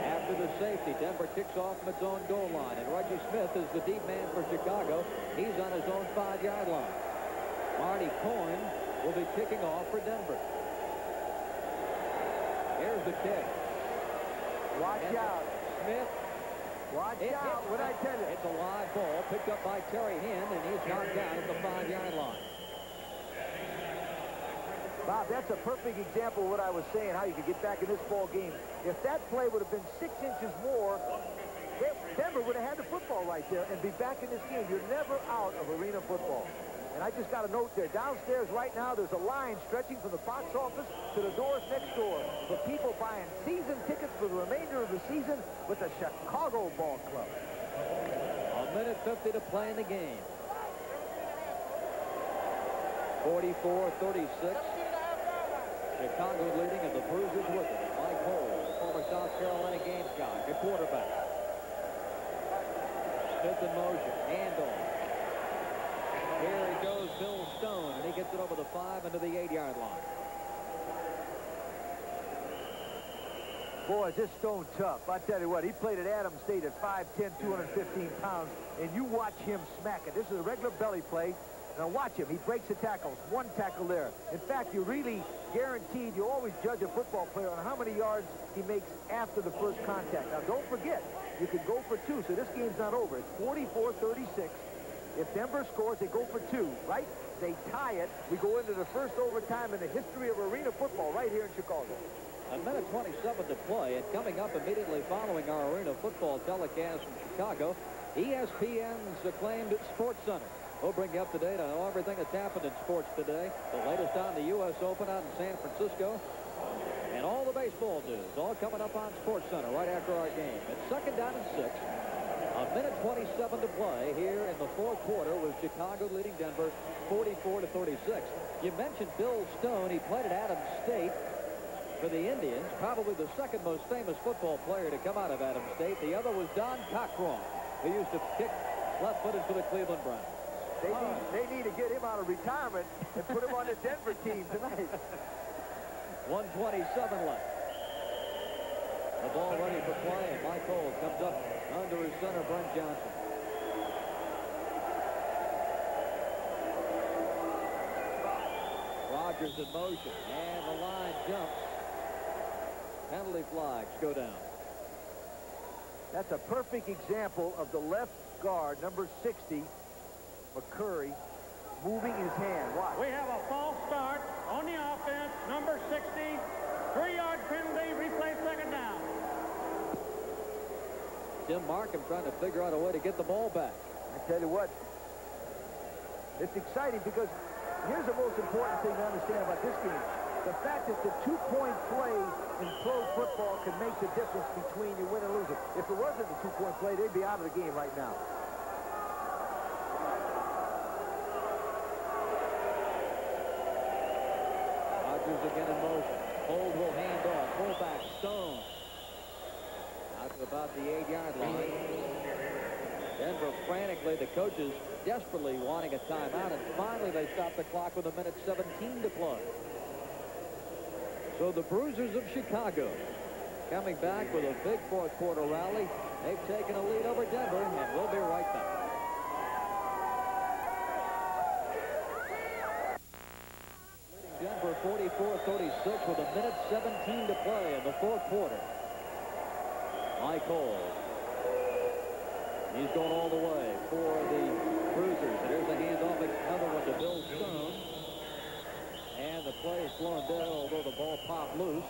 After the safety, Denver kicks off from its own goal line, and Reggie Smith is the deep man for Chicago. He's on his own 5-yard line. Marty Coyne will be kicking off for Denver. Here's the kick. Watch out. Smith. Watch out. What I tell you? It's a live ball picked up by Terry Hinn, and he's knocked down at the 5-yard line. Bob, that's a perfect example of what I was saying, how you could get back in this ball game. If that play would have been 6 inches more, Denver would have had the football right there and be back in this game. You're never out of arena football. And I just got a note there. Downstairs right now, there's a line stretching from the box office to the doors next door for people buying season tickets for the remainder of the season with the Chicago Ball Club. 1:50 to play in the game. 44-36. Chicago leading, and the Bruisers with it. Mike Hole, former South Carolina Gamecock, a quarterback. Smith in motion, handoff. Here he goes, Bill Stone, and he gets it over the 5 into the 8-yard line. Boy, is this Stone tough. I tell you what, he played at Adams State at 5'10", 215 pounds, and you watch him smack it. This is a regular belly play. Now watch him. He breaks the tackles. 1 tackle there. In fact, you're really guaranteed. You always judge a football player on how many yards he makes after the first contact. Now, don't forget, you can go for 2, so this game's not over. It's 44-36. If Denver scores, they go for 2, right? They tie it. We go into the first overtime in the history of arena football right here in Chicago. 1:27 to play, and coming up immediately following our arena football telecast from Chicago, ESPN's acclaimed Sports Center. We'll bring you up to date on everything that's happened in sports today. The latest on the U.S. Open out in San Francisco. And all the baseball news, all coming up on Sports Center right after our game. It's 2nd down and 6. 1:27 to play here in the 4th quarter with Chicago leading Denver 44-36. You mentioned Bill Stone. He played at Adams State for the Indians, probably the 2nd most famous football player to come out of Adams State. The other was Don Cockcroft, who used to kick left-footed for the Cleveland Browns. They need to get him out of retirement and put him on the Denver team tonight. 1:27 left. The ball ready for play, and Mike Hole comes up under his center, Brent Johnson. Rodgers in motion, and the line jumps. Penalty flags go down. That's a perfect example of the left guard, number 60, McCurry, moving his hand. Watch. We have a false start on the offense. Number 60, 3-yard penalty, replay 2nd down. Tim Markham trying to figure out a way to get the ball back. I tell you what, it's exciting because here's the most important thing to understand about this game. The fact that the 2-point play in pro football can make the difference between you win and lose it. If it wasn't the 2-point play, they'd be out of the game right now. Again in motion. Hold will hand off. Fullback Stone. Out to about the 8-yard line. Denver frantically, the coaches desperately wanting a timeout, and finally they stop the clock with 1:17 to play. So the Bruisers of Chicago coming back with a big 4th quarter rally. They've taken a lead over Denver, and we'll be right back. Denver 44-36 with 1:17 to play in the fourth quarter. Michael. He's going all the way for the Bruisers. And here's a handoff, another one to Bill Stone. And the play is slowing down, although the ball popped loose.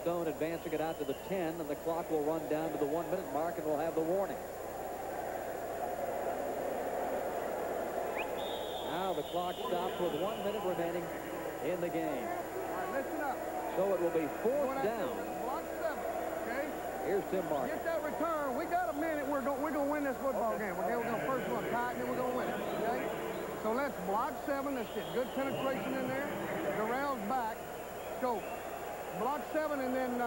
Stone advancing it out to the 10, and the clock will run down to the 1-minute mark, and we'll have the warning. Now the clock stops with 1 minute remaining in the game. All right, listen up. So it will be fourth down. Block 7, okay? Here's Tim Martin. Get that return. We got a minute. We're going to win this football game. Okay, we're going to first one tighten, and we're going to win it. Okay? So let's block 7. Let's get good penetration in there. Darrell's back. Go. Block 7, and then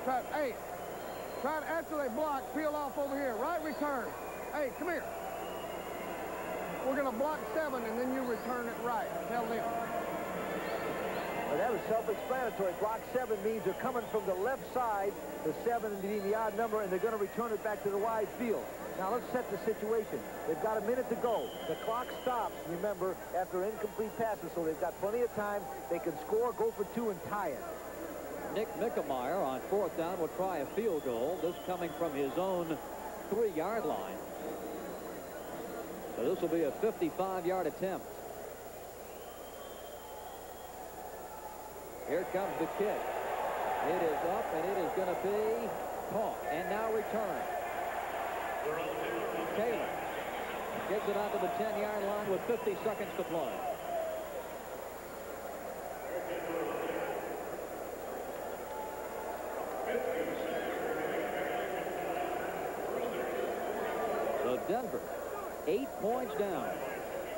try to, after they block, peel off over here. Right return. Hey, come here. We're going to block 7, and then you return it right. Tell them. Well, that was self-explanatory. Block 7 means they're coming from the left side, the 7 being the odd number, and they're going to return it back to the wide field. Now let's set the situation. They've got a minute to go. The clock stops, remember, after incomplete passes, so they've got plenty of time. They can score, go for 2, and tie it. Nick Mickemeyer on fourth down will try a field goal. This coming from his own 3-yard line. So this will be a 55-yard attempt. Here comes the kick. It is up, and it is going to be caught. And now returned. Taylor gets it out to the 10-yard line with 50 seconds to play. So Denver, 8 points down.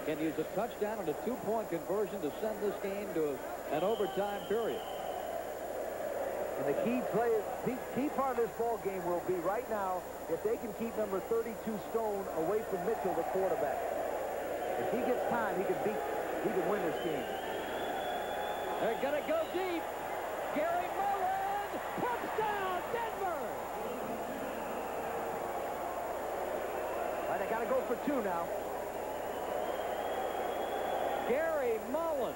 Can use a touchdown and a 2-point conversion to send this game to an overtime period. And the key part of this ball game will be right now if they can keep number 32 Stone away from Mitchell, the quarterback. If he gets time, he can win this game. They're going to go deep. Gary Mullen, touchdown, Denver. All right, they got to go for 2 now. Gary Mullen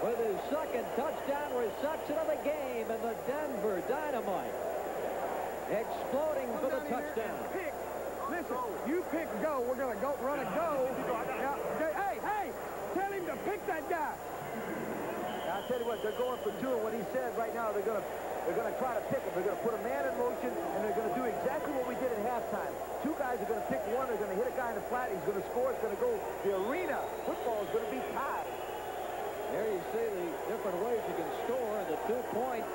with his second touchdown reception of the game, and the Denver Dynamite exploding for the touchdown. Pick. Listen, you pick go. We're going to go run a go. Yeah. Hey, tell him to pick that guy. Now, I'll tell you what, they're going for 2, and what he said right now, they're going to try to pick him. They're going to put a man in motion, and they're going to do exactly what we did at halftime. 2 guys are going to pick one. They're going to hit a guy in the flat. He's going to score. It's going to go the arena. Football is going to be tied. There you see the different ways you can score, and the 2-point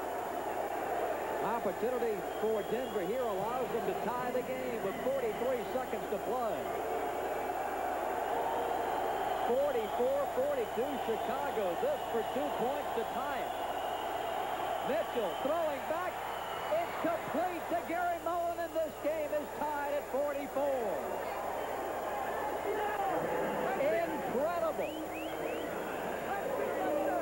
opportunity for Denver here allows them to tie the game with 43 seconds to play. 44-42 Chicago. This for 2 points to tie it. Mitchell throwing back. It's complete to Gary Mullen, and this game is tied at 44. Incredible.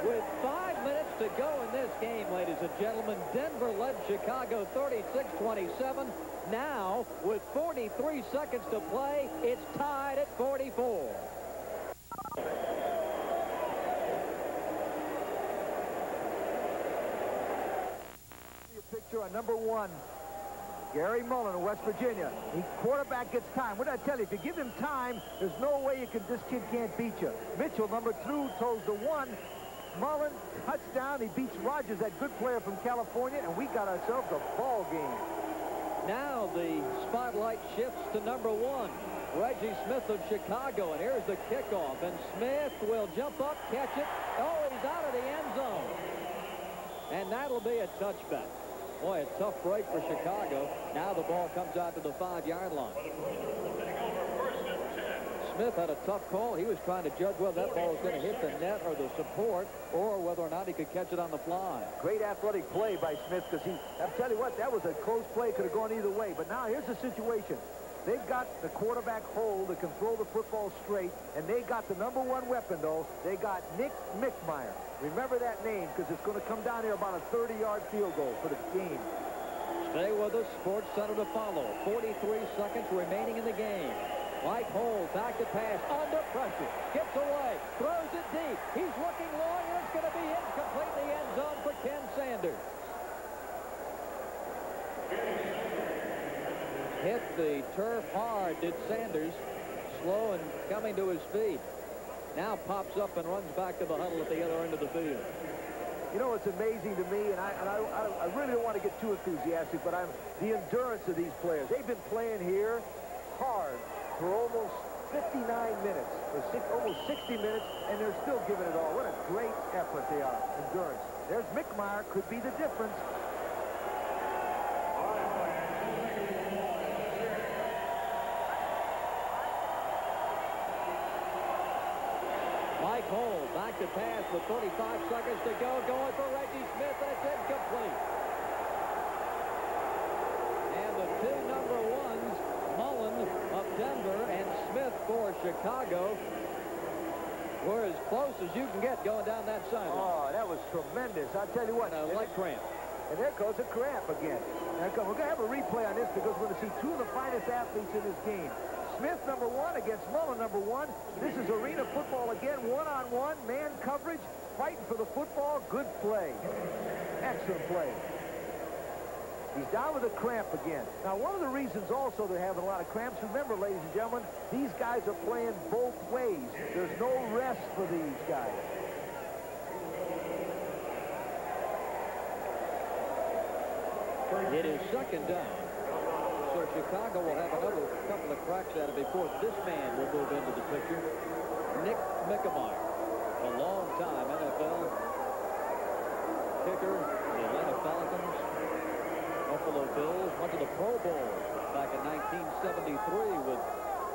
With 5 minutes to go in this game, ladies and gentlemen, Denver led Chicago 36-27. Now, with 43 seconds to play, it's tied at 44. Picture on number 1, Gary Mullen of West Virginia. The quarterback gets time. What did I tell you? If you give him time, there's no way this kid can't beat you. Mitchell, number 2, throws the 1. Mullen, touchdown. He beats Rogers, that good player from California, and we got ourselves a ball game. Now the spotlight shifts to number 1, Reggie Smith of Chicago, and here's the kickoff, and Smith will jump up, catch it. Oh, he's out of the end zone. And that'll be a touchback. Boy, a tough break for Chicago. Now the ball comes out to the 5-yard line. Smith had a tough call. He was trying to judge whether that ball was going to hit the net or the support, or whether or not he could catch it on the fly. Great athletic play by Smith, because I'll tell you what, that was a close play. Could have gone either way. But now here's the situation. They've got the quarterback hold that can throw the football straight, and they got the number 1 weapon, though. They got Nick Mickemeyer. Remember that name, because it's going to come down here about a 30-yard field goal for the game. Stay with us. Sports Center to follow. 43 seconds remaining in the game. Mike Holt back to pass, under pressure, gets away, throws it deep. He's looking long, and it's going to be incomplete in the end zone for Ken Sanders. Hit the turf hard, did Sanders, slow and coming to his feet. Now pops up and runs back to the huddle at the other end of the field. You know, it's amazing to me, and I really don't want to get too enthusiastic, but the endurance of these players. They've been playing here hard for almost 59 minutes, almost 60 minutes, and they're still giving it all. What a great effort they are, endurance. There's Mickmeyer, could be the difference. Mike Holt back to pass with 35 seconds to go, going for Reggie Smith, and it's incomplete. And the two number ones, Mullen of Denver and Smith for Chicago, were as close as you can get going down that side. Oh, that was tremendous. I'll tell you what. A leg cramp. And there goes a cramp again. Now, we're going to have a replay on this because we're going to see two of the finest athletes in this game. Smith, number one, against Mullen, number one. This is arena football again, one-on-one, man coverage, fighting for the football. Good play. Excellent play. He's down with a cramp again. Now, one of the reasons also they're having a lot of cramps, remember, ladies and gentlemen, these guys are playing both ways. There's no rest for these guys. It is second down. So Chicago will have another couple of cracks at it before this man will move into the picture. Nick Mickmeyer, a long-time NFL kicker, the Atlanta Falcons, Buffalo Bills, went to the Pro Bowl back in 1973 with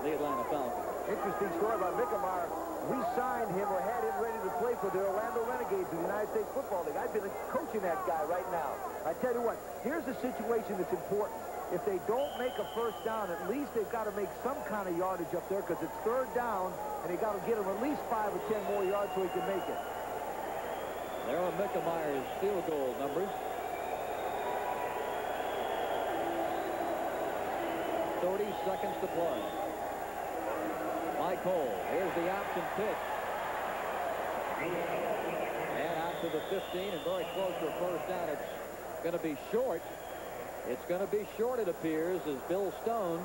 the Atlanta Falcons. Interesting story about Mickmeyer. We signed him or had him ready to play for the Orlando Renegades of the United States Football League. I've been coaching that guy right now. I tell you what, here's a situation that's important. If they don't make a first down, at least they've got to make some kind of yardage up there because it's third down, and they got to get him at least 5 or 10 more yards so he can make it. There are Mickmeyer's field goal numbers. 30 seconds to play. Mike Holt, here's the option pitch. And out to the 15 and very close to a first down. It's going to be short. It's going to be short, it appears, as Bill Stone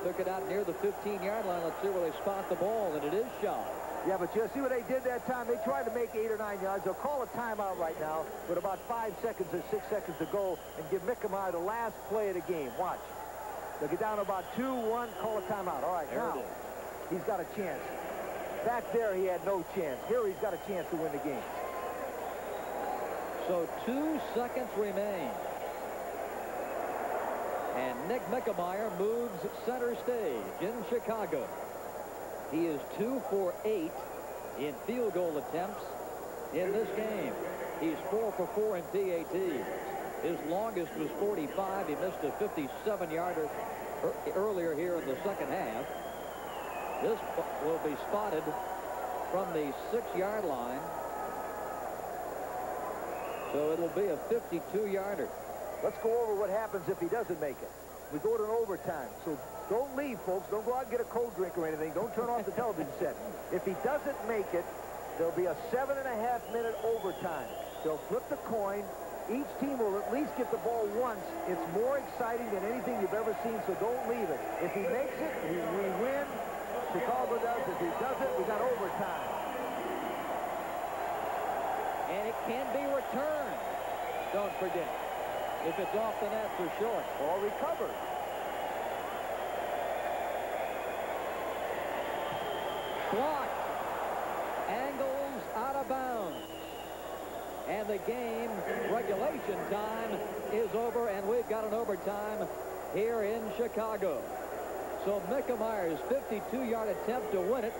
took it out near the 15-yard line. Let's see where they spot the ball, and it is shot. Yeah, but you see what they did that time? They tried to make 8 or 9 yards. They'll call a timeout right now with about 5 seconds or 6 seconds to go and give Mickmeyer the last play of the game. Watch. They'll get down to about 2-1, call a timeout. All right, now he's got a chance. Back there, he had no chance. Here, he's got a chance to win the game. So 2 seconds remain. And Nick Mickmeyer moves center stage in Chicago. He is 2 for 8 in field goal attempts in this game. He's 4 for 4 in PATs. His longest was 45. He missed a 57-yarder earlier here in the second half. This will be spotted from the 6-yard line. So it'll be a 52-yarder. Let's go over what happens if he doesn't make it. We go to an overtime. So don't leave, folks. Don't go out and get a cold drink or anything. Don't turn off the television set. If he doesn't make it, there'll be a 7.5-minute overtime. They'll flip the coin. Each team will at least get the ball once. It's more exciting than anything you've ever seen, so don't leave it. If he makes it, we win. Chicago does. If he doesn't, we got overtime. And it can be returned. Don't forget. If it's off the net for short. Ball recovered. Blocked. Angles out of bounds. And the game, regulation time, is over, and we've got an overtime here in Chicago. So Mickmeyer's 52-yard attempt to win it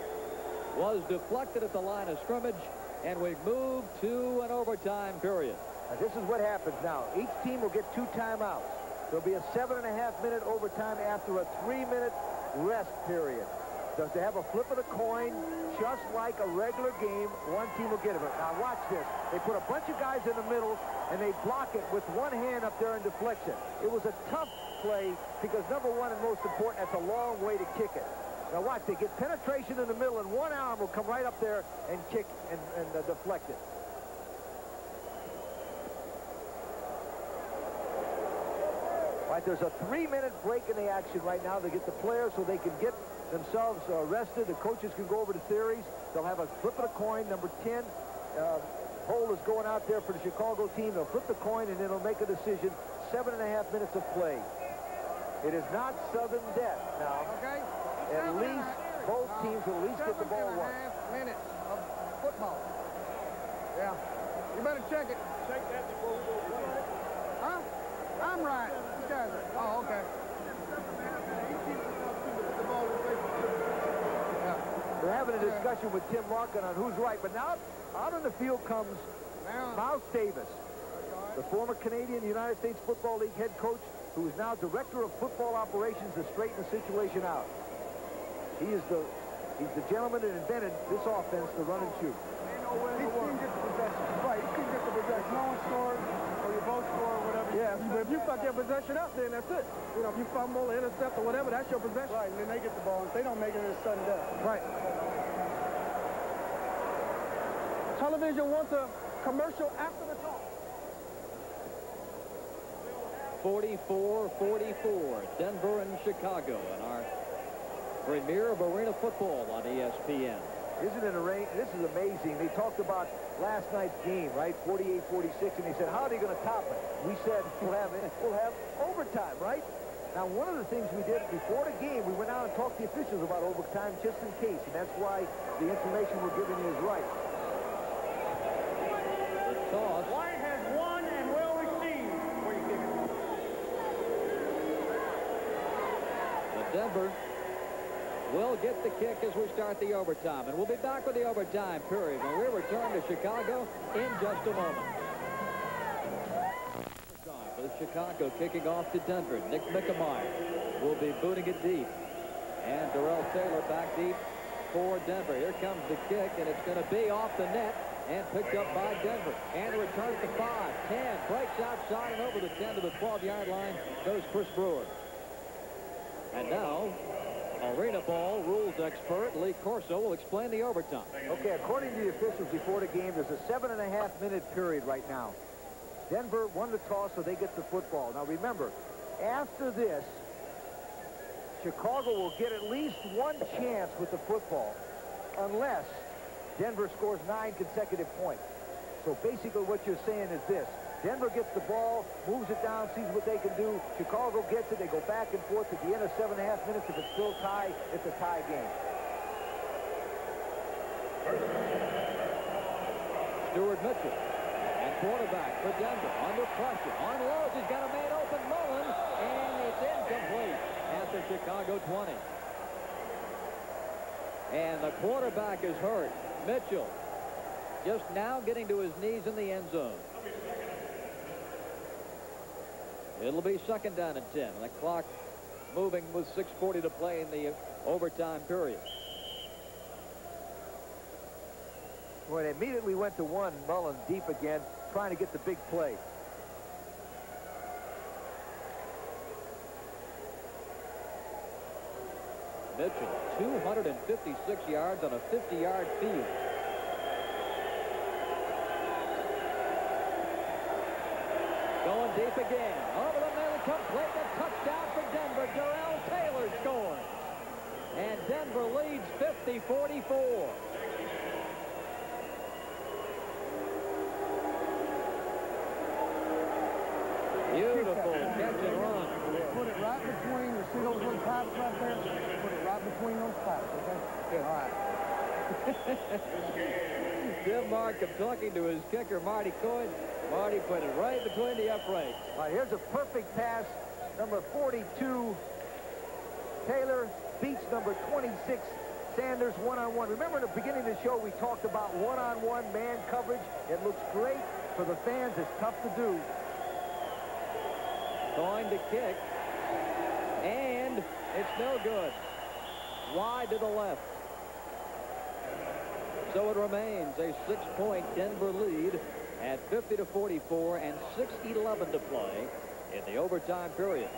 was deflected at the line of scrimmage, and we've moved to an overtime period. Now, this is what happens now. Each team will get 2 timeouts. There'll be a 7.5-minute overtime after a 3-minute rest period. So to have a flip of the coin, just like a regular game, one team will get it. Now watch this. They put a bunch of guys in the middle, and they block it with one hand up there in deflection. It was a tough play because, number one and most important, that's a long way to kick it. Now watch, they get penetration in the middle, and one arm will come right up there and kick and deflect it. Right, there's a 3-minute break in the action right now to get the players so they can get themselves rested. The coaches can go over the theories. They'll have a flip of a coin. Number 10 hole is going out there for the Chicago team. They'll flip the coin, and then they'll make a decision. 7.5 minutes of play. It is not sudden death now. Okay. At least both teams will at least get the ball once. 7.5 minutes of football. Yeah. You better check it. Check that before we go play. Huh? I'm right. You guys are. Oh, okay. Yeah. They're having a discussion with Tim Larkin on who's right, but now out on the field comes Mouse Davis, the former Canadian United States Football League head coach, who is now director of football operations to straighten the situation out. He's the gentleman that invented this offense, the run and shoot. Each team gets the possession. Right, each team gets the possession. No one scores, or you both score, or whatever. Yeah, but if you fuck your possession up, then that's it. You know, if you fumble, intercept, or whatever, that's your possession. Right, and then they get the ball. If they don't make it, it's sudden death. Right. Television wants a commercial after the talk. 44-44, Denver and Chicago in our premiere of Arena Football on ESPN. Isn't it this is amazing. They talked about last night's game, right? 48-46, and they said, how are they going to top it? We said, we'll have overtime, right? Now, one of the things we did before the game, we went out and talked to the officials about overtime just in case, and that's why the information we're giving you is right. The toss. White has won and will receive. Where you kick it? The Denver will get the kick as we start the overtime. And we'll be back with the overtime period when we return to Chicago in just a moment. For the Chicago kicking off to Denver. Nick Mickemeyer will be booting it deep. And Darrell Taylor back deep for Denver. Here comes the kick, and it's going to be off the net and picked up by Denver. And a return to 5, 10, breaks outside and over the 10 to the 12-yard line goes Chris Brewer. And now, Arena Ball rules expert Lee Corso will explain the overtime. Okay, according to the officials before the game, there's a 7.5-minute period right now. Denver won the toss, so they get the football. Now remember, after this, Chicago will get at least one chance with the football unless Denver scores 9 consecutive points. So basically what you're saying is this. Denver gets the ball, moves it down, sees what they can do. Chicago gets it. They go back and forth at the end of 7.5 minutes. If it's still tie, it's a tie game. Stuart Mitchell and quarterback for Denver under pressure. Unloads. He's got a man open, Mullen, and it's incomplete at the Chicago 20. And the quarterback is hurt. Mitchell just now getting to his knees in the end zone. It'll be second down and 10. And the clock moving with 6:40 to play in the overtime period. Well, they immediately went to one. Mullen deep again, trying to get the big play. Mitchell, 256 yards on a 50-yard field. Going deep again. Over the middle, complete. A touchdown for Denver. Darrell Taylor scores. And Denver leads 50-44. Beautiful catch and run. Put it right between, you see those little pipes right there? Put it right between those pipes, okay? Good, all right. Jim Markham talking to his kicker, Marty Coyne. Marty put it right between the uprights. All right, here's a perfect pass. Number 42, Taylor beats number 26, Sanders, one-on-one. Remember in the beginning of the show, we talked about one-on-one man coverage. It looks great for the fans. It's tough to do. Going to kick. And it's no good. Wide to the left. So it remains a 6-point Denver lead at 50-44 and 6:11 to play in the overtime period.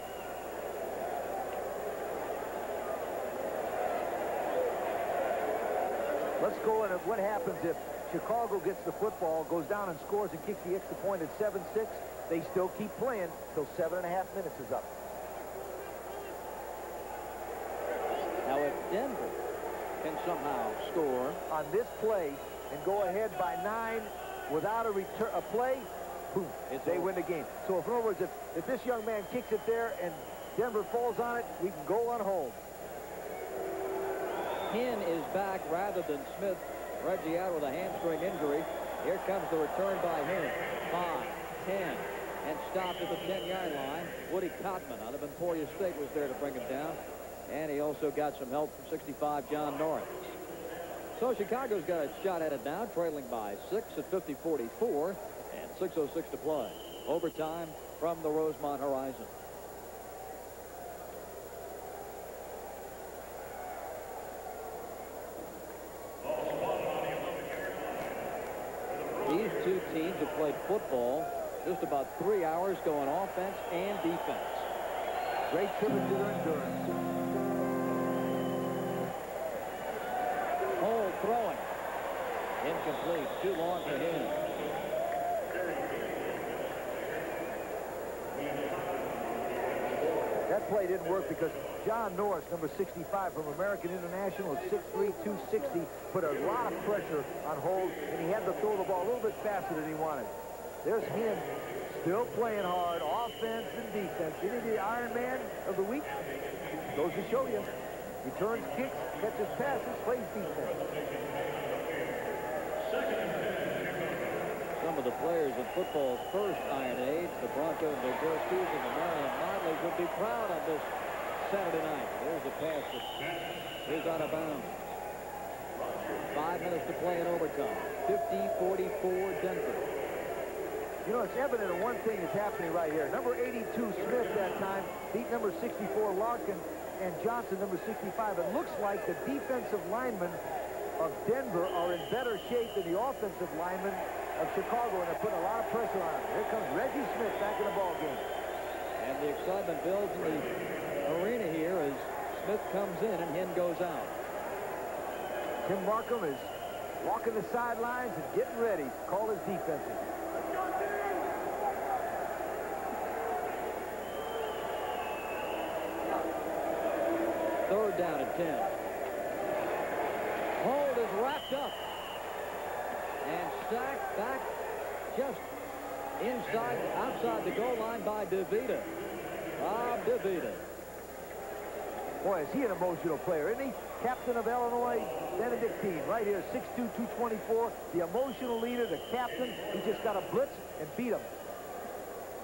Let's go, and what happens if Chicago gets the football, goes down and scores and kicks the extra point at 7-6? They still keep playing till 7.5 minutes is up. Now, if Denver can somehow score on this play and go ahead by 9 without a play, boom, they win the game. So, in other words, if this young man kicks it there and Denver falls on it, we can go on home. Hinn is back rather than Smith. Reggie out with a hamstring injury. Here comes the return by Hinn. 5, 10, and stopped at the 10-yard line. Woody Cotman out of Emporia State was there to bring him down. And he also got some help from 65, John Norris. So Chicago's got a shot at it now, trailing by 6 at 50-44, and 6:06 to play. Overtime from the Rosemont Horizon. These two teams have played football just about 3 hours, going offense and defense. Great tribute to their endurance. Hole throwing. Incomplete. Too long for him. That play didn't work because John Norris, number 65 from American International, at 6'3", 260, put a lot of pressure on Holt, and he had to throw the ball a little bit faster than he wanted. There's him still playing hard, offense and defense. Isn't he the Iron Man of the week? Goes to show you. He turns kicks, catches passes, plays defense. Some of the players in football's first Iron Age, the Broncos, the Brewers, and the Maryland Martleys would be proud of this Saturday night. There's a pass that is out of bounds. 5 minutes to play in overtime. 50-44 Denver. You know, it's evident of one thing that's happening right here. Number 82, Smith, that time, beat number 64, Larkin, and Johnson, number 65. It looks like the defensive linemen of Denver are in better shape than the offensive linemen of Chicago, and they're putting a lot of pressure on them. Here comes Reggie Smith back in the ball game. And the excitement builds in the arena here as Smith comes in and Hinn goes out. Tim Markham is walking the sidelines and getting ready to call his defenses. Third down and 10. Hold is wrapped up and sacked back just outside the goal line by DeVita. Bob DeVita. Boy, is he an emotional player, isn't he? Captain of Illinois Benedictine, right here, 6'2", 224. The emotional leader, the captain. He just got a blitz and beat him.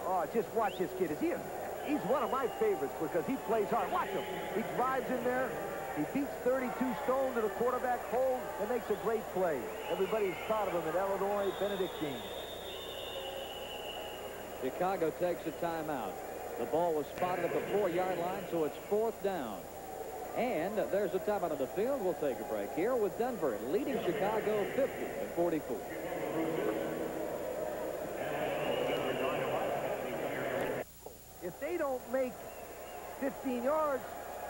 Oh, just watch this kid. He's one of my favorites because he plays hard. Watch him. He drives in there. He beats 32 stone to the quarterback hold and makes a great play. Everybody's proud of him at Illinois Benedictine. Chicago takes a timeout. The ball was spotted at the 4-yard line, so it's 4th down. And there's a timeout on the field. We'll take a break here with Denver leading Chicago 50-44. If they don't make 15 yards,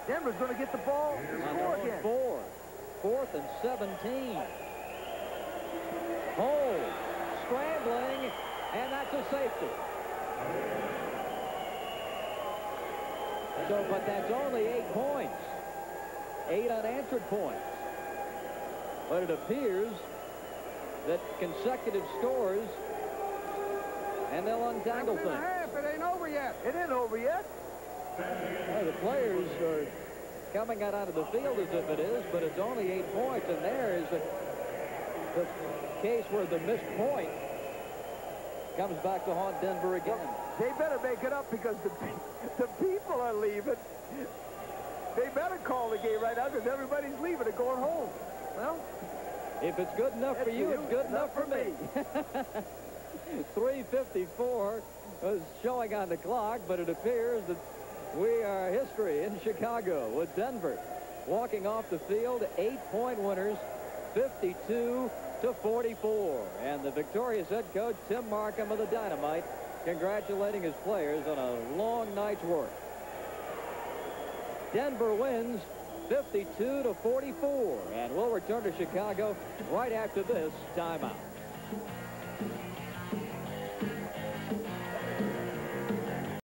Denver's going to get the ball and score again. 4th and 17. Hold, scrambling, and that's a safety. So, but that's only 8 points. 8 unanswered points. But it appears that consecutive scores, and they'll untangle things. It ain't over yet. It ain't over yet. Well, the players are coming out onto the field as if it is, but it's only 8 points, and there is the case where the missed point comes back to haunt Denver again. Well, they better make it up because the people are leaving. They better call the game right now because everybody's leaving and going home. Well, if it's good enough for you, it's good enough for me. 3:54 was showing on the clock, but it appears that we are history in Chicago with Denver walking off the field, 8-point winners, 52-44. And the victorious head coach, Tim Markham of the Dynamite, congratulating his players on a long night's work. Denver wins 52-44. And we'll return to Chicago right after this timeout.